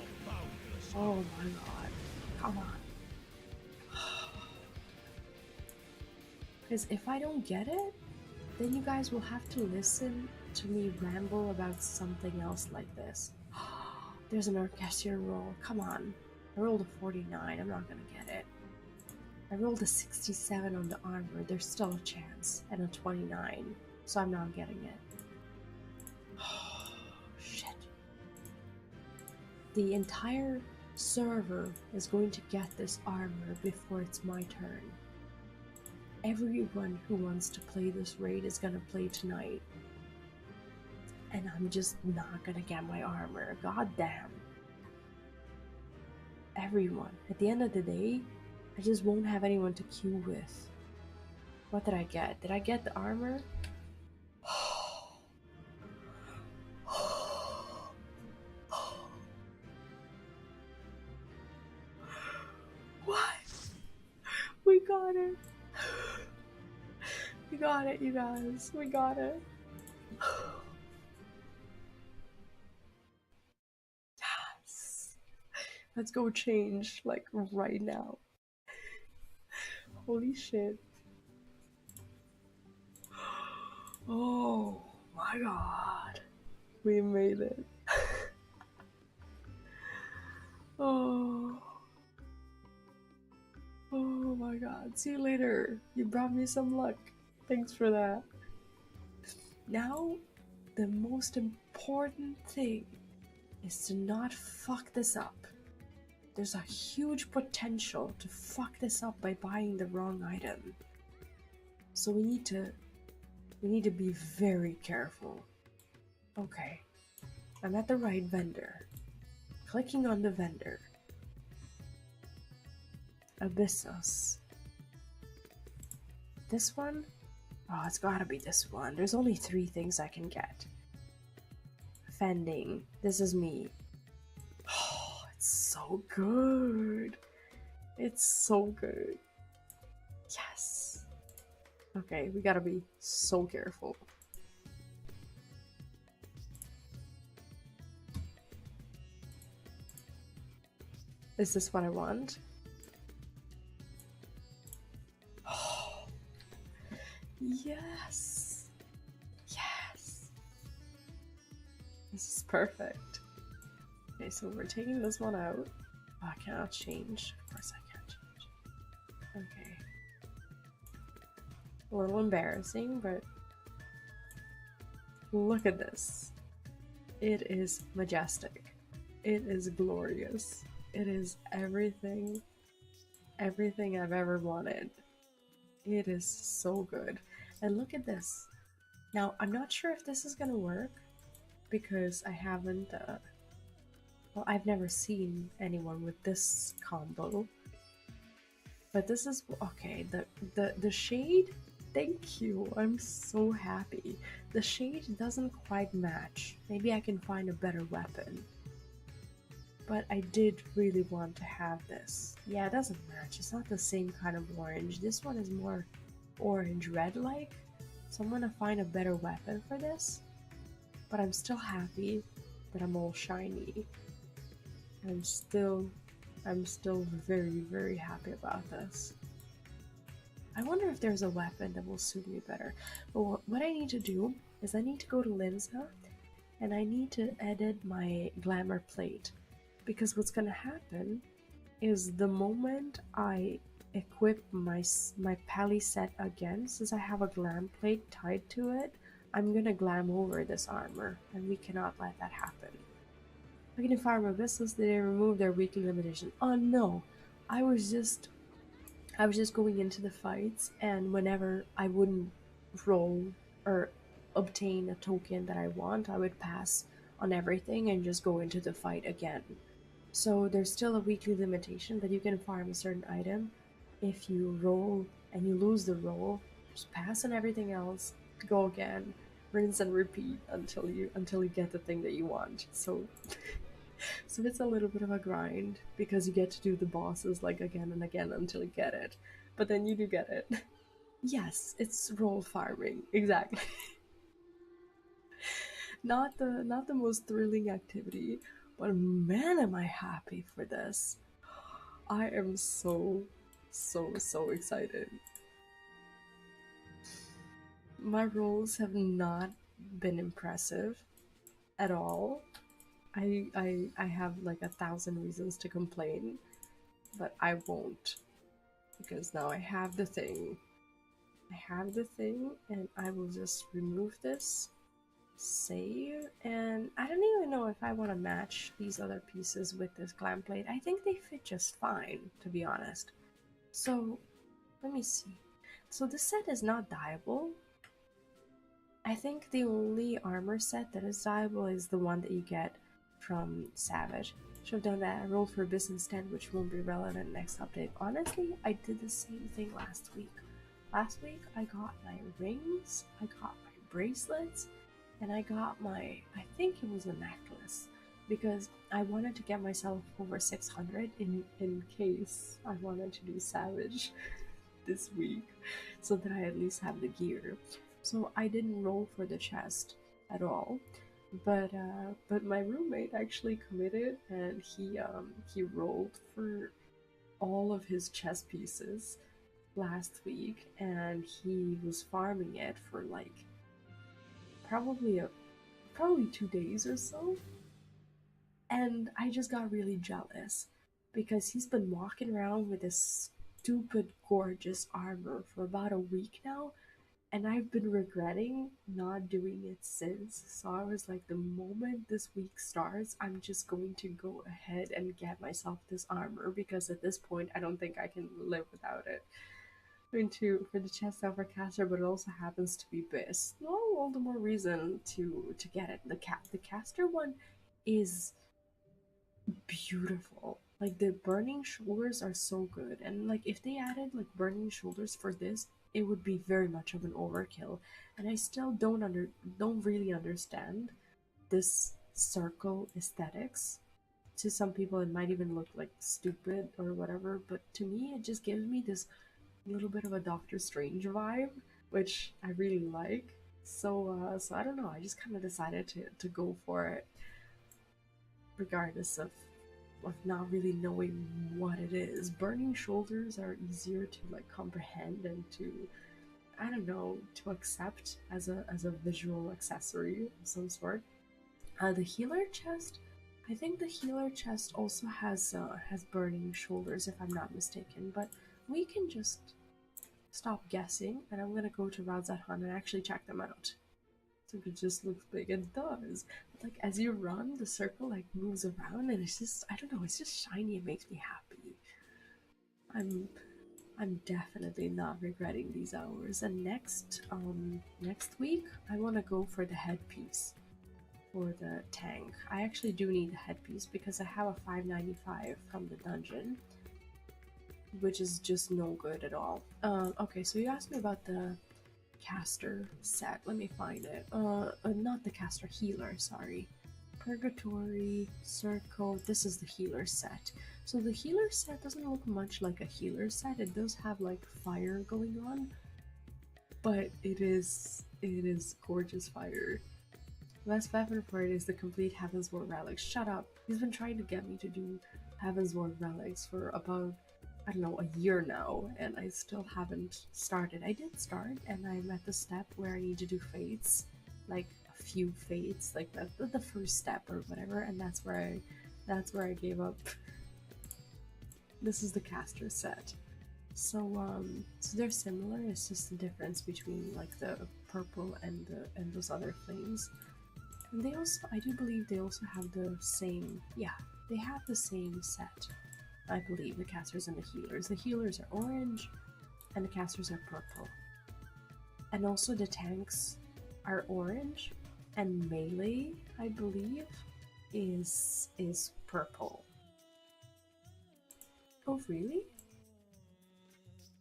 Oh my god. Come on. Because if I don't get it, then you guys will have to listen to me ramble about something else like this. There's an orchestrion roll. Come on. I rolled a 49. I'm not gonna get it. I rolled a 67 on the armor. There's still a chance. And a 29. So I'm not getting it. Shit. The entire server is going to get this armor before it's my turn. Everyone who wants to play this raid is gonna play tonight. And I'm just not gonna get my armor. God damn. Everyone. At the end of the day, I just won't have anyone to queue with. What did I get? Did I get the armor? What? We got it. We got it, you guys. We got it. Yes. Let's go change, like, right now. Holy shit. Oh my god. We made it. Oh. Oh my god. See you later. You brought me some luck. Thanks for that. Now, the most important thing is to not fuck this up. There's a huge potential to fuck this up by buying the wrong item. So we need to be very careful. Okay. I'm at the right vendor. Clicking on the vendor. Abyssos. This one? Oh, it's gotta be this one. There's only 3 things I can get. Fending. This is me. Oh, it's so good. It's so good. Yes. Okay, we gotta be so careful. Is this what I want? Oh, yes. Yes. This is perfect. Okay, so we're taking this one out. Oh, I cannot change. Of course I can't change. Okay. A little embarrassing, but look at this. It is majestic. It is glorious. It is everything I've ever wanted. It is so good. And look at this. Now, I'm not sure if this is gonna work because I haven't Well, I've never seen anyone with this combo, but this is okay. The shade, thank you. I'm so happy. The shade doesn't quite match. Maybe I can find a better weapon. But I did really want to have this. Yeah, it doesn't match. It's not the same kind of orange. This one is more orange red like. So I'm gonna find a better weapon for this. But I'm still happy that I'm all shiny. I'm still I'm still very happy about this. I wonder if there's a weapon that will suit me better. But what I need to do is I need to go to Linza and I need to edit my glamour plate. Because what's gonna happen is the moment I equip my pally set again, since I have a glam plate tied to it, I'm gonna glam over this armor, and we cannot let that happen. Looking to Farm Abyssos, they removed their weekly limitation. Oh no! I was just I was just going into the fights, and whenever I wouldn't roll or obtain a token that I want, I would pass on everything and just go into the fight again. So there's still a weekly limitation that you can farm a certain item. If you roll and you lose the roll, just pass on everything else, go again, rinse and repeat until you get the thing that you want. So it's a little bit of a grind because you get to do the bosses like again and again until you get it. But then you do get it. Yes, it's roll farming. Exactly. Not the most thrilling activity, but man am I happy for this. I am so excited. My rolls have not been impressive at all. I have like 1,000 reasons to complain, but I won't because now I have the thing. I have the thing, and I will just remove this, save, and I don't even know if I want to match these other pieces with this glam plate. I think they fit just fine, to be honest. So, let me see. So this set is not dyeable. I think the only armor set that is dyeable is the one that you get from Savage. Should have done that. I rolled for Abyss instead, which won't be relevant next update. Honestly, I did the same thing last week. Last week, I got my rings, I got my bracelets, and I got I think it was a necklace, because I wanted to get myself over 600 in case I wanted to do Savage this week, so that I at least have the gear. So I didn't roll for the chest at all, but my roommate actually committed, and he rolled for all of his chess pieces last week, and he was farming it for like probably 2 days or so, and I just got really jealous because he's been walking around with this stupid gorgeous armor for about a week now, and I've been regretting not doing it since. So I was like, the moment this week starts, I'm just going to go ahead and get myself this armor because at this point I don't think I can live without it. Into for the chest overcaster, but it also happens to be Biss. Well, all the more reason to get it. The caster one is beautiful. Like the burning shoulders are so good, and like if they added like burning shoulders for this, it would be very much of an overkill. And I still don't really understand this circle aesthetics. To some people, it might even look like stupid or whatever, but to me, it just gives me this little bit of a Doctor Strange vibe, which I really like. So I don't know. I just kind of decided to go for it, regardless of not really knowing what it is. Burning shoulders are easier to like comprehend and to I don't know to accept as a visual accessory of some sort. The healer chest. I think the healer chest also has burning shoulders if I'm not mistaken, but we can just stop guessing, and I'm gonna go to Radzahan and actually check them out. So it just looks big, it does. But like as you run, the circle like moves around, and it's just I don't know, it's just shiny. It makes me happy. I'm I'm definitely not regretting these hours. And next week I want to go for the headpiece. for the tank. I actually do need the headpiece because I have a 595 from the dungeon, which is just no good at all. Okay, so you asked me about the caster set. Let me find it. Not the caster, healer, sorry. Purgatory, Circle, this is the healer set. So the healer set doesn't look much like a healer set. It does have like fire going on, but it is gorgeous fire. Last weapon for it is the complete Heavensward relics. Shut up. He's been trying to get me to do Heavensward relics for about, I don't know, a year now, and I still haven't started. I did start, and I'm at the step where I need to do fates, like a few fates, like the first step or whatever, and that's where I gave up. This is the caster set. So they're similar. It's just the difference between like the purple and those other flames. And they also, I do believe they also have the same, yeah, they have the same set. I believe the casters and the healers. The healers are orange, and the casters are purple. And also the tanks are orange, and melee, I believe, is purple. Oh, really?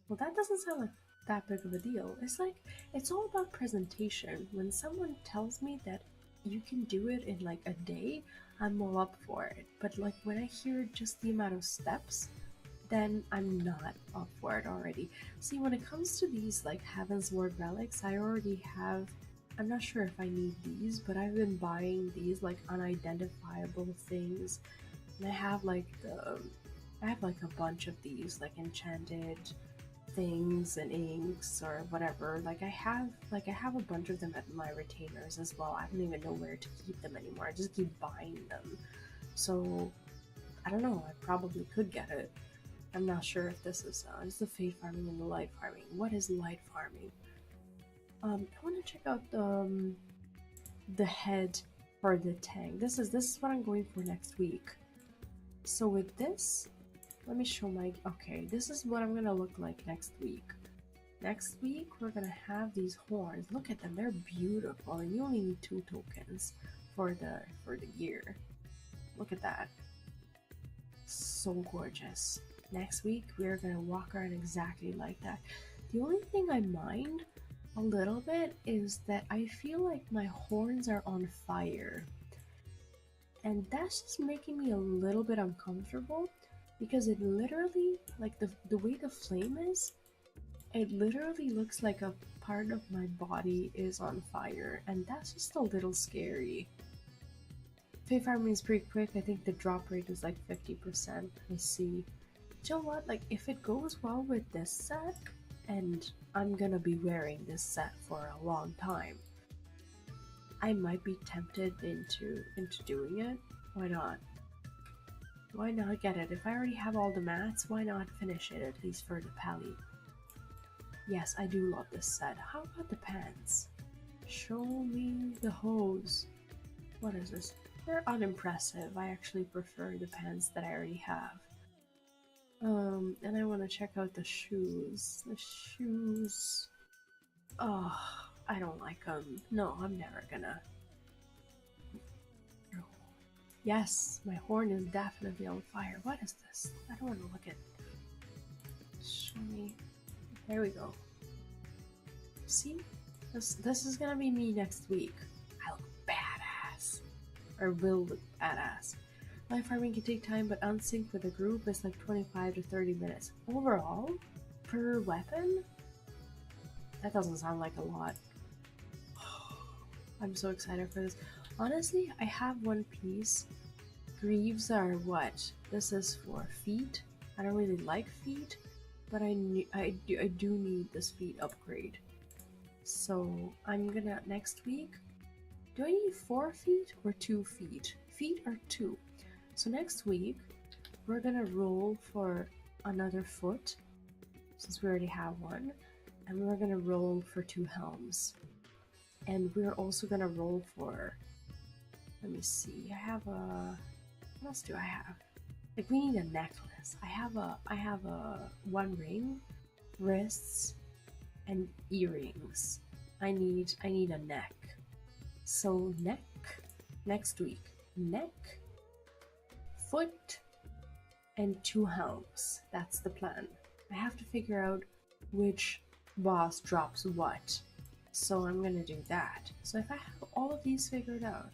Well, that doesn't sound like that big of a deal. It's like, it's all about presentation. When someone tells me that you can do it in like a day, I'm all up for it. But like when I hear just the amount of steps, then I'm not up for it already. See, when it comes to these like Heavensward relics, I already have, I'm not sure if I need these, but I've been buying these like unidentifiable things. And I have like a bunch of these like enchanted things and inks or whatever. Like I have a bunch of them at my retainers as well. I don't even know where to keep them anymore. I just keep buying them. So I don't know, I probably could get it. I'm not sure if this is the fade farming and the light farming. What is light farming? I want to check out the head for the tank. This is what I'm going for next week. So with this, let me show my, okay, this is what I'm gonna look like next week. Next week, we're gonna have these horns. Look at them, they're beautiful, and you only need 2 tokens for the year. Look at that. So gorgeous. Next week, we're gonna walk around exactly like that. The only thing I mind a little bit is that I feel like my horns are on fire. And that's just making me a little bit uncomfortable because it literally, like the way the flame is, it literally looks like a part of my body is on fire, and that's just a little scary. Fade farming is pretty quick. I think the drop rate is like 50%. I see. You know what? Like, if it goes well with this set, and I'm gonna be wearing this set for a long time, I might be tempted into doing it. Why not? Why not get it? If I already have all the mats, why not finish it, at least for the pally? Yes, I do love this set. How about the pants? Show me the hose. What is this? They're unimpressive. I actually prefer the pants that I already have. And I want to check out the shoes. The shoes... Oh, I don't like them. No, I'm never gonna. Yes, my horn is definitely on fire. What is this? I don't want to look at. Show me. There we go. See? This is gonna be me next week. I look badass. Or will look badass. Live farming can take time, but unsync with a group is like 25 to 30 minutes. Overall, per weapon? That doesn't sound like a lot. I'm so excited for this. Honestly, I have one piece. Greaves are what? This is for feet. I don't really like feet, but I do need this feet upgrade. So I'm gonna, next week, do I need 4 feet or 2 feet? Feet are 2. So next week, we're gonna roll for another foot, since we already have one, and we're gonna roll for 2 helms. And we're also gonna roll for, let me see, I have a, what else do I have? Like, we need a necklace. I have a 1 ring, wrists, and earrings. I need a neck. So neck, Next week, neck, foot, and 2 helms. That's the plan. I have to figure out which boss drops what. So I'm gonna do that. So if I have all of these figured out,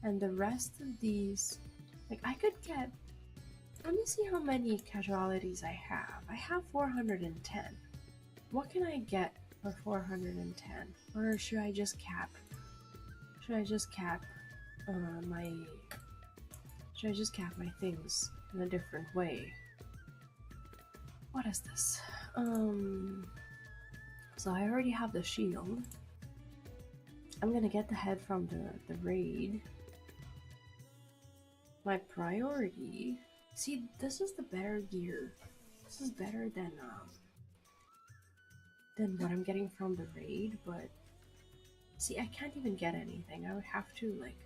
and the rest of these, like I could get, let me see how many casualties I have. I have 410. What can I get for 410? Or should I just cap? Should I just cap my... Should I just cap my things in a different way? What is this? So I already have the shield. I'm gonna get the head from the raid. My priority... See, this is the better gear. This is better than what I'm getting from the raid, but... See, I can't even get anything. I would have to, like,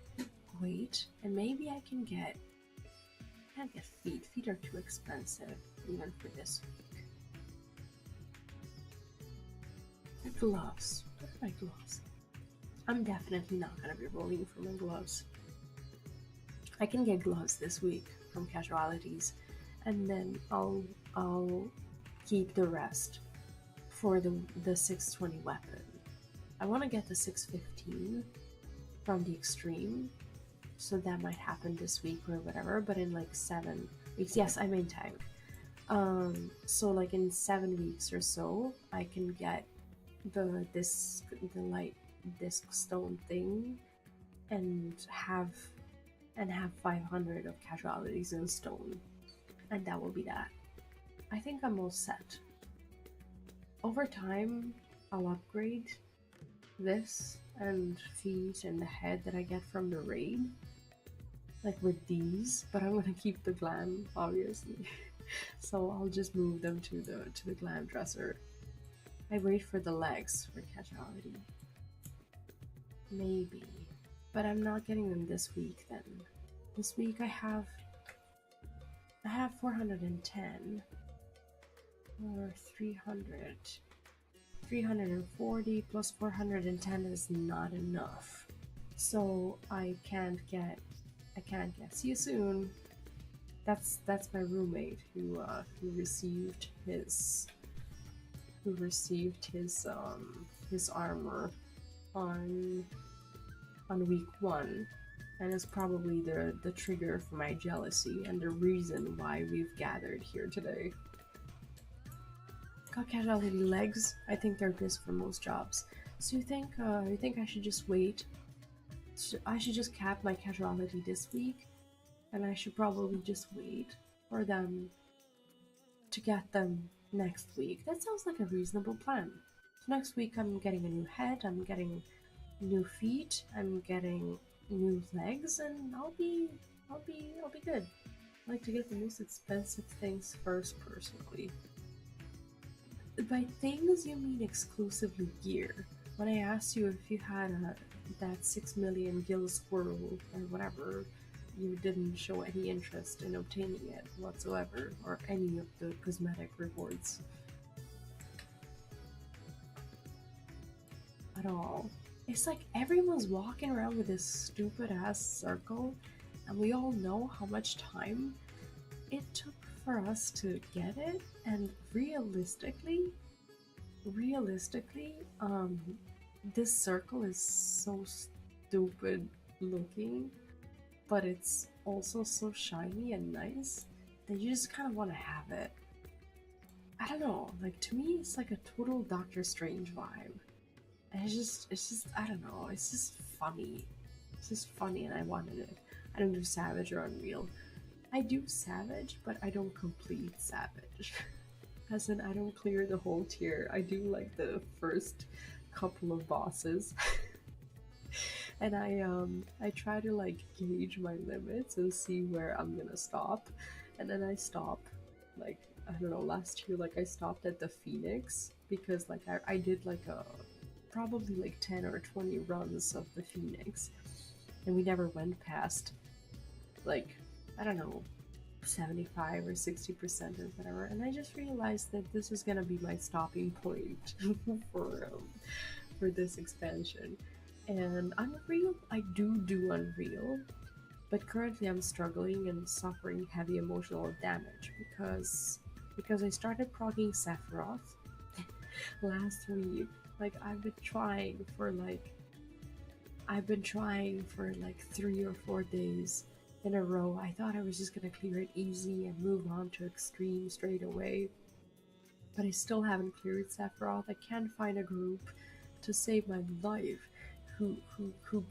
wait, and maybe I can get... I can't get feet. Feet are too expensive, even for this week. Gloves. Look at my gloves. I'm definitely not gonna be rolling for my gloves. I can get gloves this week from casualties, and then I'll keep the rest for the 620 weapon. I want to get the 615 from the extreme, so that might happen this week or whatever. But in like 7 weeks, yes, I'm in tank. So like in 7 weeks or so, I can get the light disc stone thing, and have 500 of casualties in stone, and that will be that. I think I'm all set. Over time, I'll upgrade this and feet and the head that I get from the raid, like with these, but I'm gonna keep the glam, obviously. So I'll just move them to the glam dresser. I wait for the legs for casualty. Maybe. But I'm not getting them this week then. This week I have 410 or 300. 340 plus 410 is not enough. So I can't get. See you soon. That's my roommate who received his armor on week 1, and is probably the trigger for my jealousy and the reason why we've gathered here today. Got casualty legs. I think they're good for most jobs. So you think I should just wait? I should just cap my casualty this week, and I should probably just wait for them to get them next week. That sounds like a reasonable plan. So next week I'm getting a new head, I'm getting new feet, I'm getting new legs, and I'll be good. I like to get the most expensive things first, personally. By things, you mean exclusively gear. When I asked you if you had that 6 million gill squirrel or whatever, you didn't show any interest in obtaining it whatsoever, or any of the cosmetic rewards at all. It's like everyone's walking around with this stupid ass circle, and we all know how much time it took for us to get it, and realistically, this circle is so stupid looking, but it's also so shiny and nice that you just kind of want to have it. I don't know, like, to me it's like a total Doctor Strange vibe. And it's just I don't know, it's just funny. It's just funny, and I wanted it. I don't do Savage or Unreal. I do Savage, but I don't complete Savage. As in, I don't clear the whole tier. I do like the first couple of bosses. And I try to like gauge my limits and see where I'm gonna stop. And then I stop, like, I don't know, last year, like, I stopped at the Phoenix, because like I did like probably like 10 or 20 runs of the Phoenix, and we never went past, like, I don't know, 75 or 60% or whatever. And I just realized that this is gonna be my stopping point for this expansion. And Unreal, I do Unreal, but currently I'm struggling and suffering heavy emotional damage because I started progging Sephiroth last week. Like I've been trying for like 3 or 4 days in a row. I thought I was just gonna clear it easy and move on to extreme straight away, but I still haven't cleared Sephiroth. I can't find a group to save my life who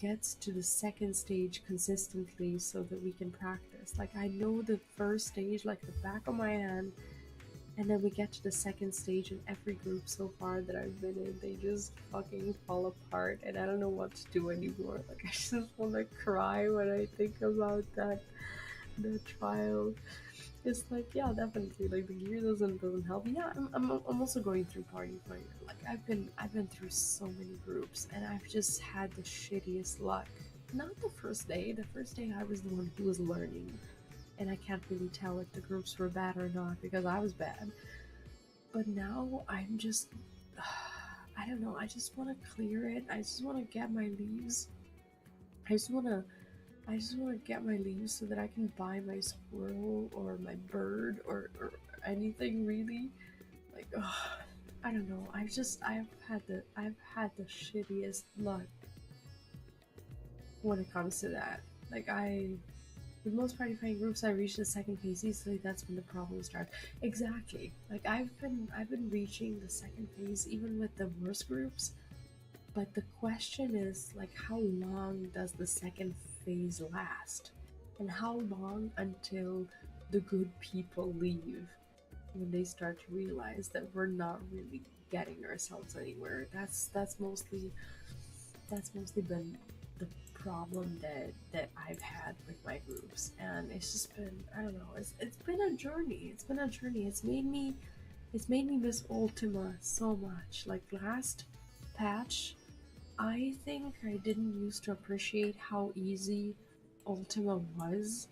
gets to the second stage consistently so that we can practice. Like I know the first stage like the back of my hand, and then we get to the second stage, and every group so far that I've been in, they just fucking fall apart, and I don't know what to do anymore. Like I just want to cry when I think about that trial. It's like, yeah, definitely. Like the gear doesn't help. Yeah, I'm also going through Party Fighter. Like I've been through so many groups, and I've just had the shittiest luck. Not the first day. The first day I was the one who was learning, and I can't really tell if the groups were bad or not because I was bad. But now I'm just, I don't know. I just want to clear it. I just want to get my leaves. I just want to I just want to get my leaves so that I can buy my squirrel or my bird or anything really. Like, I don't know. I've had the shittiest luck when it comes to that. Like with most party fighting groups, I reach the second phase easily. That's when the problems start. Exactly. Like I've been reaching the second phase even with the worst groups. But the question is, like, how long does the second phase last? And how long until the good people leave when they start to realize that we're not really getting ourselves anywhere? That's mostly been the problem that I've had with my groups, and it's just been, I don't know, it's been a journey. It's been a journey. It's made me miss Ultima so much. Like last patch, I think I didn't used to appreciate how easy Ultima was,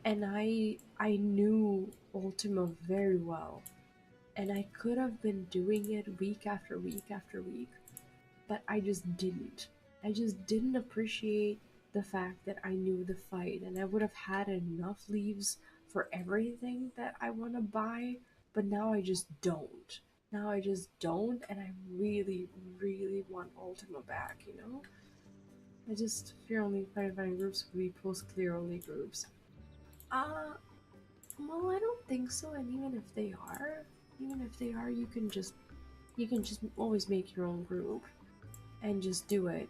and I knew Ultima very well, and I could have been doing it week after week after week, but I just didn't. I just didn't appreciate the fact that I knew the fight, and I would have had enough leaves for everything that I want to buy, but now I just don't. Now I just don't, and I really, really want Ultima back, you know? I just fear only firefighting groups will be post clear only groups. Uh, well, I don't think so. And even if they are, you can just always make your own group and just do it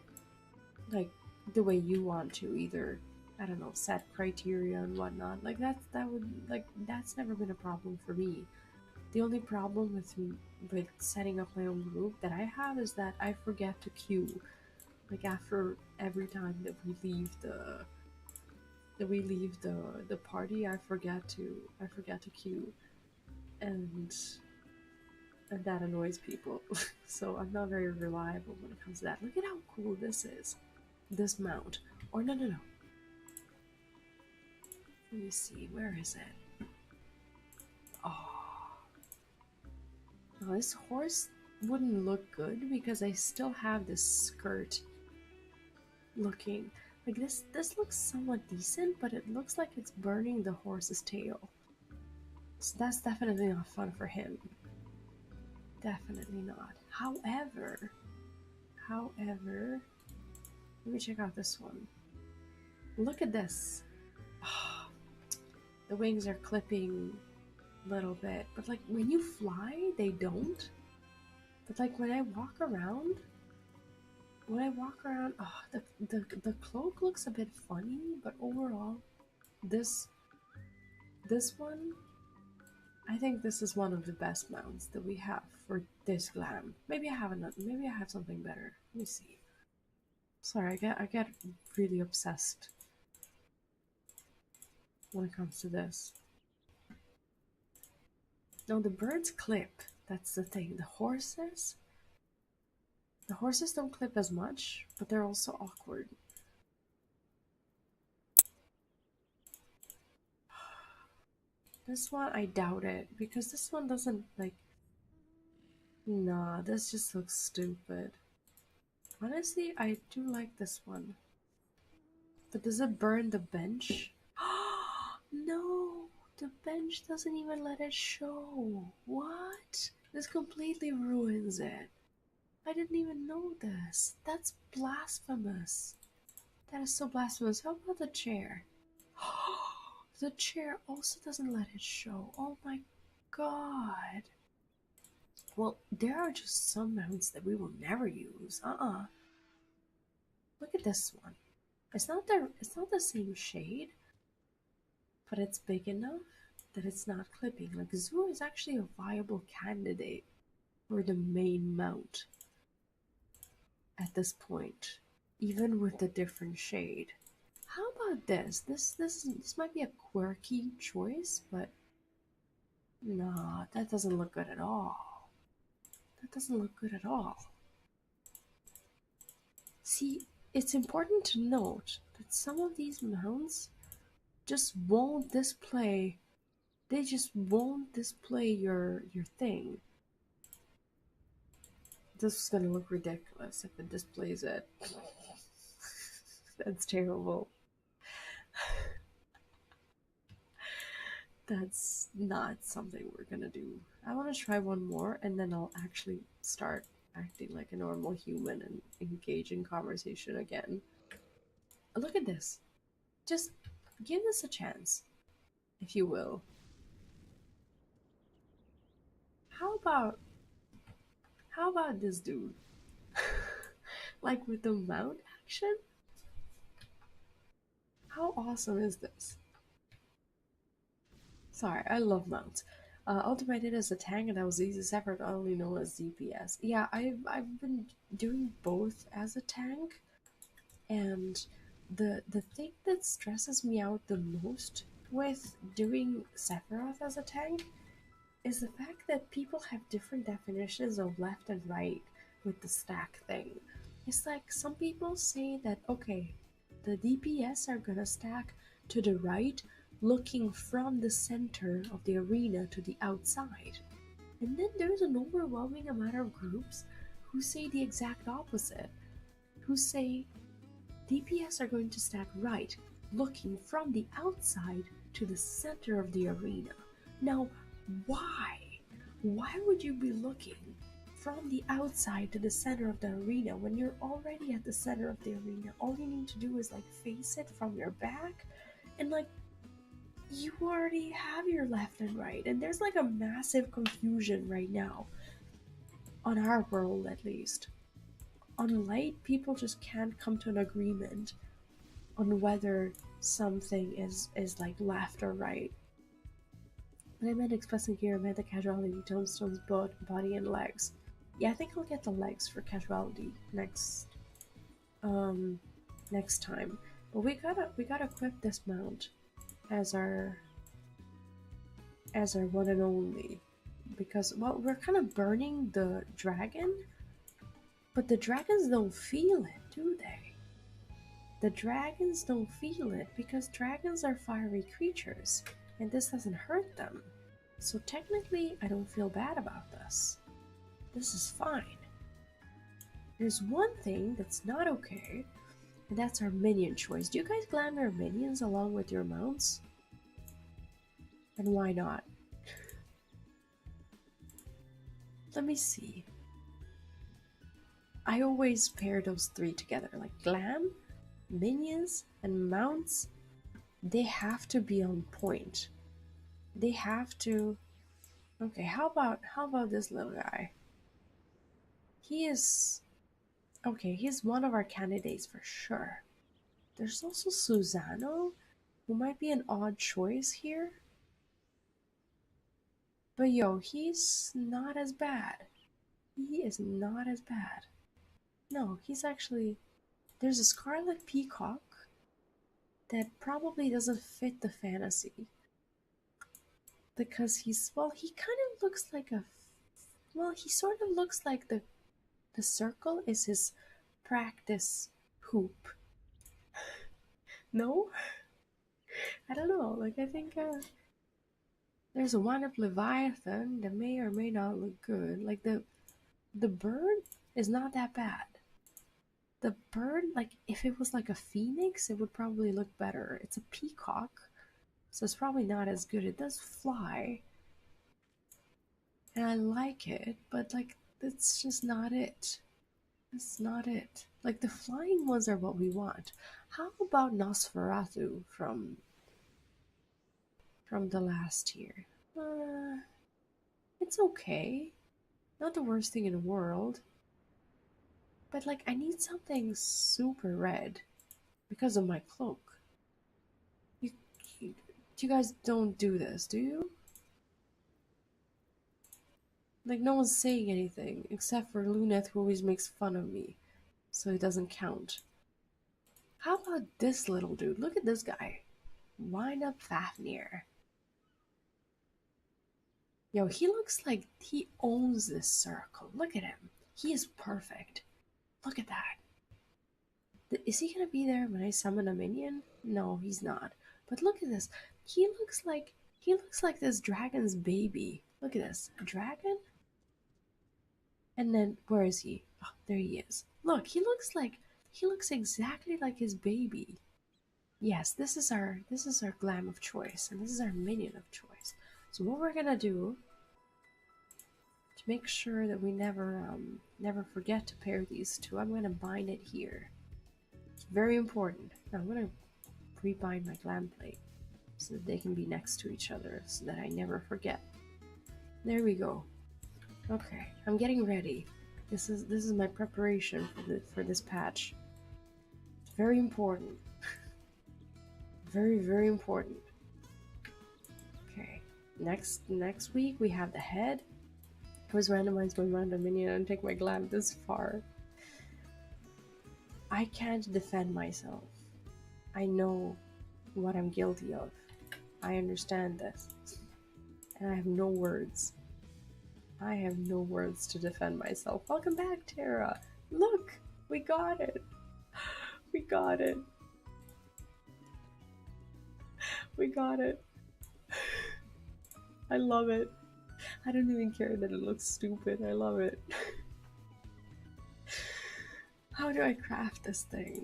like the way you want to. Either, I don't know, set criteria and whatnot. Like that's never been a problem for me. The only problem with setting up my own group that I have is that I forget to queue. Like after every time that we leave the party, I forget to queue, and and that annoys people. So I'm not very reliable when it comes to that. Look at how cool this is, this mount. Or no, no, no. Let me see. Where is it? Oh, no, this horse wouldn't look good because I still have this skirt looking. Like this looks somewhat decent, but it looks like it's burning the horse's tail. So that's definitely not fun for him. Definitely not. However, let me check out this one. Look at this. Oh, the wings are clipping a little bit, but like when you fly, they don't. But like when I walk around, oh, the cloak looks a bit funny, but overall, this this one, I think this is one of the best mounts that we have for this glam. Maybe I have another. Maybe I have something better. Let me see. Sorry, I get really obsessed when it comes to this. No, the birds clip. That's the thing. The horses don't clip as much, but they're also awkward. This one, I doubt it because this one doesn't like. Nah, this just looks stupid. Honestly, I do like this one. But does it burn the bench? No! The bench doesn't even let it show. What? This completely ruins it. I didn't even know this. That's blasphemous. That is so blasphemous. How about the chair? The chair also doesn't let it show. Oh my god. Well, there are just some mounts that we will never use. Look at this one. It's not the same shade, but it's big enough that it's not clipping. Like Zoo is actually a viable candidate for the main mount at this point, even with the different shade. How about this? This might be a quirky choice, but nah, that doesn't look good at all. That doesn't look good at all. See, it's important to note that some of these mounts just won't display. They just won't display your thing. This is gonna look ridiculous if it displays it. That's terrible. That's not something we're gonna do. I want to try one more and then I'll actually start acting like a normal human and engage in conversation again. Look at this. Just give this a chance, if you will. How about this dude? Like with the mount action? How awesome is this? Sorry, I love mounts. Ultimated as a tank and I was easy separate, only known as DPS. Yeah, I've been doing both as a tank, and the thing that stresses me out the most with doing Sephiroth as a tank is the fact that people have different definitions of left and right with the stack thing. It's like some people say that, okay, the DPS are gonna stack to the right, looking from the center of the arena to the outside. And then there's an overwhelming amount of groups who say the exact opposite, who say DPS are going to stack right, looking from the outside to the center of the arena. Now, why? Why would you be looking from the outside to the center of the arena when you're already at the center of the arena? All you need to do is like face it from your back, and like you already have your left and right. And there's like a massive confusion right now, on our world at least. On light, people just can't come to an agreement on whether something is like left or right. And I meant expressing gear, I meant the casualty tombstones, body and legs. Yeah, I think I'll get the legs for casualty um next time. But we gotta equip this mount as our one and only. Because well, we're kind of burning the dragon, but the dragons don't feel it, do they? The dragons don't feel it because dragons are fiery creatures, and this doesn't hurt them. So technically, I don't feel bad about this. This is fine. There's one thing that's not okay, and that's our minion choice. Do you guys glam your minions along with your mounts? And why not? Let me see. I always pair those three together, like glam, minions, and mounts. They have to be on point. They have to. Okay, how about this little guy? He is okay. He's one of our candidates for sure. There's also Susano, who might be an odd choice here. But yo, he's not as bad. He is not as bad. No, he's actually. There's a Scarlet Peacock that probably doesn't fit the fantasy. Because he kind of looks like a. Well, he sort of looks like the circle is his practice hoop. No? I don't know. Like, I think there's a one up Leviathan that may or may not look good. Like, the bird is not that bad. the bird, like if it was like a phoenix, it would probably look better. It's a peacock, so it's probably not as good. It does fly, and I like it, but like that's just not it. That's not it. Like the flying ones are what we want. How about Nosferatu from the last year? It's okay. Not the worst thing in the world. But like I need something super red because of my cloak. You, you guys don't do this, do you? Like no one's saying anything except for Luneth, who always makes fun of me, so it doesn't count. How about this little dude? Look at this guy. Wind up Fafnir. Yo, he looks like he owns this circle. Look at him. He is perfect. Look at that. Is he gonna be there when I summon a minion? No, he's not. But look at this. He looks like this dragon's baby. Look at this. A dragon? And then where is he? Oh, there he is. Look, he looks exactly like his baby. Yes, this is our glam of choice, and this is our minion of choice. So what we're gonna do to make sure that we never forget to pair these two, I'm gonna bind it here. It's very important. Now I'm gonna rebind my glam plate so that they can be next to each other so that I never forget. There we go. Okay, I'm getting ready. This is my preparation for this patch. It's very important. Very, very important. Okay. Next week we have the head. I was randomized by random minion and take my glam this far. I can't defend myself. I know what I'm guilty of. I understand this. And I have no words. I have no words to defend myself. Welcome back, Tara. Look, we got it. We got it. We got it. I love it. I don't even care that it looks stupid. I love it. How do I craft this thing?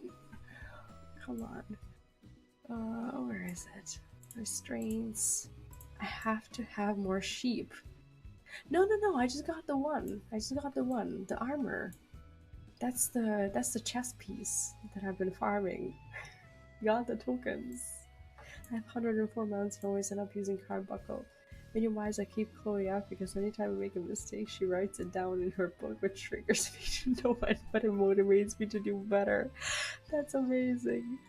Come on. Where is it? Restraints. I have to have more sheep. No, I just got the one. The armor. That's the chest piece that I've been farming. Got the tokens. I have 104 mounts and always end up using Carbuncle. Minion wise, I keep Chloe out because anytime I make a mistake, she writes it down in her book, which triggers me to know what it motivates me to do better. That's amazing.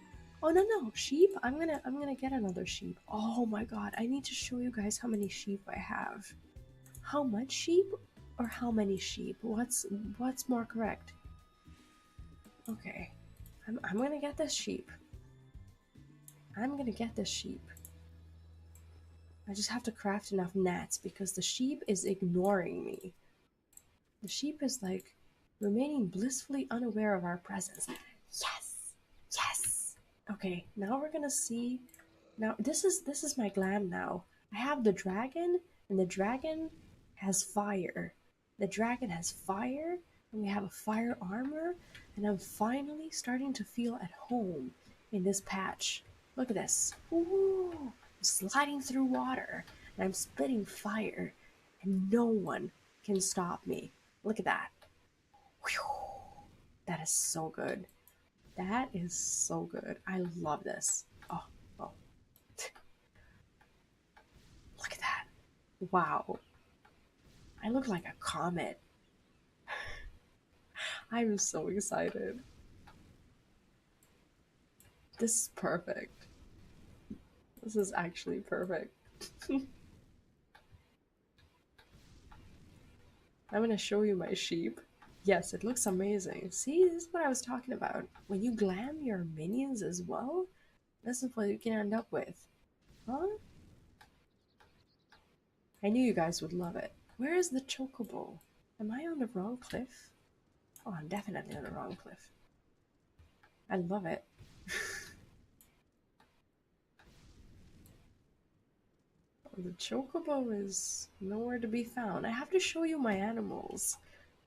Oh no, sheep! I'm gonna get another sheep. Oh my god, I need to show you guys how many sheep I have. How much sheep or how many sheep? What's more correct? Okay. I'm gonna get this sheep. I'm gonna get this sheep. I just have to craft enough gnats because the sheep is ignoring me. The sheep is like remaining blissfully unaware of our presence. Yes! Yes! Okay, now we're gonna see. Now this is my glam now. I have the dragon, and the dragon has fire. The dragon has fire, and we have a fire armor, and I'm finally starting to feel at home in this patch. Look at this. Ooh, I'm sliding through water, and I'm spitting fire, and no one can stop me. Look at that. Whew. That is so good. That is so good. I love this. Oh. Look at that. Wow. I look like a comet. I'm so excited. This is perfect. This is actually perfect. I'm gonna show you my sheep. Yes, it looks amazing. See, this is what I was talking about. When you glam your minions as well, this is what you can end up with. Huh? I knew you guys would love it. Where is the chocobo? Am I on the wrong cliff? Oh, I'm definitely on the wrong cliff. I love it. The chocobo is nowhere to be found. I have to show you my animals.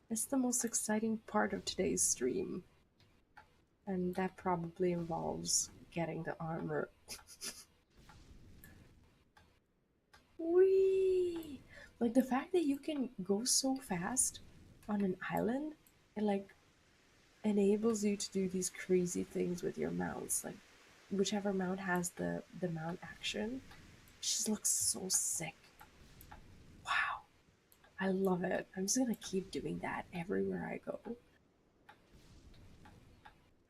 It's the most exciting part of today's stream. And that probably involves getting the armor. Whee! Like the fact that you can go so fast on an island, it like enables you to do these crazy things with your mounts. Like whichever mount has the mount action, it just looks so sick. Wow, I love it. I'm just gonna keep doing that everywhere I go.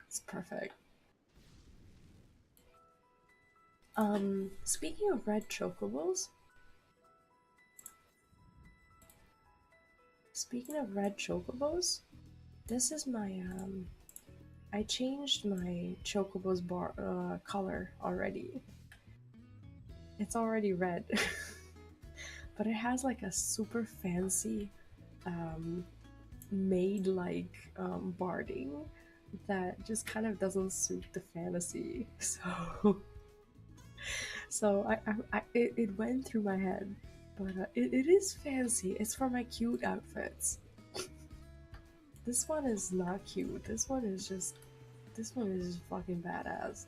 It's perfect. Speaking of red chocobos, speaking of red chocobos, this is my I changed my chocobo's bar color already. It's already red, but it has like a super fancy um, maid like barding that just kind of doesn't suit the fantasy. It went through my head, but it is fancy. It's for my cute outfits. This one is not cute. This one is just fucking badass.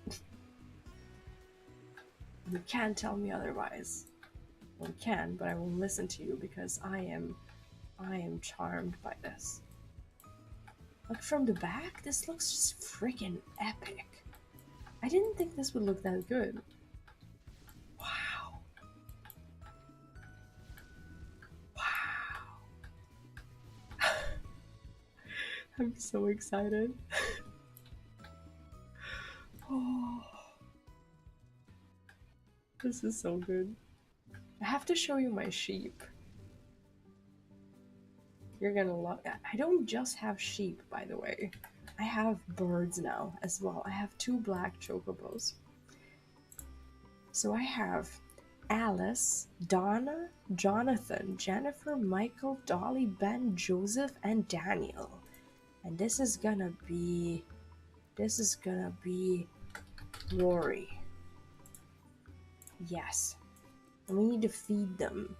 You can't tell me otherwise. Well, you can, but I won't listen to you because I am charmed by this. Like from the back, this looks just freaking epic. I didn't think this would look that good. Wow. Wow. I'm so excited. Oh, this is so good. I have to show you my sheep. You're gonna love it. I don't just have sheep, by the way. I have birds now as well. I have two black chocobos. So I have Alice, Donna, Jonathan, Jennifer, Michael, Dolly, Ben, Joseph, and Daniel. And this is gonna be Rory. Yes. And we need to feed them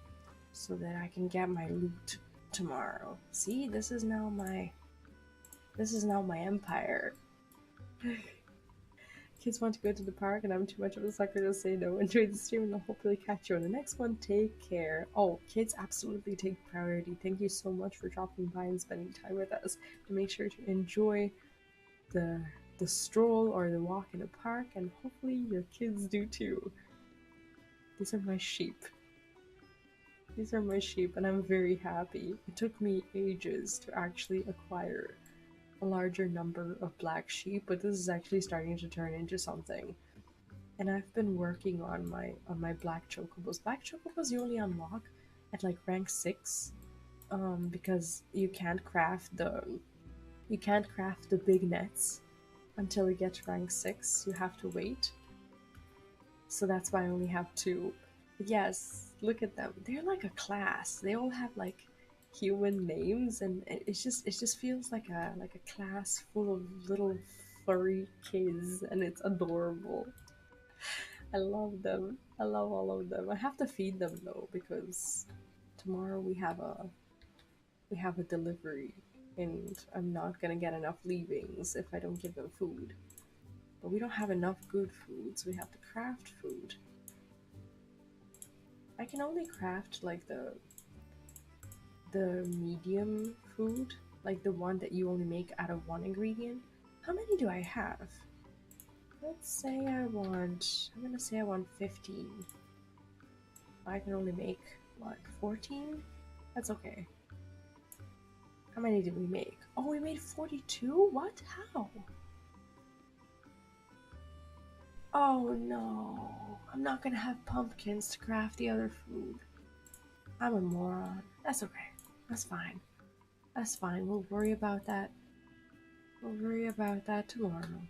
so that I can get my loot tomorrow. See, this is now my empire. Kids want to go to the park and I'm too much of a sucker to say no. Enjoy the stream and I'll hopefully catch you on the next one. Take care. Oh, kids absolutely take priority. Thank you so much for dropping by and spending time with us. And make sure to enjoy the the stroll or the walk in the park, and hopefully your kids do too. These are my sheep. These are my sheep, and I'm very happy. It took me ages to actually acquire a larger number of black sheep, but this is actually starting to turn into something. And I've been working on my black chocobos. Black chocobos you only unlock at like rank 6, because you can't craft the big nets until you get to rank 6. You have to wait. So that's why I only have 2. But yes, look at them. They're like a class. They all have like human names, and it just feels like a class full of little furry kids, and it's adorable. I love them. I love all of them. I have to feed them though because tomorrow we have a delivery, and I'm not gonna get enough leavings if I don't give them food. But we don't have enough good food, so we have to craft food. I can only craft like the medium food, like the one that you only make out of one ingredient. How many do I have? Let's say I'm gonna say I want 15. I can only make, what, 14? That's okay. How many did we make? Oh, we made 42? What? How? Oh no. I'm not gonna have pumpkins to craft the other food. I'm a moron. That's okay. That's fine. That's fine. We'll worry about that. We'll worry about that tomorrow.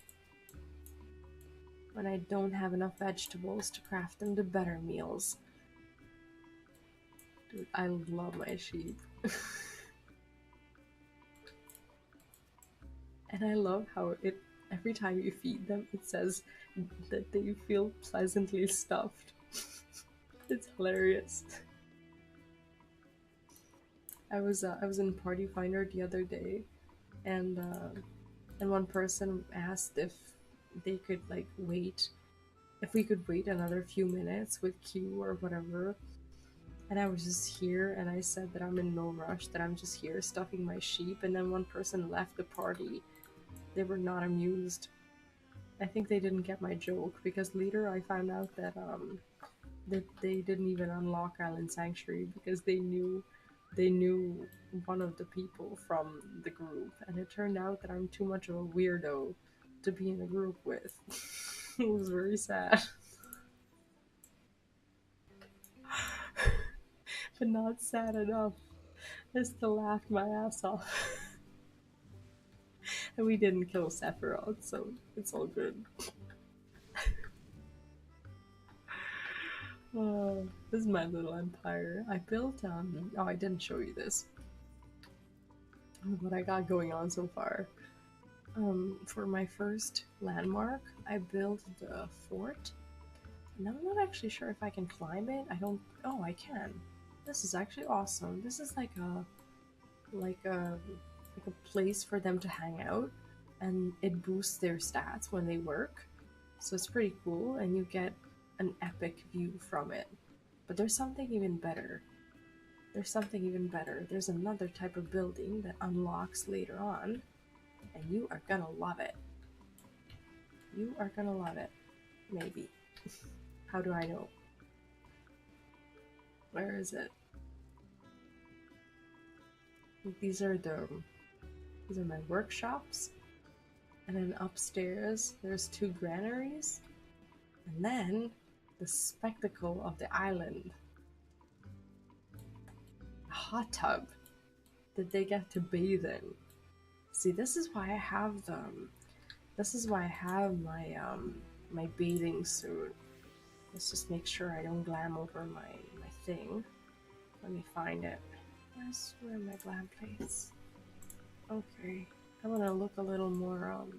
When I don't have enough vegetables to craft them to better meals. Dude, I love my sheep. And I love how it every time you feed them it says that they feel pleasantly stuffed. It's hilarious. I was in Party Finder the other day, and And one person asked if they could like wait, if we could wait another few minutes with queue or whatever. And I was just here and I said that I'm in no rush, that I'm just here stuffing my sheep. And then one person left the party. They were not amused. I think they didn't get my joke because later I found out that they didn't even unlock Island Sanctuary because they knew one of the people from the group, and it turned out that I'm too much of a weirdo to be in a group with. It was very sad, but not sad enough. I still laughed my ass off. And we didn't kill Sephiroth, so it's all good. Oh, this is my little empire. I built oh, I didn't show you this. What I got going on so far. For my first landmark, I built the fort. And I'm not actually sure if I can climb it. I don't. Oh, I can. This is actually awesome. This is like a like a place for them to hang out, and it boosts their stats when they work. So it's pretty cool, and you get an epic view from it. But there's something even better. There's something even better. There's another type of building that unlocks later on, and you are gonna love it. You are gonna love it. Maybe. How do I know? Where is it? These are my workshops. And then upstairs there's two granaries. And then the spectacle of the island. A hot tub that they get to bathe in. See, this is why I have them. This is why I have my bathing suit. Let's just make sure I don't glam over my thing. Let me find it. Where my glam place? Okay. I wanna look a little more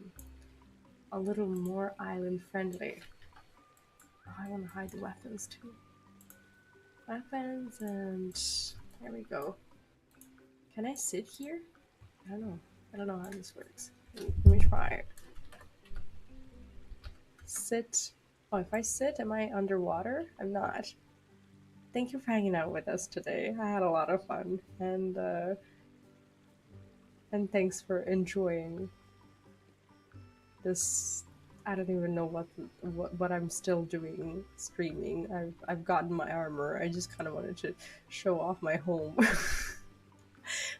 island friendly. Oh, I wanna hide the weapons too. Weapons and there we go. Can I sit here? I don't know. I don't know how this works. Let me try it. Sit. Oh, if I sit, am I underwater? I'm not. Thank you for hanging out with us today. I had a lot of fun, and thanks for enjoying this. I don't even know what I'm still doing streaming. I've gotten my armor. I just kind of wanted to show off my home.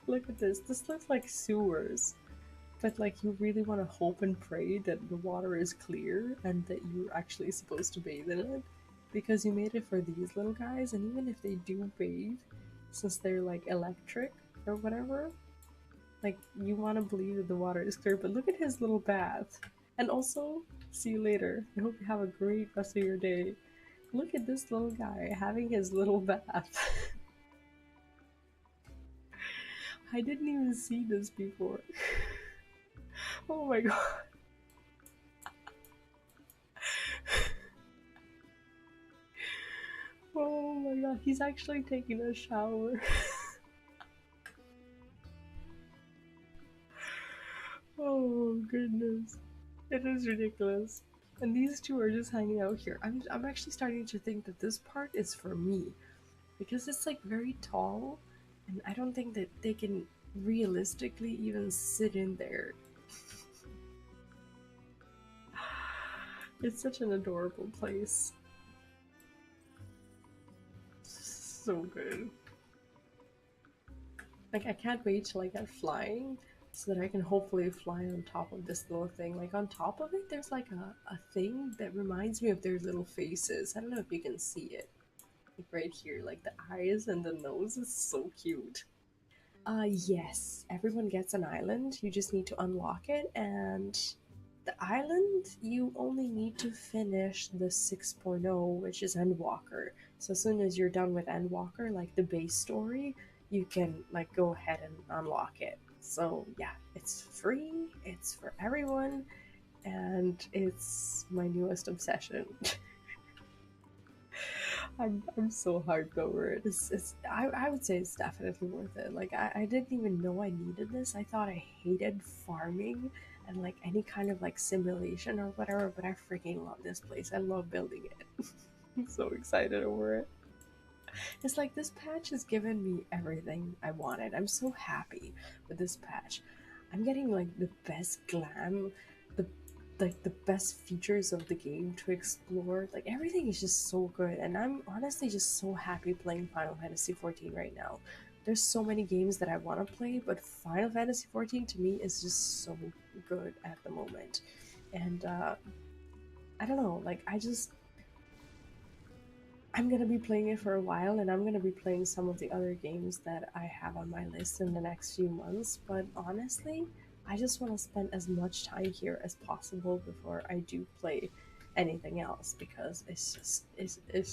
Look at this. This looks like sewers. But like you really want to hope and pray that the water is clear and that you're actually supposed to bathe in it because you made it for these little guys, and even if they do bathe, since they're like electric or whatever, like you want to believe that the water is clear. But look at his little bath. And also, see you later. I hope you have a great rest of your day. Look at this little guy having his little bath. I didn't even see this before. Oh my god. Oh my god, he's actually taking a shower. Oh goodness. It is ridiculous. And these two are just hanging out here. I'm actually starting to think that this part is for me. Because it's like very tall, and I don't think that they can realistically even sit in there. It's such an adorable place. So good. Like I can't wait till I get flying so that I can hopefully fly on top of this little thing. Like on top of it there's like a thing that reminds me of their little faces. I don't know if you can see it. Like right here, like the eyes and the nose is so cute. Yes, everyone gets an island. You just need to unlock it, and the island, you only need to finish the 6.0, which is Endwalker. So as soon as you're done with Endwalker, like the base story, you can like go ahead and unlock it. So yeah, it's free, it's for everyone, and it's my newest obsession. I'm so hyped over it. I would say it's definitely worth it. Like I didn't even know I needed this. I thought I hated farming and like any kind of like simulation or whatever, but I freaking love this place. I love building it. I'm so excited over it. It's like this patch has given me everything I wanted. I'm so happy with this patch. I'm getting like the best glam, the like the best features of the game to explore. Like everything is just so good, and I'm honestly just so happy playing Final Fantasy XIV right now. There's so many games that I want to play, but Final Fantasy XIV to me is just so good at the moment. And I don't know, like I'm gonna be playing it for a while, and I'm gonna be playing some of the other games that I have on my list in the next few months. But honestly, I just want to spend as much time here as possible before I do play anything else because it's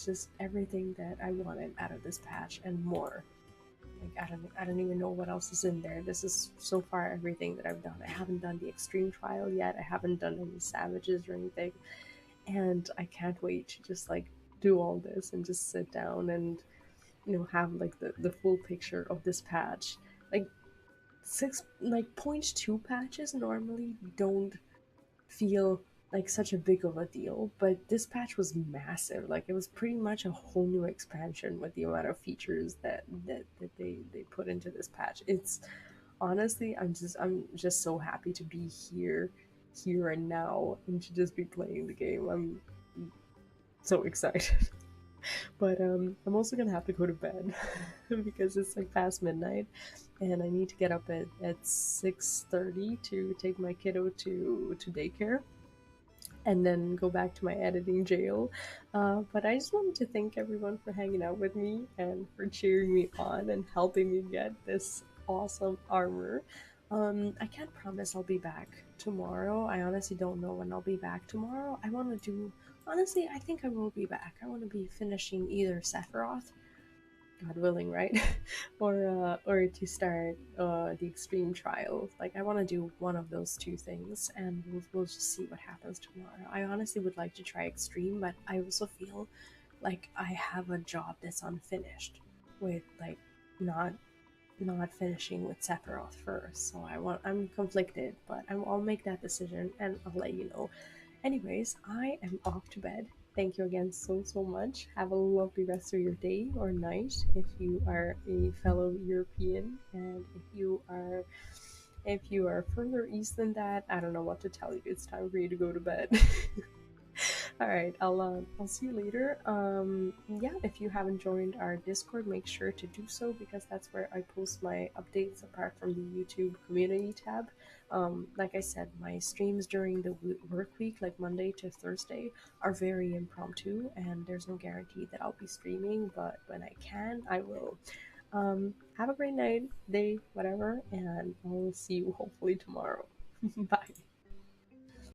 just everything that I wanted out of this patch and more. Like I don't even know what else is in there. This is so far everything that I've done. I haven't done the extreme trial yet. I haven't done any savages or anything, and I can't wait to just like do all this and just sit down and have like the full picture of this patch. Like point two patches normally don't feel like such a big of a deal, but this patch was massive. Like it was pretty much a whole new expansion with the amount of features that they put into this patch. It's honestly, I'm just so happy to be here and now and to just be playing the game. I'm so excited. But I'm also gonna have to go to bed because it's like past midnight, and I need to get up at 6:30 to take my kiddo to daycare, and then go back to my editing jail. But I just wanted to thank everyone for hanging out with me and for cheering me on and helping me get this awesome armor. I can't promise I'll be back tomorrow. I honestly don't know when I'll be back tomorrow. I want to do. Honestly, I think I will be back. I want to be finishing either Sephiroth, God willing, right? Or to start the extreme trial. Like I want to do one of those two things, and we'll just see what happens tomorrow. I honestly would like to try extreme, but I also feel like I have a job that's unfinished with like not not finishing with Sephiroth first. So I'm conflicted, but I'll make that decision and I'll let you know. Anyways, I am off to bed. Thank you again so much. Have a lovely rest of your day or night if you are a fellow European, and if you are further east than that, I don't know what to tell you. It's time for you to go to bed. All right, I'll see you later. Yeah, if you haven't joined our Discord, make sure to do so because that's where I post my updates apart from the YouTube community tab. Like I said, my streams during the work week, like Monday to Thursday, are very impromptu, and there's no guarantee that I'll be streaming. But when I can, I will. Have a great night, day, whatever, and I'll see you hopefully tomorrow. Bye.